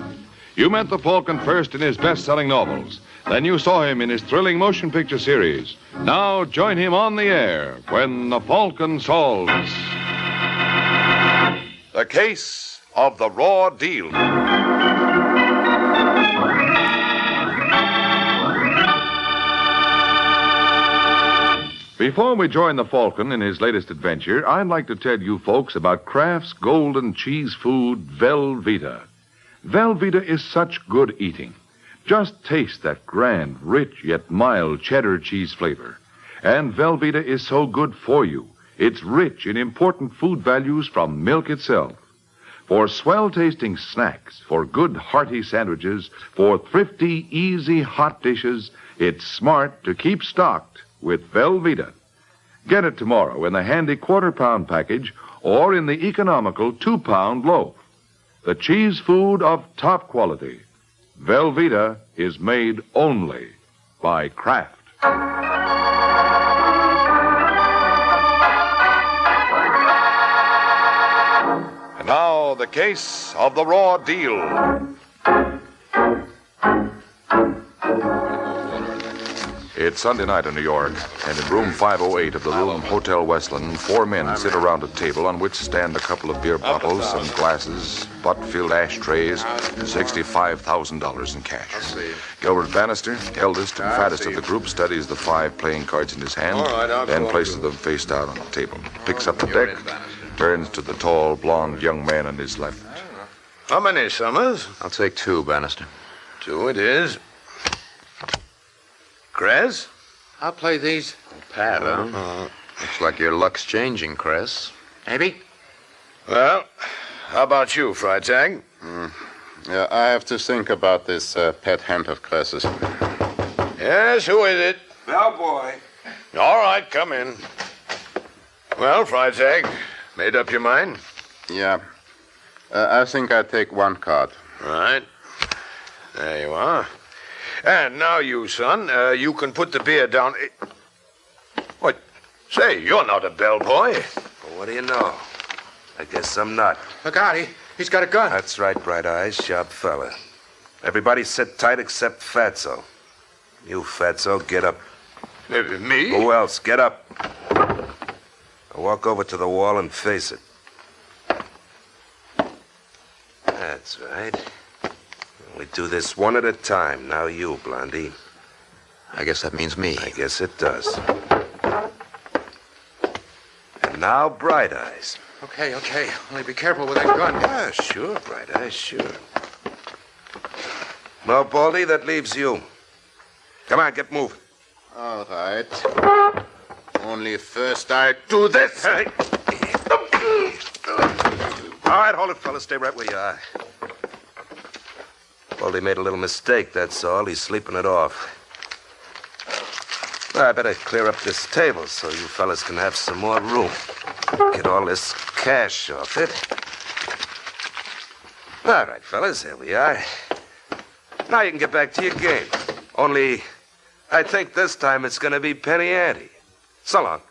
You met the Falcon first in his best-selling novels. Then you saw him in his thrilling motion picture series. Now join him on the air when the Falcon solves The Case of the Raw Deal. Before we join the Falcon in his latest adventure, I'd like to tell you folks about Kraft's golden cheese food, Velveeta. Velveeta is such good eating. Just taste that grand, rich, yet mild cheddar cheese flavor. And Velveeta is so good for you. It's rich in important food values from milk itself. For swell-tasting snacks, for good, hearty sandwiches, for thrifty, easy, hot dishes, it's smart to keep stocked with Velveeta. Get it tomorrow in the handy quarter-pound package or in the economical 2-pound loaf. The cheese food of top quality. Velveeta is made only by Kraft. And now, the case of the raw deal. It's Sunday night in New York, and in room 508 of the Room Hotel Westland, 4 men sit around a table on which stand a couple of beer bottles, some glasses, butt-filled ashtrays, $65,000 in cash. Gilbert Bannister, eldest and fattest of the group, studies the 5 playing cards in his hand, then places them face down on the table. Picks up the deck, turns to the tall, blond young man on his left. How many, Summers? I'll take 2, Bannister. 2 it is. Kress? I'll play these. Pat, huh? Looks like your luck's changing, Kress. Maybe? Well, how about you, Freitag? Yeah, I have to think about this pet hemp of Kress's. Yes, who is it? Bellboy. All right, come in. Well, Freitag, made up your mind? Yeah. I think I'll take 1 card. Right. There you are. And now you, son, you can put the beer down. What? Say, you're not a bellboy. Well, what do you know? I guess I'm not. Look out, he's got a gun. That's right, Bright Eyes, sharp fella. Everybody sit tight except Fatso. You, Fatso, get up. Me? Who else? Get up. Now walk over to the wall and face it. That's right. We do this one at a time. Now you, Blondie. I guess that means me. I guess it does. And now, Bright Eyes. Okay. Only be careful with that gun. Yeah, sure, Bright Eyes, sure. No, Baldy, that leaves you. Come on, get moving. All right. Only first I do this. Hey. All right, hold it, fellas. Stay right where you are. Baldy made a little mistake, that's all. He's sleeping it off. Well, I better clear up this table so you fellas can have some more room. Get all this cash off it. All right, fellas, here we are. Now you can get back to your game. Only, I think this time it's going to be penny ante. So long.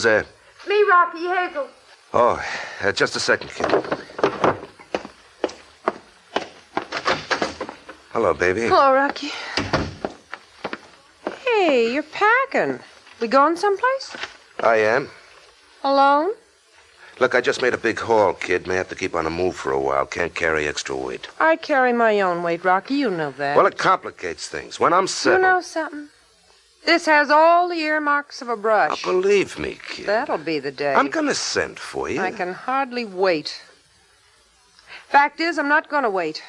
was that? Me, Rocky Hazel. Oh, just a second, kid. Hello, baby. Hello, Rocky. Hey, you're packing. We going someplace? I am. Alone? Look, I just made a big haul, kid. May have to keep on the move for a while. Can't carry extra weight. I carry my own weight, Rocky. You know that. Well, it complicates things. When I'm settled... You know something? This has all the earmarks of a brush. Now, believe me, kid. That'll be the day. I'm going to send for you. I can hardly wait. Fact is, I'm not going to wait.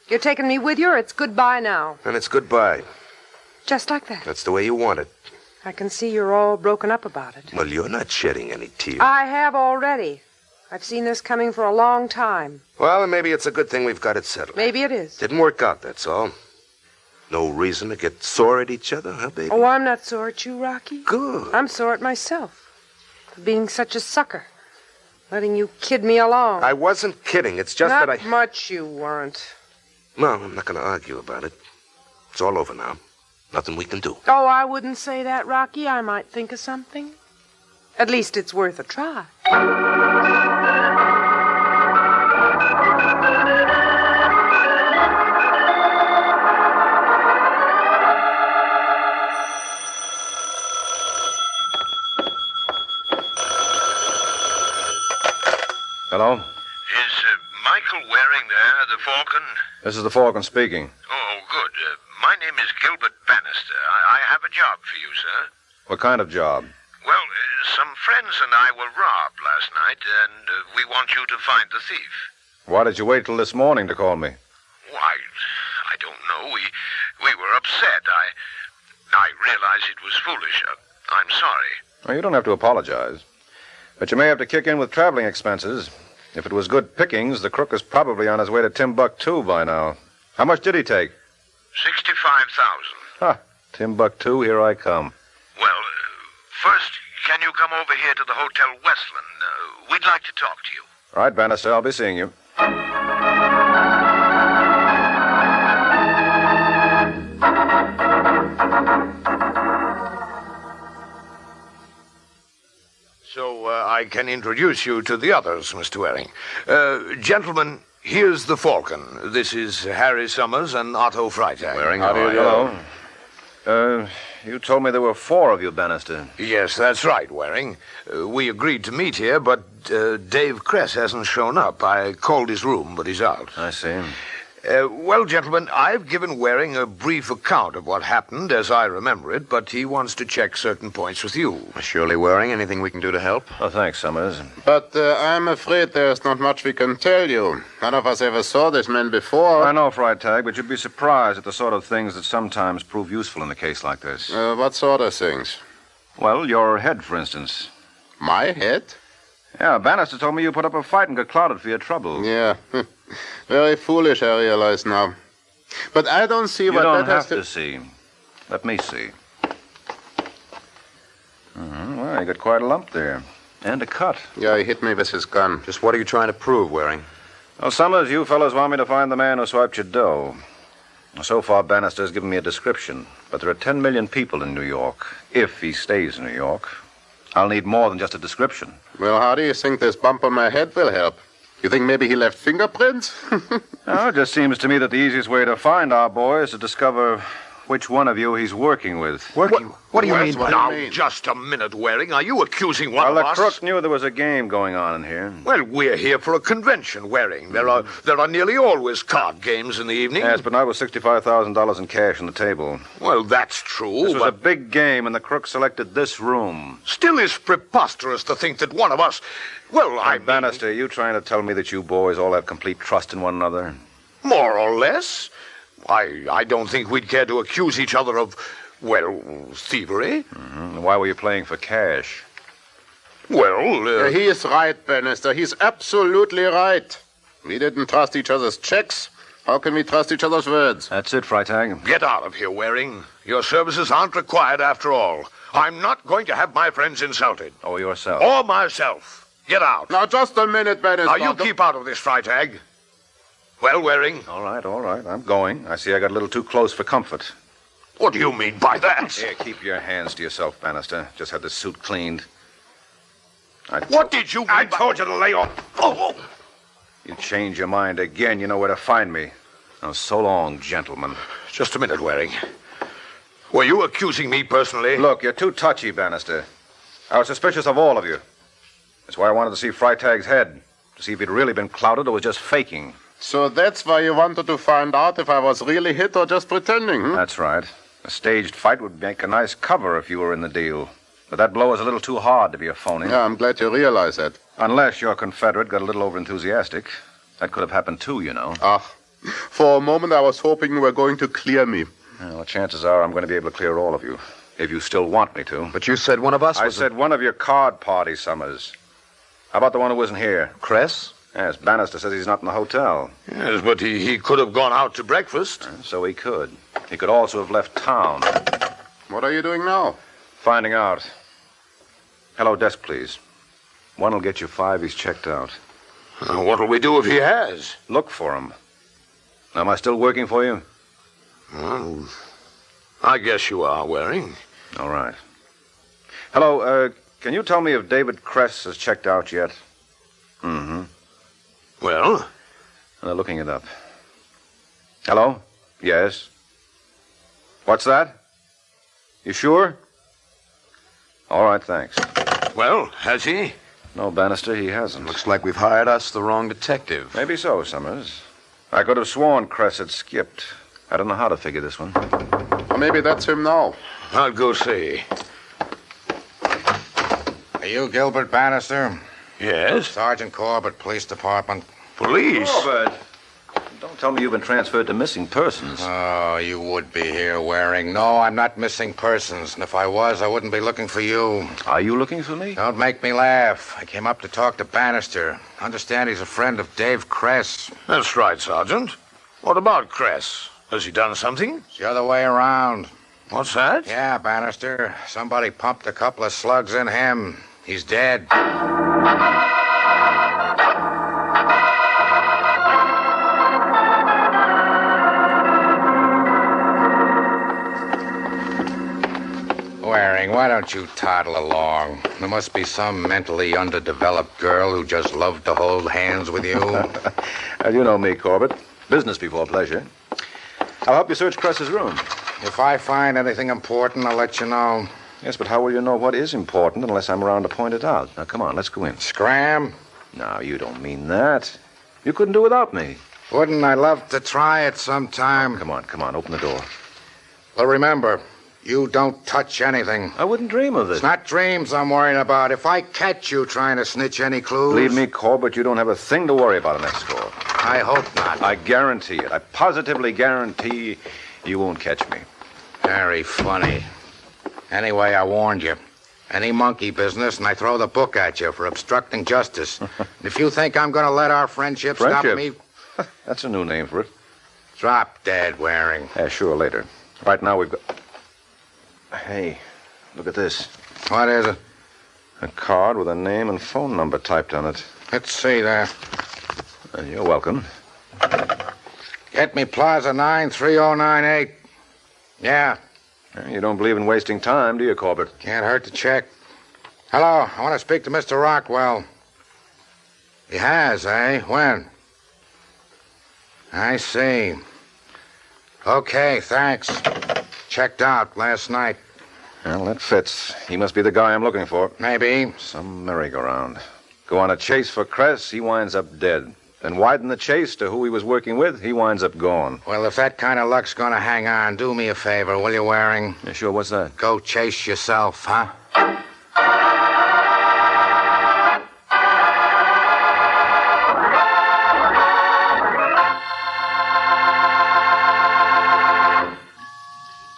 You're taking me with you, or it's goodbye now. And it's goodbye. Just like that. That's the way you want it. I can see you're all broken up about it. Well, you're not shedding any tears. I have already. I've seen this coming for a long time. Well, maybe it's a good thing we've got it settled. Maybe it is. Didn't work out, that's all. No reason to get sore at each other, huh, baby? Oh, I'm not sore at you, Rocky. Good. I'm sore at myself for being such a sucker. Letting you kid me along. I wasn't kidding. It's just that I... Not much you weren't. No, I'm not going to argue about it. It's all over now. Nothing we can do. Oh, I wouldn't say that, Rocky. I might think of something. At least it's worth a try. Hello? Is Michael Waring there, the Falcon? This is the Falcon speaking. Oh, good. My name is Gilbert Bannister. I have a job for you, sir. What kind of job? Well, some friends and I were robbed last night, and we want you to find the thief. Why did you wait till this morning to call me? Why, I don't know. We were upset. I realize it was foolish. I'm sorry. Well, you don't have to apologize. But you may have to kick in with traveling expenses. If it was good pickings, the crook is probably on his way to Timbuktu by now. How much did he take? $65,000. Ha! Timbuktu, here I come. Well, first, can you come over here to the Hotel Westland? We'd like to talk to you. All right, Bannister, I'll be seeing you. So I can introduce you to the others, Mr. Waring. Gentlemen, here's the Falcon. This is Harry Summers and Otto Freitag. Waring, how do you do? Hello. You told me there were 4 of you, Bannister. Yes, that's right, Waring. We agreed to meet here, but Dave Kress hasn't shown up. I called his room, but he's out. I see. Well, gentlemen, I've given Waring a brief account of what happened as I remember it, but he wants to check certain points with you. Surely, Waring, anything we can do to help? Oh, thanks, Summers. But I'm afraid there's not much we can tell you. None of us ever saw this man before. I know, Freitag, but you'd be surprised at the sort of things that sometimes prove useful in a case like this. What sort of things? Well, your head, for instance. My head? Yeah, Bannister told me you put up a fight and got clouded for your trouble. Yeah. Very foolish, I realize now. But I don't see what that has to... You don't have to see. Let me see. Well, you got quite a lump there. And a cut. Yeah, he hit me with his gun. Just what are you trying to prove, Waring? Well, Summers, you fellows want me to find the man who swiped your dough. So far, Bannister's given me a description. But there are 10 million people in New York. If he stays in New York. I'll need more than just a description. Well, how do you think this bump on my head will help? You think maybe he left fingerprints? No, it just seems to me that the easiest way to find our boy is to discover which one of you he's working with. What do you mean? Now, just a minute, Waring. Are you accusing one of us? Well, the crook knew there was a game going on in here. Well, we're here for a convention, Waring. There are nearly always card games in the evening. Yes, but not with $65,000 in cash on the table. Well, that's true. This was a big game, and the crook selected this room. Still is preposterous to think that one of us... Well, Bannister, are you trying to tell me that you boys all have complete trust in one another? More or less. I don't think we'd care to accuse each other of, well, thievery. Mm-hmm. Why were you playing for cash? Well, he is right, Bannister. He's absolutely right. We didn't trust each other's checks. How can we trust each other's words? That's it, Freitag. Get out of here, Waring. Your services aren't required after all. I'm not going to have my friends insulted. Or yourself. Or myself. Get out. Now, just a minute, Bannister. Now, you keep out of this, Freitag. Well, Waring? All right. I'm going. I see I got a little too close for comfort. What do you mean by that? Here, keep your hands to yourself, Bannister. Just had the suit cleaned. What did you... I told you to lay off. Oh. You change your mind again, you know where to find me. Now, so long, gentlemen. Just a minute, Waring. Were you accusing me personally? Look, you're too touchy, Bannister. I was suspicious of all of you. That's why I wanted to see Freitag's head, to see if he'd really been clouded or was just faking. So that's why you wanted to find out if I was really hit or just pretending, hmm? That's right. A staged fight would make a nice cover if you were in the deal. But that blow is a little too hard to be a phony. Yeah, I'm glad you realize that. Unless your Confederate got a little overenthusiastic. That could have happened too, you know. For a moment I was hoping you were going to clear me. Well, chances are I'm going to be able to clear all of you. If you still want me to. But you said one of us was... I said one of your card party, Summers. How about the one who wasn't here? Cress? Yes, Bannister says he's not in the hotel. Yes, but he could have gone out to breakfast. So he could. He could also have left town. What are you doing now? Finding out. Hello, desk, please. One will get you 5. He's checked out. What'll we do if he has? Look for him. Now, am I still working for you? Well, I guess you are, Waring. All right. Hello, can you tell me if David Kress has checked out yet? Mm-hmm. Well? They're looking it up. Hello? Yes. What's that? You sure? All right, thanks. Well, has he? No, Bannister, he hasn't. Looks like we've hired us the wrong detective. Maybe so, Summers. I could have sworn Kress had skipped. I don't know how to figure this one. Or maybe that's him now. I'll go see. Are you Gilbert Bannister? Yes? Sergeant Corbett, Police Department. Police? Corbett! Don't tell me you've been transferred to missing persons. Oh, you would be here, Waring. No, I'm not missing persons. And if I was, I wouldn't be looking for you. Are you looking for me? Don't make me laugh. I came up to talk to Bannister. Understand he's a friend of Dave Kress. That's right, Sergeant. What about Kress? Has he done something? It's the other way around. What's that? Yeah, Bannister. Somebody pumped a couple of slugs in him. He's dead. Waring, why don't you toddle along? There must be some mentally underdeveloped girl who just loved to hold hands with you. You know me, Corbett. Business before pleasure. I'll help you search Kress's room. If I find anything important, I'll let you know. Yes, but how will you know what is important unless I'm around to point it out? Now, come on, let's go in. Scram? No, you don't mean that. You couldn't do without me. Wouldn't I love to try it sometime? Oh, come on, open the door. Well, remember, you don't touch anything. I wouldn't dream of this. It's not dreams I'm worrying about. If I catch you trying to snitch any clues... Believe me, Corbett, you don't have a thing to worry about on that score. I hope not. I guarantee it. I positively guarantee you won't catch me. Very funny. Anyway, I warned you. Any monkey business, and I throw the book at you for obstructing justice. If you think I'm going to let our friendship stop me... That's a new name for it. Drop dead, Waring. Yeah, sure, later. Right now we've got... Hey, look at this. What is it? A card with a name and phone number typed on it. Let's see there. You're welcome. Get me Plaza 93098. Yeah. You don't believe in wasting time, do you, Corbett? Can't hurt to check. Hello, I want to speak to Mr. Rockwell. He has, eh? When? I see. Okay, thanks. Checked out last night. Well, that fits. He must be the guy I'm looking for. Maybe. Some merry-go-round. Go on a chase for Kress, he winds up dead. Then widen the chase to who he was working with, he winds up gone. Well, if that kind of luck's going to hang on, do me a favor, will you, Waring? Yeah, sure, what's that? Go chase yourself, huh?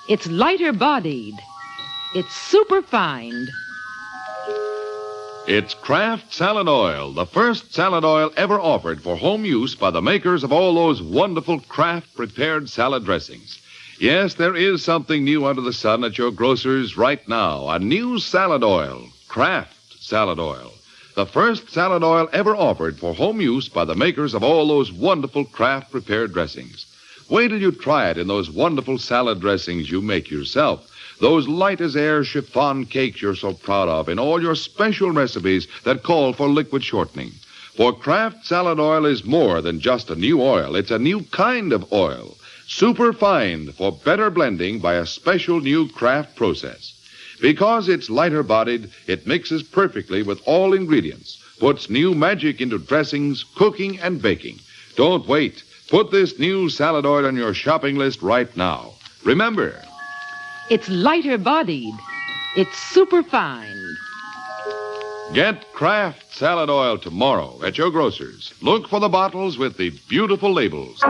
It's lighter-bodied. It's superfine. It's Kraft Salad Oil, the first salad oil ever offered for home use by the makers of all those wonderful Kraft prepared salad dressings. Yes, there is something new under the sun at your grocer's right now. A new salad oil, Kraft Salad Oil. The first salad oil ever offered for home use by the makers of all those wonderful Kraft prepared dressings. Wait till you try it in those wonderful salad dressings you make yourself. Those light-as-air chiffon cakes you're so proud of in all your special recipes that call for liquid shortening. For Kraft salad oil is more than just a new oil. It's a new kind of oil. Superfined for better blending by a special new Kraft process. Because it's lighter-bodied, it mixes perfectly with all ingredients, puts new magic into dressings, cooking, and baking. Don't wait. Put this new salad oil on your shopping list right now. Remember, it's lighter-bodied. It's superfine. get Kraft salad oil tomorrow at your grocer's. Look for the bottles with the beautiful labels.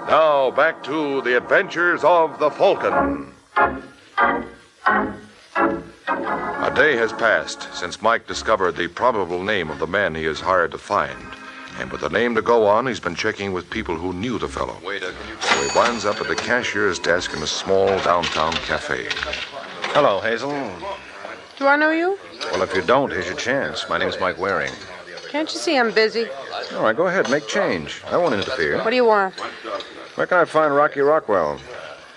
Now back to the adventures of the Falcon. A day has passed since Mike discovered the probable name of the man he is hired to find. And with the name to go on, he's been checking with people who knew the fellow. Waiter, can you... So he winds up at the cashier's desk in a small downtown cafe. Hello, Hazel. Do I know you? Well, if you don't, here's your chance. My name's Mike Waring. Can't you see I'm busy? All right, go ahead. Make change. I won't interfere. What do you want? Where can I find Rocky Rockwell?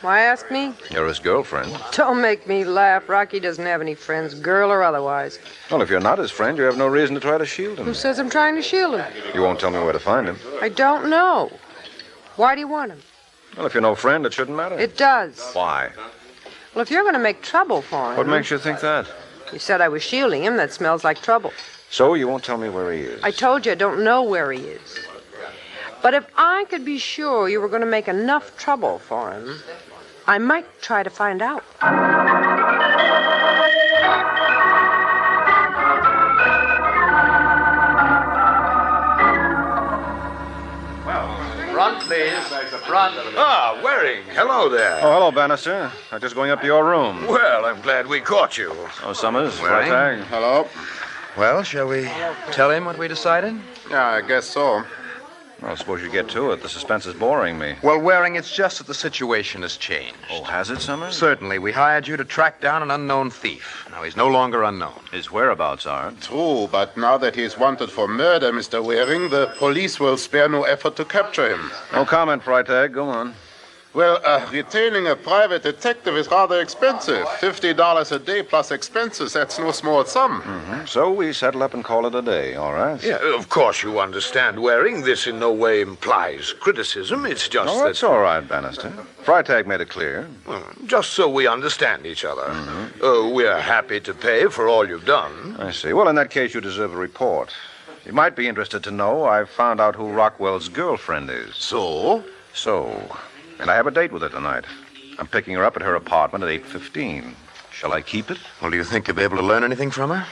Why ask me? You're his girlfriend. Don't make me laugh. Rocky doesn't have any friends, girl or otherwise. Well, if you're not his friend, you have no reason to try to shield him. Who says I'm trying to shield him? You won't tell me where to find him. I don't know. Why do you want him? Well, if you're no friend, it shouldn't matter. It does. Why? Well, if you're going to make trouble for him... What makes you think that? You said I was shielding him. That smells like trouble. So you won't tell me where he is? I told you I don't know where he is. But if I could be sure you were going to make enough trouble for him, I might try to find out. Front, please. Front. Ah, Waring. Hello there. Oh, hello, Bannister. I'm just going up to your room. Well, I'm glad we caught you. Oh, Summers. Waring. Freitag. Hello. Well, shall we tell him what we decided? Yeah, I guess so. Well, suppose you get to it. The suspense is boring me. Well, Waring, it's just that the situation has changed. Oh, has it, Summers? Certainly. We hired you to track down an unknown thief. Now, he's no longer unknown. His whereabouts aren't. True, but now that he's wanted for murder, Mr. Waring, the police will spare no effort to capture him. No comment, Freitag. Go on. Well, retaining a private detective is rather expensive. $50 a day plus expenses, that's no small sum. Mm-hmm. So we settle up and call it a day, all right? Yeah, of course you understand, Waring. This in no way implies criticism. It's just Oh, that's all right, Bannister. Freitag made it clear. Well, just so we understand each other. We're happy to pay for all you've done. I see. Well, in that case, you deserve a report. You might be interested to know I've found out who Rockwell's girlfriend is. So? So. And I have a date with her tonight. I'm picking her up at her apartment at 8:15. Shall I keep it? Well, do you think you'll be able to learn anything from her?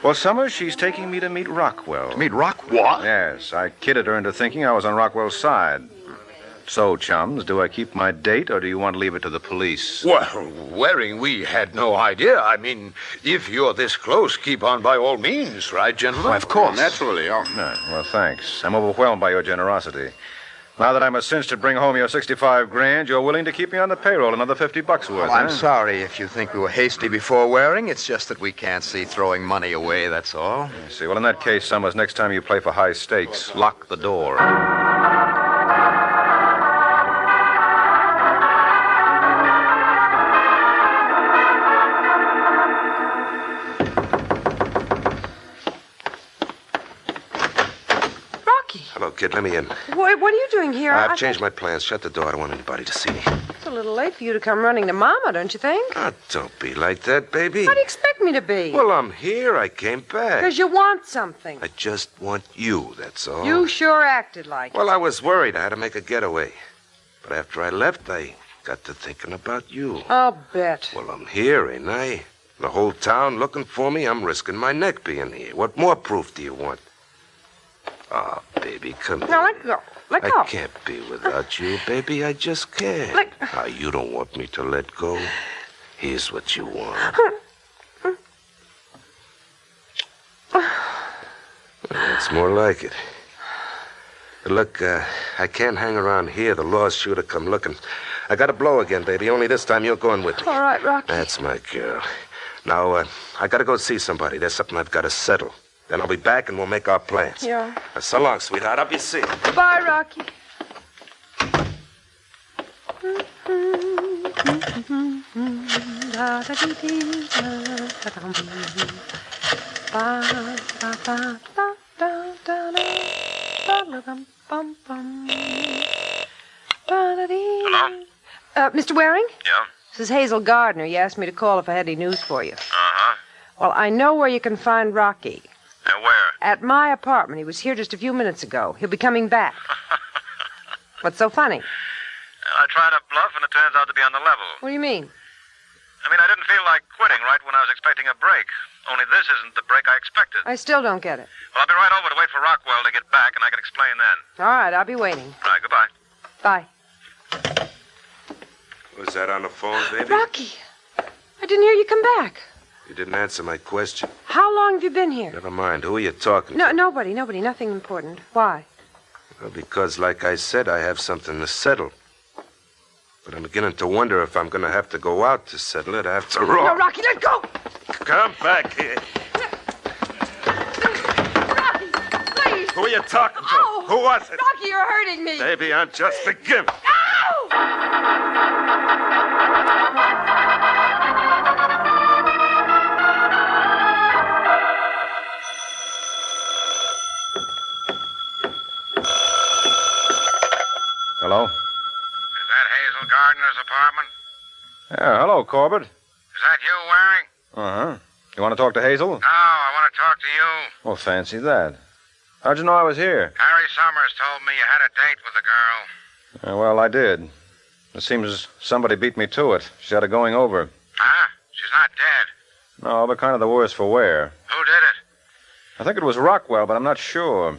Well, Summers, she's taking me to meet Rockwell. To meet Rockwell? What? Yes, I kidded her into thinking I was on Rockwell's side. So, chums, do I keep my date, or do you want to leave it to the police? Well, Waring, we had no idea. I mean, if you're this close, keep on by all means, right, gentlemen? Why, of course. Naturally, yeah. Well, thanks. I'm overwhelmed by your generosity. Now that I'm a cinch to bring home your $65,000, you're willing to keep me on the payroll another $50 worth, Well, I'm sorry if you think we were hasty before Waring. It's just that we can't see throwing money away, that's all. I see. Well, in that case, Summers, next time you play for high stakes, lock the door. Hello, kid. Let me in. What are you doing here? I've changed my plans. Shut the door. I don't want anybody to see me. It's a little late for you to come running to Mama, don't you think? Ah, don't be like that, baby. How do you expect me to be? Well, I'm here. I came back. Because you want something. I just want you, that's all. You sure acted like it. Well, I was worried. I had to make a getaway. But after I left, I got to thinking about you. I'll bet. Well, I'm here, ain't I? The whole town looking for me. I'm risking my neck being here. What more proof do you want? Oh, baby, come here. Now, let go. Let go. I can't be without you, baby. I just can't. Ah, you don't want me to let go. Here's what you want. That's more like it. But look, I can't hang around here. The law's sure to come looking. I got to blow again, baby. Only this time you're going with me. All right, Rocky. That's my girl. Now, I got to go see somebody. There's something I've got to settle. Then I'll be back and we'll make our plans. Yeah. So long, sweetheart. I'll be seeing you. Goodbye, Rocky. Hello? Mr. Waring? Yeah? This is Hazel Gardner. You asked me to call if I had any news for you. Uh-huh. Well, I know where you can find Rocky. Where? At my apartment. He was here just a few minutes ago. He'll be coming back. What's so funny? I tried a bluff, and it turns out to be on the level. What do you mean? I didn't feel like quitting right when I was expecting a break. Only this isn't the break I expected. I still don't get it. Well, I'll be right over to wait for Rockwell to get back, and I can explain then. All right, I'll be waiting. All right, goodbye. Bye. Was that on the phone, baby? Rocky, I didn't hear you come back. You didn't answer my question. How long have you been here? Never mind. Who are you talking No, to? nobody. Nothing important. Why? Well, because, like I said, I have something to settle. But I'm beginning to wonder if I'm going to have to go out to settle it after all. No, Rocky, let go! Come back here. Rocky, please! Who are you talking to? Oh, Who was it? Rocky, you're hurting me. Baby, I'm just beginning. Hello? Is that Hazel Gardner's apartment? Yeah, hello, Corbett. Is that you, Waring? Uh-huh. You want to talk to Hazel? No, I want to talk to you. Well, fancy that. How'd you know I was here? Harry Summers told me you had a date with the girl. Well, I did. It seems somebody beat me to it. She had it going over. Huh? She's not dead. No, but kind of the worse for wear. Who did it? I think it was Rockwell, but I'm not sure.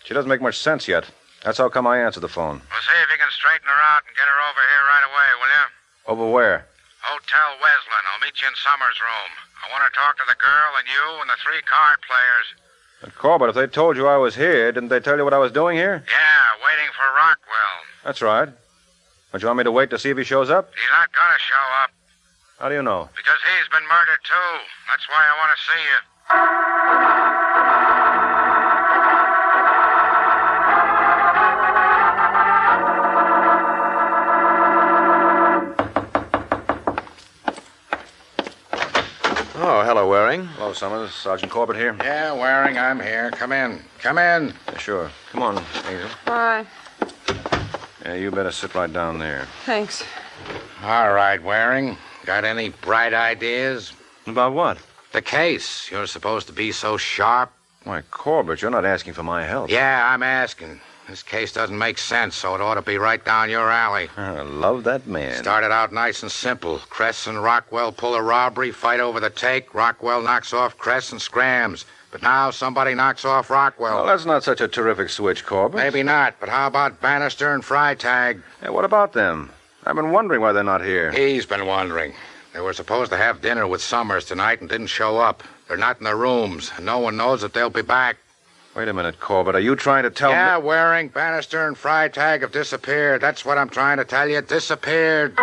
She doesn't make much sense yet. That's how come I answered the phone. Well, see if you can straighten her out and get her over here right away, will you? Over where? Hotel Wesleyan. I'll meet you in Summers' room. I want to talk to the girl and you and the 3 card players. But Corbett, if they told you I was here, didn't they tell you what I was doing here? Yeah, waiting for Rockwell. That's right. But you want me to wait to see if he shows up? He's not going to show up. How do you know? Because he's been murdered, too. That's why I want to see you. Oh, hello, Waring. Hello, Summers. Sergeant Corbett here. Yeah, Waring, I'm here. Come in. Come in. Yeah, sure. Come on, Hazel. Bye. Yeah, you better sit right down there. Thanks. All right, Waring. Got any bright ideas? About what? The case. You're supposed to be so sharp. Why, Corbett, you're not asking for my help. Yeah, I'm asking. This case doesn't make sense, so it ought to be right down your alley. I love that man. Started out nice and simple. Cress and Rockwell pull a robbery, fight over the take. Rockwell knocks off Cress and scrams. But now somebody knocks off Rockwell. Well, that's not such a terrific switch, Corbett. Maybe not, but how about Bannister and Freitag? Yeah, what about them? I've been wondering why they're not here. He's been wondering. They were supposed to have dinner with Summers tonight and didn't show up. They're not in their rooms, and no one knows that they'll be back. Wait a minute, Corbett. Are you trying to tell me... Yeah, Waring, Bannister, and Freitag have disappeared. That's what I'm trying to tell you. Disappeared.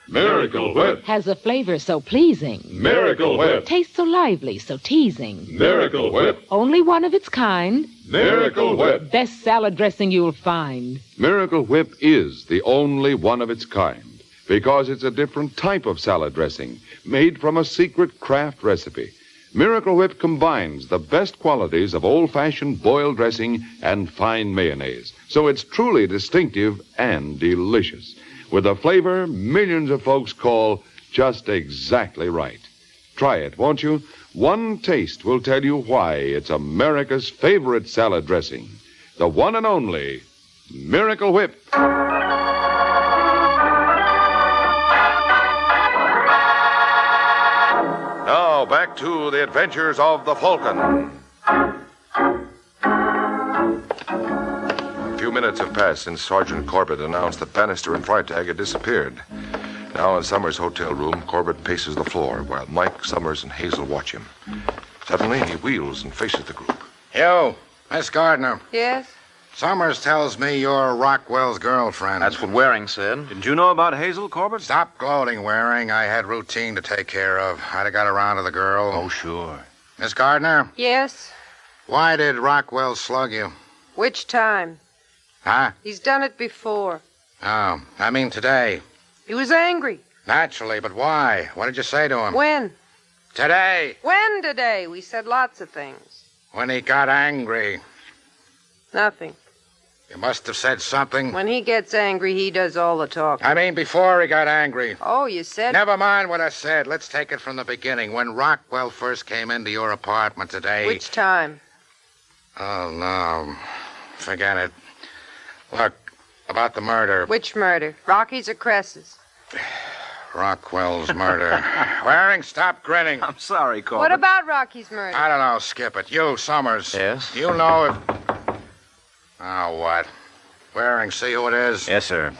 Miracle Whip. Has a flavor so pleasing. Miracle Whip. Tastes so lively, so teasing. Miracle Whip. Only one of its kind. Miracle Whip. Best salad dressing you'll find. Miracle Whip is the only one of its kind because it's a different type of salad dressing made from a secret craft recipe. Miracle Whip combines the best qualities of old-fashioned boiled dressing and fine mayonnaise, so it's truly distinctive and delicious, with a flavor millions of folks call just exactly right. Try it, won't you? One taste will tell you why it's America's favorite salad dressing. The one and only Miracle Whip. Now, back to the adventures of the Falcon. A few minutes have passed since Sergeant Corbett announced that Bannister and Freitag had disappeared. Now, in Summers' hotel room, Corbett paces the floor while Mike, Summers, and Hazel watch him. Suddenly, he wheels and faces the group. You, Miss Gardner. Yes? Summers tells me you're Rockwell's girlfriend. That's what Waring said. Didn't you know about Hazel, Corbett? Stop gloating, Waring. I had routine to take care of. I'd have got around to the girl. Oh, sure. Miss Gardner, Yes? why did Rockwell slug you? Which time? Huh? He's done it before. Oh, I mean today. He was angry. Naturally, but why? What did you say to him? When? Today, When today? We said lots of things. when he got angry. Nothing. You must have said something. When he gets angry, he does all the talking. I mean, before he got angry. Oh, you said... Never mind what I said. Let's take it from the beginning. When Rockwell first came into your apartment today... Which time? Oh, no. Forget it. Look, about the murder. Which murder? Rocky's or Cress's? Rockwell's murder. Waring, stop grinning. I'm sorry, Corbett. What about Rocky's murder? I don't know. Skip it. You, Summers. Yes? You know if... Oh, what? Waring, see who it is? Yes, sir.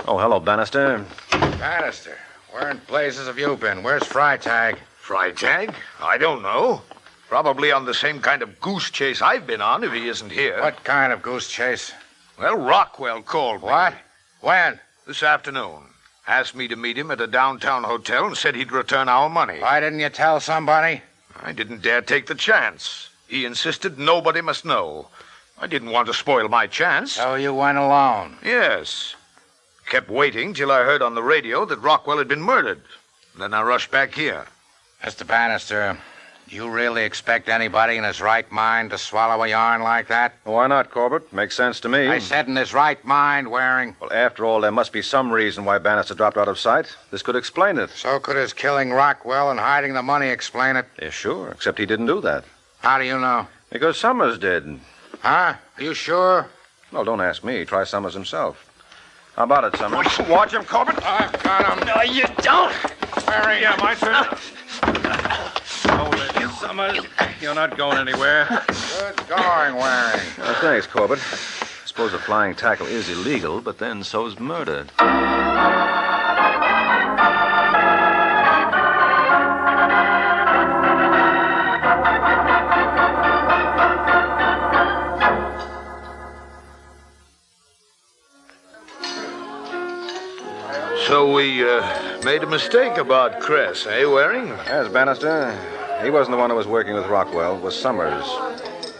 Oh, hello, Bannister. Bannister. Where in blazes have you been? Where's Freitag? Freitag? I don't know. Probably on the same kind of goose chase I've been on if he isn't here. What kind of goose chase? Well, Rockwell called me. What? When? This afternoon. Asked me to meet him at a downtown hotel and said he'd return our money. Why didn't you tell somebody? I didn't dare take the chance. He insisted nobody must know. I didn't want to spoil my chance. So you went alone? Yes. Kept waiting till I heard on the radio that Rockwell had been murdered. Then I rushed back here. Mr. Bannister, do you really expect anybody in his right mind to swallow a yarn like that? Why not, Corbett? Makes sense to me. I said in his right mind, Waring. Well, after all, there must be some reason why Bannister dropped out of sight. This could explain it. So could his killing Rockwell and hiding the money explain it? Yeah, sure, except he didn't do that. How do you know? Because Summers did. Huh? Are you sure? Well, don't ask me. Try Summers himself. How about it, Summers? Watch him, Corbett. I've got him. No, you don't. Waring. Yeah, my turn. Hold it, Summers. You're not going anywhere. Good going, Waring. Thanks, Corbett. I suppose the flying tackle is illegal, but then so's murder. So we made a mistake about Cress, eh, Waring? Yes, Bannister. He wasn't the one who was working with Rockwell. It was Summers.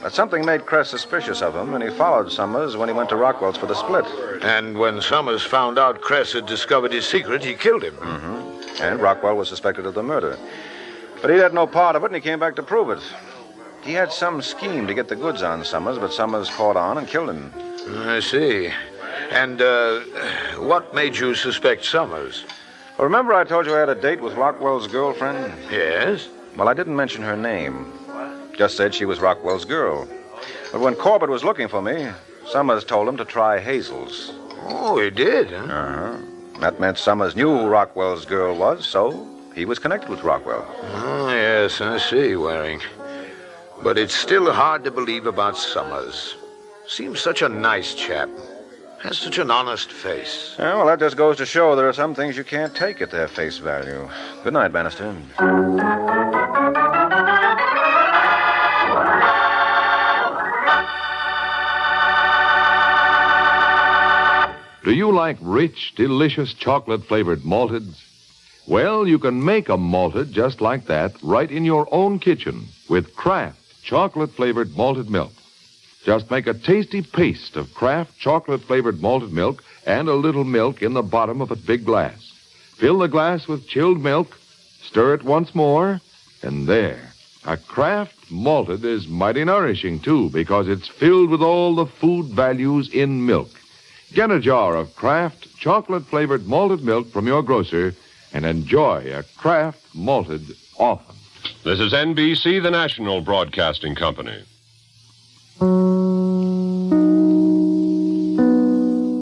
But something made Cress suspicious of him, and he followed Summers when he went to Rockwell's for the split. And when Summers found out Cress had discovered his secret, he killed him. Mm-hmm. And Rockwell was suspected of the murder. But he had no part of it, and he came back to prove it. He had some scheme to get the goods on Summers, but Summers caught on and killed him. I see. And, what made you suspect Summers? Well, remember I told you I had a date with Rockwell's girlfriend? Yes? Well, I didn't mention her name. Just said she was Rockwell's girl. But when Corbett was looking for me, Summers told him to try Hazel's. Oh, he did, huh? Uh-huh. That meant Summers knew who Rockwell's girl was, so he was connected with Rockwell. Oh, yes, I see, Waring. But it's still hard to believe about Summers. Seems such a nice chap. Has such an honest face. Yeah, well, that just goes to show there are some things you can't take at their face value. Good night, Bannister. Do you like rich, delicious chocolate-flavored malteds? Well, you can make a malted just like that right in your own kitchen with Kraft chocolate-flavored malted milk. Just make a tasty paste of Kraft chocolate-flavored malted milk and a little milk in the bottom of a big glass. Fill the glass with chilled milk, stir it once more, and there. A Kraft malted is mighty nourishing, too, because it's filled with all the food values in milk. Get a jar of Kraft chocolate-flavored malted milk from your grocer and enjoy a Kraft malted often. This is NBC, the national broadcasting company.